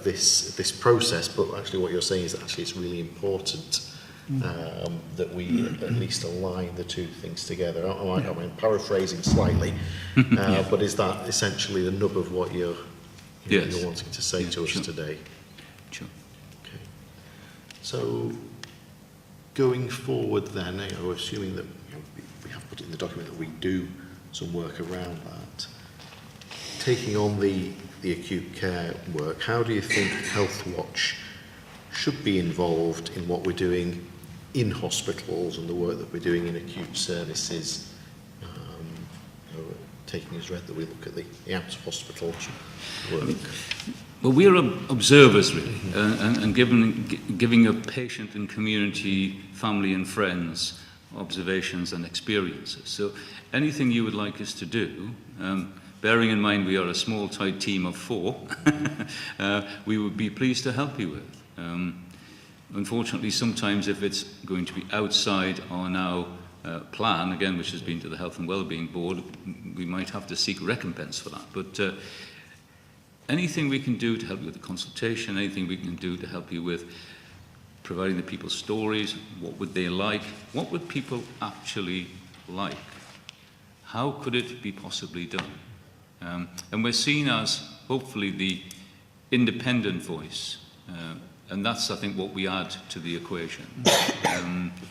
S6: this process. But actually, what you're saying is that actually it's really important that we at least align the two things together. I'm paraphrasing slightly, but is that essentially the nub of what you're wanting to say to us today?
S13: Sure.
S6: Okay. So, going forward then, assuming that we have put it in the document that we do some work around that, taking on the acute care work, how do you think Health Watch should be involved in what we're doing in hospitals and the work that we're doing in acute services, taking as read that we look at the out-of-hospital work?
S13: Well, we're observers, really, and giving a patient and community, family and friends observations and experiences. So anything you would like us to do, bearing in mind we are a small, tight team of 4, we would be pleased to help you with. Unfortunately, sometimes if it's going to be outside our now plan, again, which has been to the Health and Wellbeing Board, we might have to seek recompense for that. But anything we can do to help you with the consultation, anything we can do to help you with providing the people stories, what would they like, what would people actually like, how could it be possibly done? And we're seen as, hopefully, the independent voice, and that's, I think, what we add to the equation,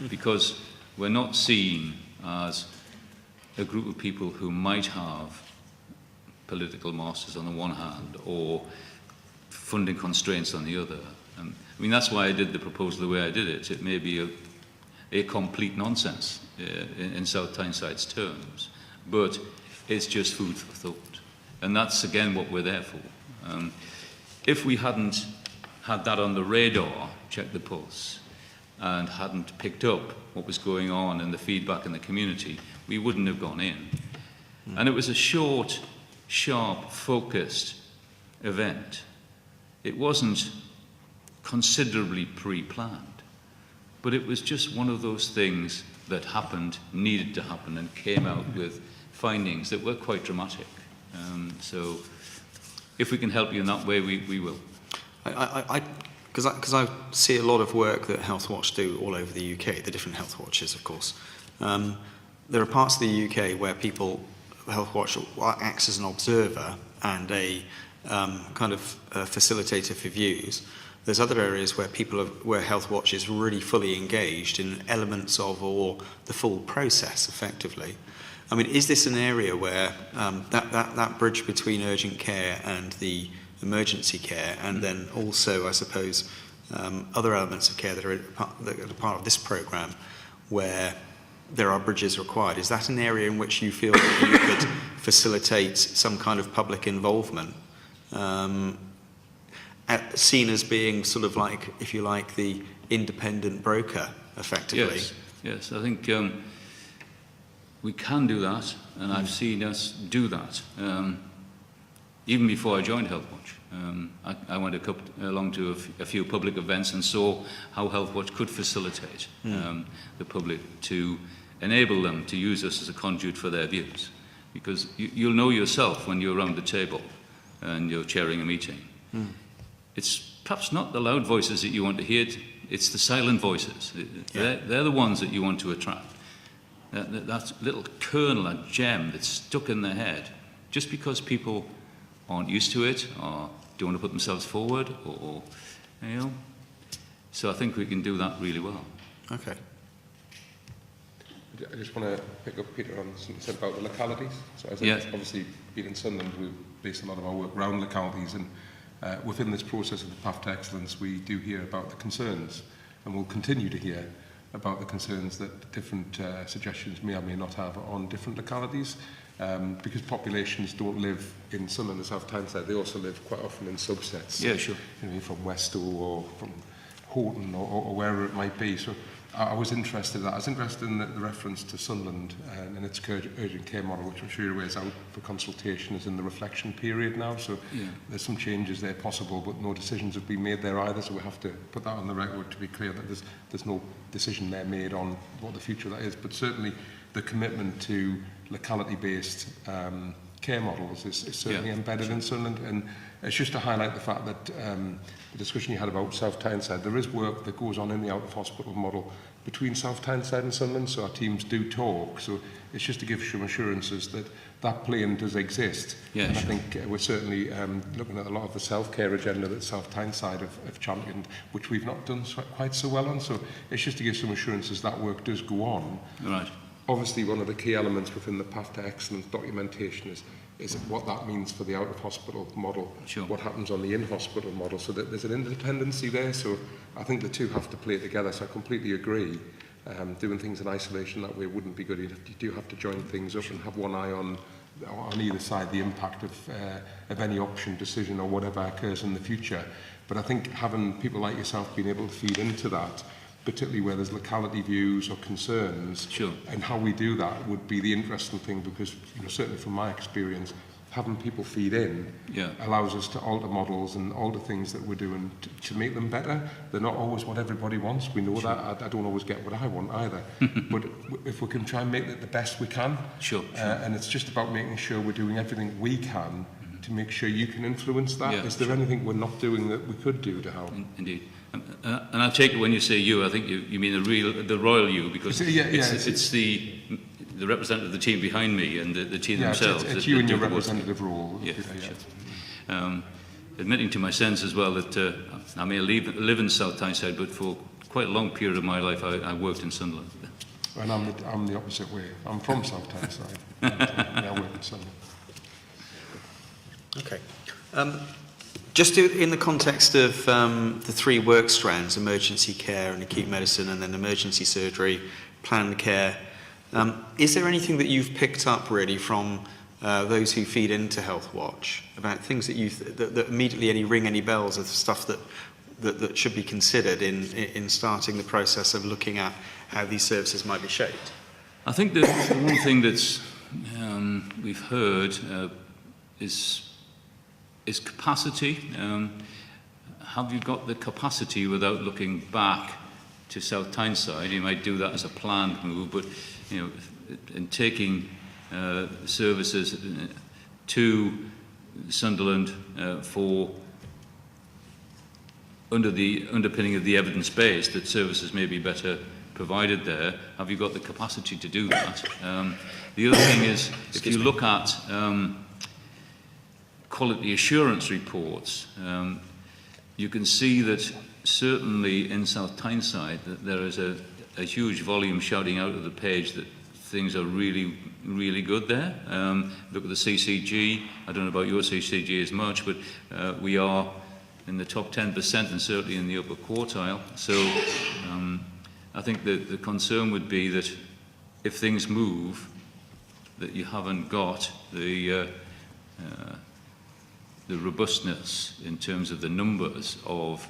S13: because we're not seen as a group of people who might have political masters on the one hand or funding constraints on the other. I mean, that's why I did the proposal the way I did it. It may be a complete nonsense in South Tyneside's terms, but it's just food for thought. And that's, again, what we're there for. If we hadn't had that on the radar, check the pulse, and hadn't picked up what was going on and the feedback in the community, we wouldn't have gone in. And it was a short, sharp, focused event. It wasn't considerably pre-planned, but it was just one of those things that happened, needed to happen, and came out with findings that were quite dramatic. So if we can help you in that way, we will.
S4: Because I see a lot of work that Health Watch do all over the UK, the different Health Watches, of course. There are parts of the UK where Health Watch acts as an observer and a kind of facilitator for views. There's other areas where where Health Watch is really fully engaged in elements of or the full process, effectively. I mean, is this an area where that bridge between urgent care and the emergency care, and then also, I suppose, other elements of care that are part of this programme, where there are bridges required, is that an area in which you feel that you could facilitate some kind of public involvement, seen as being sort of like, if you like, the independent broker, effectively?
S13: Yes, I think we can do that, and I've seen us do that. Even before I joined Health Watch, I went along to a few public events and saw how Health Watch could facilitate the public to enable them to use us as a conduit for their views. Because you'll know yourself when you're around the table and you're chairing a meeting. It's perhaps not the loud voices that you want to hear, it's the silent voices. They're the ones that you want to attract. That little kernel, that gem that's stuck in their head, just because people aren't used to it or don't want to put themselves forward, or you know. So I think we can do that really well.
S4: Okay.
S8: I just want to pick up, Peter, on something you said about the localities. So as
S13: Yes.
S8: obviously being in Sunderland, we've based a lot of our work around localities, and within this process of the Path to Excellence, we do hear about the concerns, and we'll continue to hear about the concerns that different suggestions may or may not have on different localities. Because populations don't live in Sunderland and South Tyneside, they also live quite often in subsets.
S13: Yeah, sure.
S8: You know, from Westow or from Houghton or wherever it might be. So I was interested in that. I was interested in the reference to Sunderland and its urgent care model, which I'm sure you're aware is out for consultation, is in the reflection period now. So there's some changes there possible, but no decisions have been made there either. So we have to put that on the record to be clear that there's no decision there made on what the future of that is. But certainly the commitment to locality-based care models is certainly embedded in Sunderland, and it's just to highlight the fact that the discussion you had about South Tyneside, there is work that goes on in the out-of-hospital model between South Tyneside and Sunderland, so our teams do talk, so it's just to give some assurances that that plane does exist.
S13: Yeah,
S8: and
S13: sure.
S8: I think we're certainly looking at a lot of the self-care agenda that South Tyneside have championed, which we've not done quite so well on, so it's just to give some assurances that work does go on.
S13: Right.
S8: Obviously, one of the key elements within the Path to Excellence documentation is what that means for the out-of-hospital model,
S13: Sure.
S8: what happens on the in-hospital model, so that there's an independency there. So I think the two have to play together, so I completely agree. Doing things in isolation that way wouldn't be good. You do have to join things up and have one eye on either side the impact of any option, decision or whatever occurs in the future. But I think having people like yourself being able to feed into that, particularly where there's locality views or concerns,
S13: Sure.
S8: and how we do that would be the interesting thing, because certainly from my experience, having people feed in allows us to alter models and alter things that we're doing to make them better. They're not always what everybody wants. We know that. I don't always get what I want either. But if we can try and make it the best we can, and it's just about making sure we're doing everything we can to make sure you can influence that. Is there anything we're not doing that we could do to help?
S13: Indeed. And I take it when you say you, I think you mean the royal you, because it's the representative of the team behind me and the team themselves.
S8: It's you in your representative role.
S13: Yeah, sure. Admitting to my sense as well that I may live in South Tyneside, but for quite a long period of my life I worked in Sunderland.
S8: And I'm the opposite way. I'm from South Tyneside. I work in Sunderland.
S4: Okay. Just in the context of the three work strands, emergency care and acute medicine, and then emergency surgery, planned care, is there anything that you've picked up really from those who feed into Health Watch about things that immediately ring any bells of stuff that should be considered in starting the process of looking at how these services might be shaped?
S13: I think the one thing that's we've heard is capacity. Have you got the capacity without looking back to South Tyneside? You might do that as a planned move, but in taking services to Sunderland for under the underpinning of the evidence base that services may be better provided there, have you got the capacity to do that? The other thing is, if you look at quality assurance reports, you can see that certainly in South Tyneside that there is a huge volume shouting out of the page that things are really, really good there. Look at the CCG. I don't know about your CCG as much, but we are in the top 10% and certainly in the upper quartile. So I think that the concern would be that if things move, that you haven't got the robustness in terms of the numbers of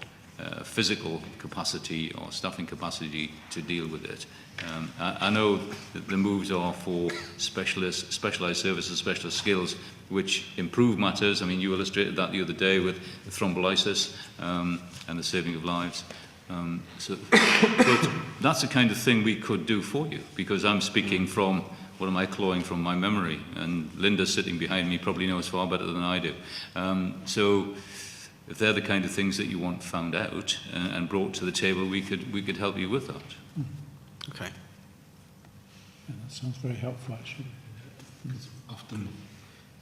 S13: physical capacity or staffing capacity to deal with it. I know that the moves are for specialised services, specialist skills, which improve matters. I mean, you illustrated that the other day with thrombolysis and the saving of lives. So but that's the kind of thing we could do for you, because I'm speaking from, what am I clawing from my memory? And Linda sitting behind me probably knows far better than I do. So if they're the kind of things that you want found out and brought to the table, we could help you with that.
S5: Okay.
S3: Yeah, that sounds very helpful, actually.
S5: It's often,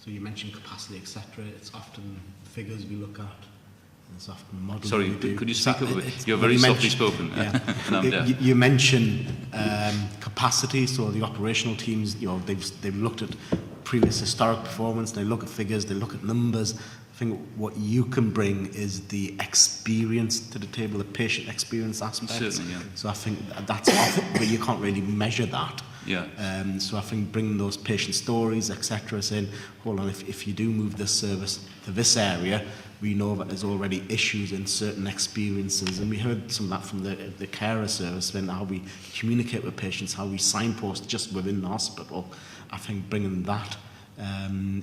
S5: so you mentioned capacity, etc. It's often figures we look at. It's often modelling.
S13: Sorry,
S5: we do.
S13: could you speak up a bit? You're
S5: well,
S13: very
S5: you
S13: softly
S5: mentioned-
S13: spoken.
S5: Yeah.
S13: And I'm deaf.
S5: You mentioned capacity, so the operational teams, they've looked at previous historic performance, they look at figures, they look at numbers. I think what you can bring is the experience to the table, the patient experience aspect.
S13: Certainly, yeah.
S5: So I think that's often where you can't really measure that.
S13: Yeah.
S5: So I think bringing those patient stories, etc., saying, hold on, if you do move this service to this area, we know that there's already issues in certain experiences, and we heard some of that from the carer service, and how we communicate with patients, how we signpost just within the hospital. I think bringing that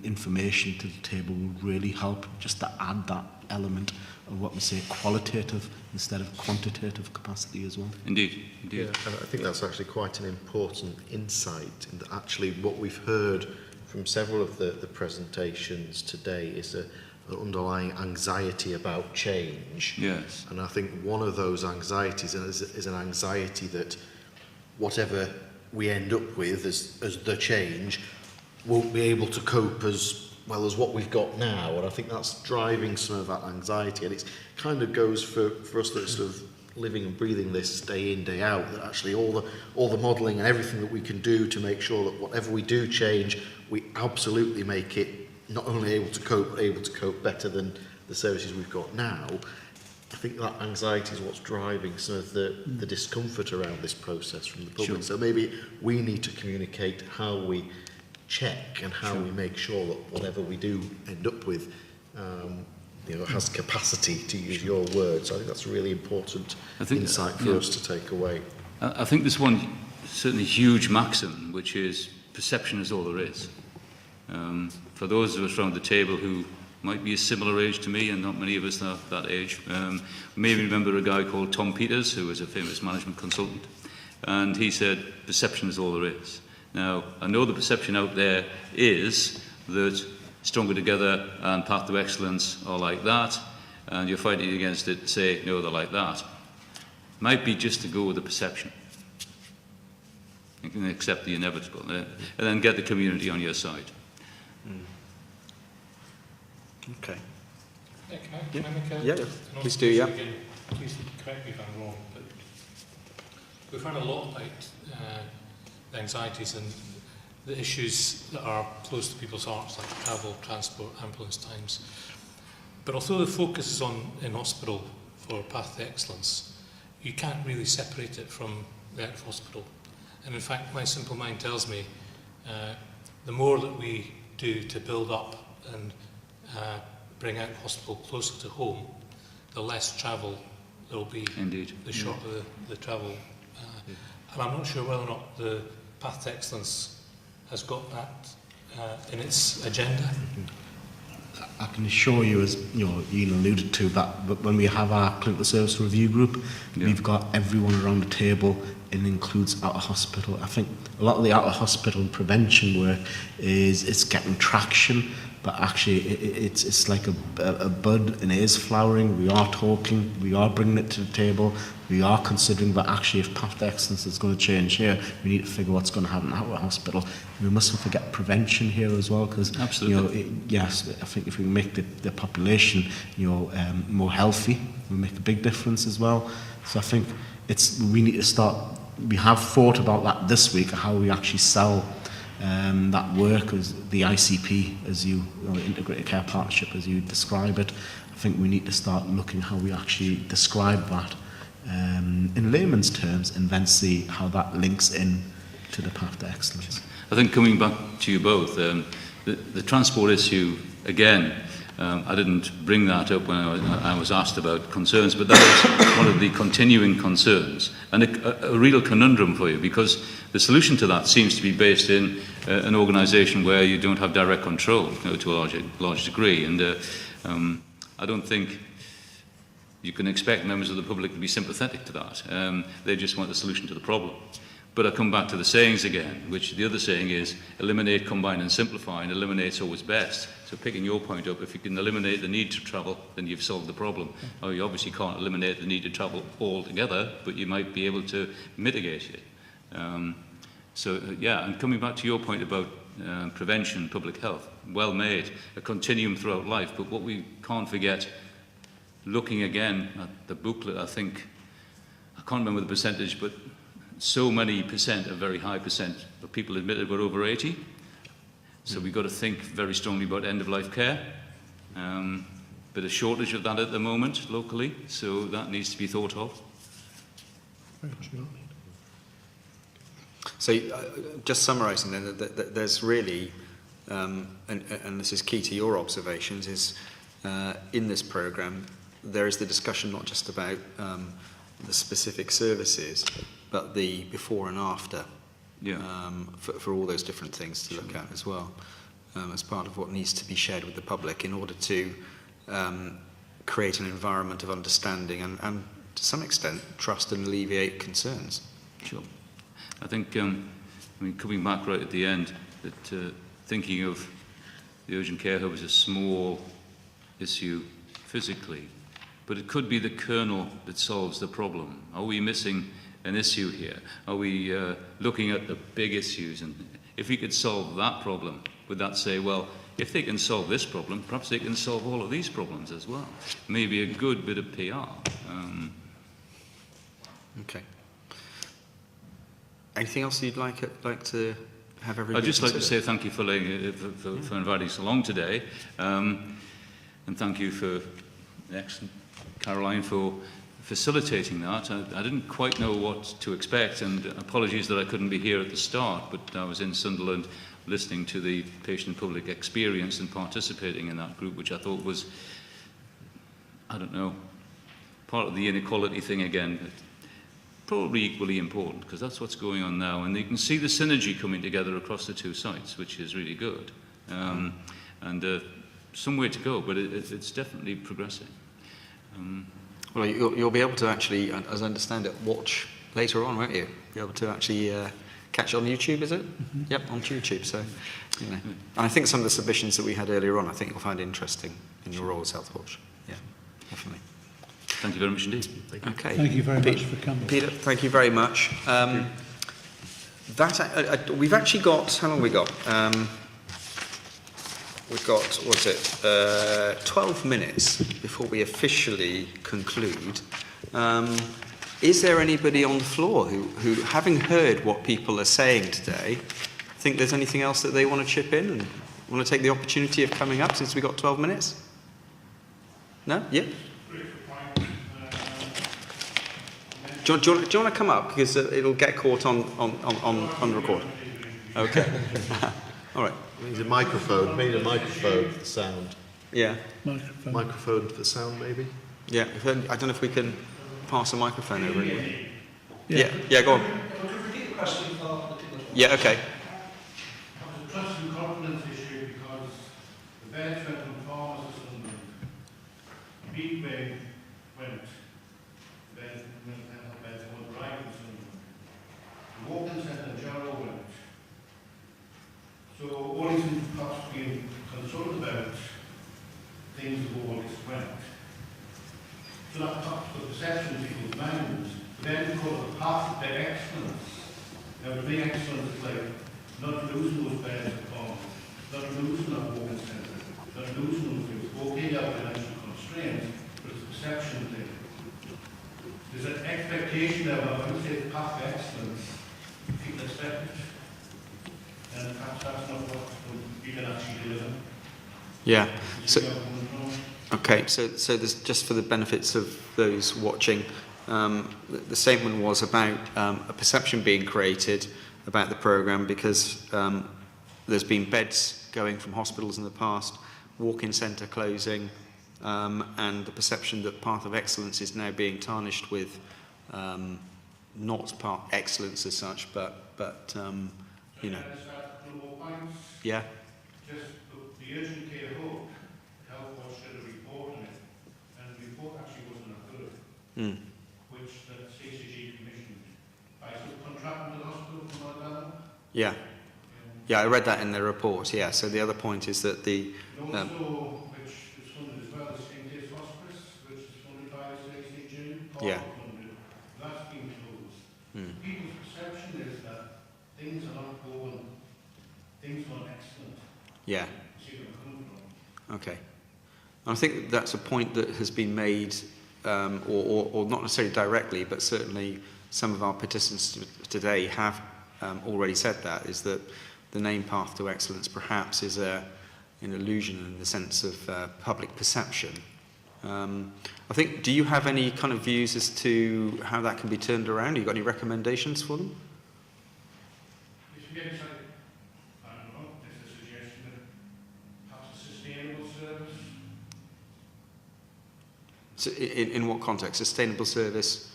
S5: information to the table will really help, just to add that element of what we say qualitative instead of quantitative capacity as well.
S13: Indeed, indeed.
S6: Yeah, and I think that's actually quite an important insight, in that actually what we've heard from several of the presentations today is an underlying anxiety about change.
S13: Yes.
S6: And I think one of those anxieties is an anxiety that whatever we end up with as the change won't be able to cope as well as what we've got now, and I think that's driving some of that anxiety, and it kind of goes for us that sort of living and breathing this day in, day out, that actually all the modelling and everything that we can do to make sure that whatever we do change, we absolutely make it not only able to cope, but able to cope better than the services we've got now. I think that anxiety is what's driving some of the discomfort around this process from the public.
S13: Sure.
S6: So maybe we need to communicate how we check and how we make sure that whatever we do end up with has capacity, to use your words. I think that's a really important insight for us to take away.
S13: I think there's one certainly huge maxim, which is perception is all there is. For those of us around the table who might be a similar age to me, and not many of us are that age, maybe remember a guy called Tom Peters, who was a famous management consultant, and he said, perception is all there is. Now, I know the perception out there is that Stronger Together and Path to Excellence are like that, and you're fighting against it to say, no, they're like that. Might be just to go with the perception. You can accept the inevitable, and then get the community on your side.
S5: Okay.
S9: Yeah, can I make a...
S1: Yeah, please do, yeah.
S9: Again, please correct me if I'm wrong, but we've heard a lot about the anxieties and the issues that are close to people's hearts, like travel, transport, ambulance times. But although the focus is on in hospital for Path to Excellence, you can't really separate it from the out of hospital. And in fact, my simple mind tells me the more that we do to build up and bring out hospital closer to home, the less travel there will be.
S13: Indeed.
S9: The shorter the travel. And I'm not sure whether or not the Path to Excellence has got that in its agenda.
S5: I can assure you, as Ian alluded to, that when we have our clinical service review group, we've got everyone around the table, and includes out of hospital. I think a lot of the out of hospital prevention work is getting traction, but actually it's like a bud, and it is flowering. We are talking, we are bringing it to the table, we are considering that actually if Path to Excellence is going to change here, we need to figure what's going to happen out of hospital. We mustn't forget prevention here as well, because yes, I think if we make the population more healthy, we make a big difference as well. So I think we need to start. We have thought about that this week, how we actually sell that work as the ICP, as the Integrated Care Partnership, as you describe it. I think we need to start looking how we actually describe that in layman's terms, and then see how that links in to the Path to Excellence.
S13: I think coming back to you both, the transport issue, again, I didn't bring that up when I was asked about concerns, but that is one of the continuing concerns, and a real conundrum for you, because the solution to that seems to be based in an organisation where you don't have direct control to a large degree, and I don't think you can expect members of the public to be sympathetic to that. They just want a solution to the problem. But I come back to the sayings again, which the other saying is, eliminate, combine and simplify, and eliminate's always best. So picking your point up, if you can eliminate the need to travel, then you've solved the problem. Oh, you obviously can't eliminate the need to travel altogether, but you might be able to mitigate it. Yeah, and coming back to your point about prevention, public health, well made, a continuum throughout life, but what we can't forget, looking again at the booklet, I think, I can't remember the percentage, but so many percent, a very high percent of people admitted were over 80. So we've got to think very strongly about end-of-life care. Bit of shortage of that at the moment locally, so that needs to be thought of.
S4: So just summarising then, that there's really, and this is key to your observations, is in this programme there is the discussion not just about the specific services, but the before and after, for all those different things to look at as well, as part of what needs to be shared with the public in order to create an environment of understanding and to some extent trust and alleviate concerns.
S13: Sure. I think, coming back right at the end, that thinking of the urgent care hub as a small issue physically, but it could be the kernel that solves the problem. Are we missing an issue here? Are we looking at the big issues? And if we could solve that problem, would that say, well, if they can solve this problem, perhaps they can solve all of these problems as well? Maybe a good bit of PR.
S4: Okay. Anything else you'd like to have everybody
S13: I'd just like to
S4: consider?
S13: say thank you for inviting us along today, and thank you for excellent Caroline for facilitating that. I didn't quite know what to expect, and apologies that I couldn't be here at the start, but I was in Sunderland listening to the patient public experience and participating in that group, which I thought was, I don't know, part of the inequality thing again, but probably equally important, because that's what's going on now, and you can see the synergy coming together across the two sites, which is really good. And some way to go, but it's definitely progressing.
S4: Well, you'll be able to actually, as I understand it, watch later on, won't you? Be able to actually catch it on YouTube, is it? Mm-hmm. Yep, on YouTube. So, you know, and I think some of the submissions that we had earlier on, I think you'll find interesting in your role as Health Watch. Yeah, definitely.
S13: Thank you very much indeed.
S4: Okay.
S3: Thank you very much for coming.
S4: Peter, thank you very much. We've actually got, how long have we got? We've got, what's it, 12 minutes before we officially conclude. Is there anybody on the floor who, having heard what people are saying today, think there's anything else that they want to chip in and want to take the opportunity of coming up since we've got 12 minutes? No? Yeah? Do you want to come up? Because it'll get caught on the record. Okay. All right.
S6: Need a microphone for the sound.
S4: Yeah.
S6: Microphone for the sound, maybe?
S4: Yeah. I don't know if we can pass a microphone over anyway. Yeah, go on. Yeah, okay.
S14: It's a trust and confidence issue because the beds went from farmers to Sunderland. Big Bay went. Beds went right to Sunderland. The walk-in centre Jarrow went. So all these perhaps being consulted about things that all this went. So that perhaps the perception in people's minds, then because of the path of their excellence. Now the big excellence is like not losing those beds at home, not losing that walk-in centre, not losing those things. Okay, you have financial constraints, but it's a perception thing. There's an expectation there, I would say, the path of excellence, people expect it. And perhaps that's not what we can actually deliver.
S4: Yeah. So, okay, so there's just for the benefits of those watching, the statement was about a perception being created about the programme because there's been beds going from hospitals in the past, walk-in centre closing, and the perception that path of excellence is now being tarnished with not part excellence as such, but you know. Yeah.
S14: Just the urgent care hub, Health Watch did a report on it, and the report actually wasn't a good which the CCG commissioned by subcontracting to the hospital from our level.
S1: Yeah. Yeah, I read that in the report, yeah. So the other point is that the...
S14: And also, which is funded as well, is St. Dave's Hospice, which is funded by the CCG,
S1: yeah.
S14: funded. That's been closed. People's perception is that things are not going, things are excellent.
S1: Yeah.
S14: See where I'm coming from.
S1: Okay. I think that's a point that has been made, or not necessarily directly, but certainly some of our participants today have already said that, is that the name Path to Excellence perhaps is an illusion in the sense of public perception. I think, do you have any kind of views as to how that can be turned around? Have you got any recommendations for them?
S14: If you get inside, I don't know, there's a suggestion that perhaps a sustainable service.
S1: So in what context? Sustainable service?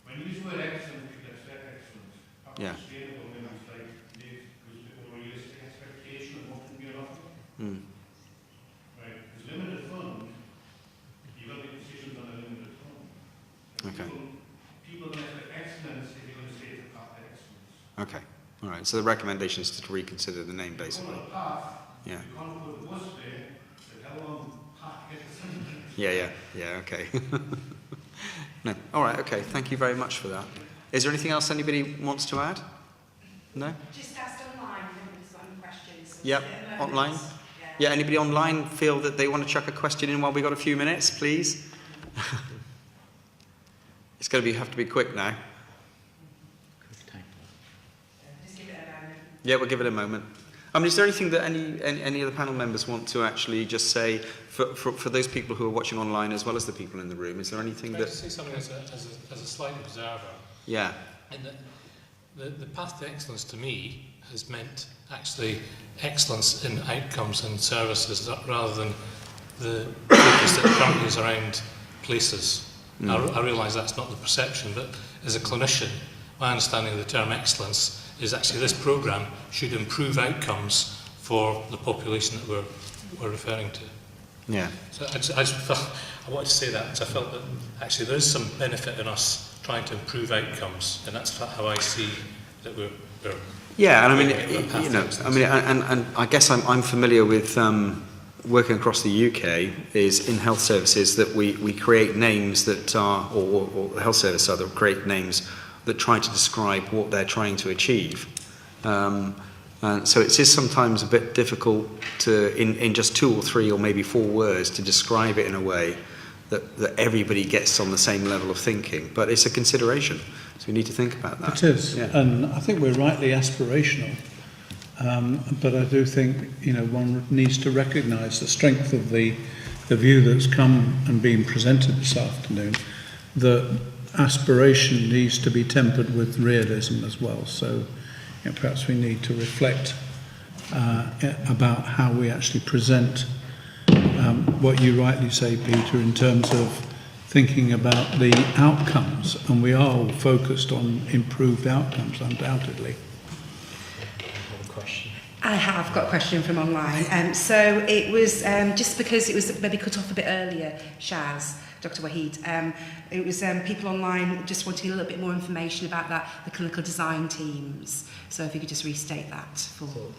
S14: When you use the word excellent, you get excellent. Perhaps
S1: Yeah.
S14: sustainable means like there's a realistic expectation of what can be offered. Right. There's limited fund. You've got to make decisions on a limited fund.
S1: Okay.
S14: People don't expect excellence if you're going to say it's a path to excellence.
S1: Okay. All right. So the recommendation is to reconsider the name, basically.
S14: On a path,
S1: Yeah.
S14: you can't put the bus there, but how long path to get to something?
S1: Yeah, okay. No. All right, okay. Thank you very much for that. Is there anything else anybody wants to add? No?
S15: Just asked online if anybody's got any questions.
S1: Yep, online. Yeah, anybody online feel that they want to chuck a question in while we've got a few minutes, please? It's going to have to be quick now.
S15: Just give it a moment.
S1: Yeah, we'll give it a moment. I mean, is there anything that any of the panel members want to actually just say for those people who are watching online as well as the people in the room? Is there anything
S9: Can I
S1: that...
S9: just say something as a slight observer?
S1: Yeah.
S9: In that the path to excellence to me has meant actually excellence in outcomes and services rather than the focus that currently is around places. I realise that's not the perception, but as a clinician, my understanding of the term excellence is actually this programme should improve outcomes for the population that we're referring to.
S1: Yeah.
S9: So I just felt, I wanted to say that because I felt that actually there is some benefit in us trying to improve outcomes, and that's how I see that we're
S1: yeah, and I mean, you know, I mean, and I guess I'm familiar with working across the UK is in health services that we create names that are, or the health service that create names that try to describe what they're trying to achieve. And so it is sometimes a bit difficult to, in just 2 or 3 or maybe 4 words, to describe it in a way that everybody gets on the same level of thinking. But it's a consideration, so we need to think about that.
S3: It is,
S1: yeah.
S3: and I think we're rightly aspirational. But I do think, you know, one needs to recognise the strength of the view that's come and been presented this afternoon, that aspiration needs to be tempered with realism as well. So, you know, perhaps we need to reflect about how we actually present what you rightly say, Peter, in terms of thinking about the outcomes, and we are all focused on improved outcomes, undoubtedly.
S15: I have got a question from online. So it was just because it was maybe cut off a bit earlier, Shaz, Dr. Wahid. It was people online just wanting a little bit more information about that, the clinical design teams. So if you could just restate that for.
S5: So,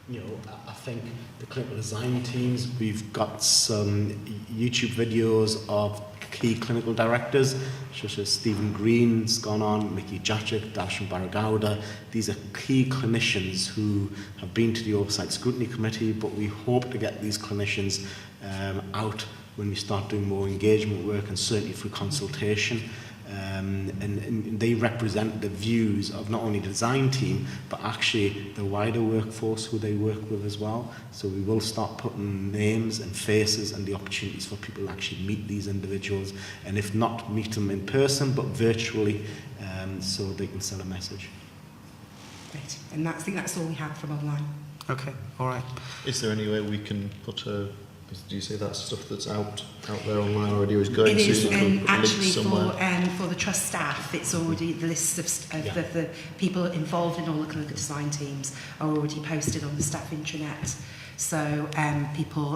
S5: you know, I think the clinical design teams, we've got some YouTube videos of key clinical directors, such as Stephen Green's gone on, Mickey Jacek, Darshan Baragowda. These are key clinicians who have been to the Oversight Scrutiny Committee, but we hope to get these clinicians out when we start doing more engagement work and certainly through consultation. And they represent the views of not only the design team, but actually the wider workforce who they work with as well. So we will start putting names and faces and the opportunities for people to actually meet these individuals, and if not meet them in person, but virtually, so they can sell a message.
S15: Great. And I think that's all we have from online.
S1: Okay, all right.
S6: Is there any way we can put a... Do you say that stuff that's out there online already, or is going
S15: it is,
S6: to?
S15: and actually
S6: somewhere?
S15: for the trust staff, it's already the lists of the people involved in all the clinical design teams are already posted on the staff intranet. so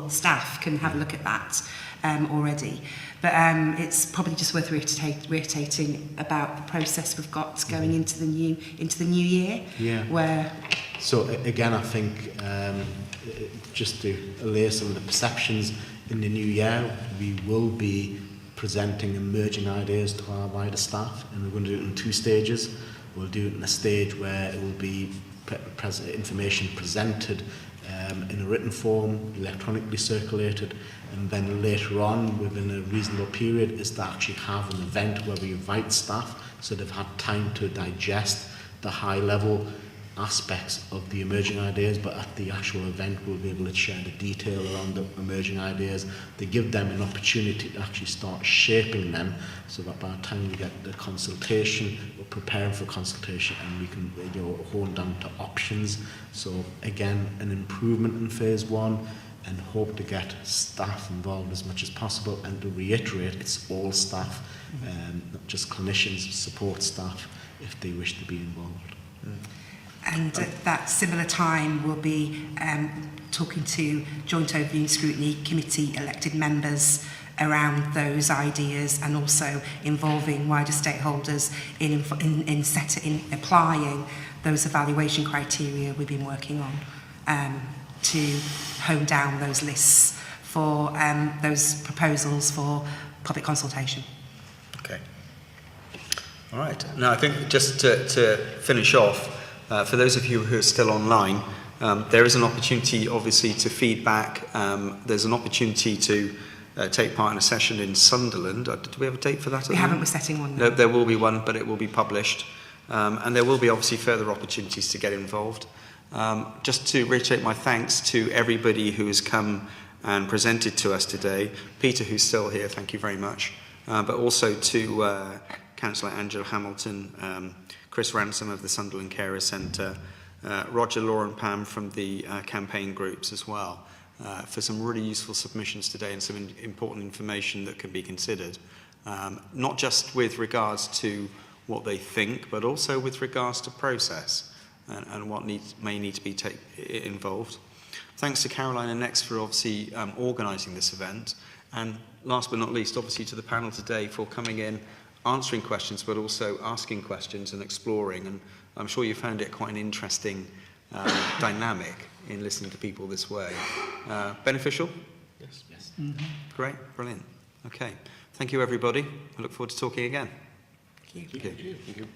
S15: staff can have a look at that already. But it's probably just worth reiterating about the process we've got going into the new year.
S5: Yeah.
S15: Where.
S5: So again, I think just to allay some of the perceptions, in the new year we will be presenting emerging ideas to our wider staff, and we're going to do it in 2 stages. We'll do it in a stage where it will be information presented in a written form, electronically circulated, and then later on, within a reasonable period, is to actually have an event where we invite staff so they've had time to digest the high-level aspects of the emerging ideas, but at the actual event we'll be able to share the detail around the emerging ideas to give them an opportunity to actually start shaping them, so that by the time we get the consultation, we're preparing for consultation and we can hone down to options. So again, an improvement in phase 1, and hope to get staff involved as much as possible, and to reiterate, it's all staff, not just clinicians, support staff if they wish to be involved.
S15: And at that similar time, we'll be talking to Joint Overview and Scrutiny Committee elected members around those ideas, and also involving wider stakeholders in applying those evaluation criteria we've been working on to hone down those lists for those proposals for public consultation.
S1: Okay. All right. Now, I think just to finish off, for those of you who are still online, there is an opportunity, obviously, to feedback. There's an opportunity to take part in a session in Sunderland. Do we have a date for that?
S15: We haven't. We're setting one now.
S1: No, there will be one, but it will be published. And there will be, obviously, further opportunities to get involved. Just to reiterate my thanks to everybody who has come and presented to us today. Peter, who's still here, thank you very much. But also to Councillor Angela Hamilton, Chris Ransom of the Sunderland Carer Centre, Roger, Laura and Pam from the campaign groups as well, for some really useful submissions today and some important information that can be considered, not just with regards to what they think, but also with regards to process and what may need to be involved. Thanks to Caroline and Next for obviously organising this event, and last but not least, obviously to the panel today for coming in, answering questions, but also asking questions and exploring. And I'm sure you found it quite an interesting dynamic in listening to people this way. Beneficial?
S5: Yes.
S15: Mm-hmm.
S1: Great, brilliant. Okay, thank you everybody. I look forward to talking again.
S15: Thank you.
S1: Thank you.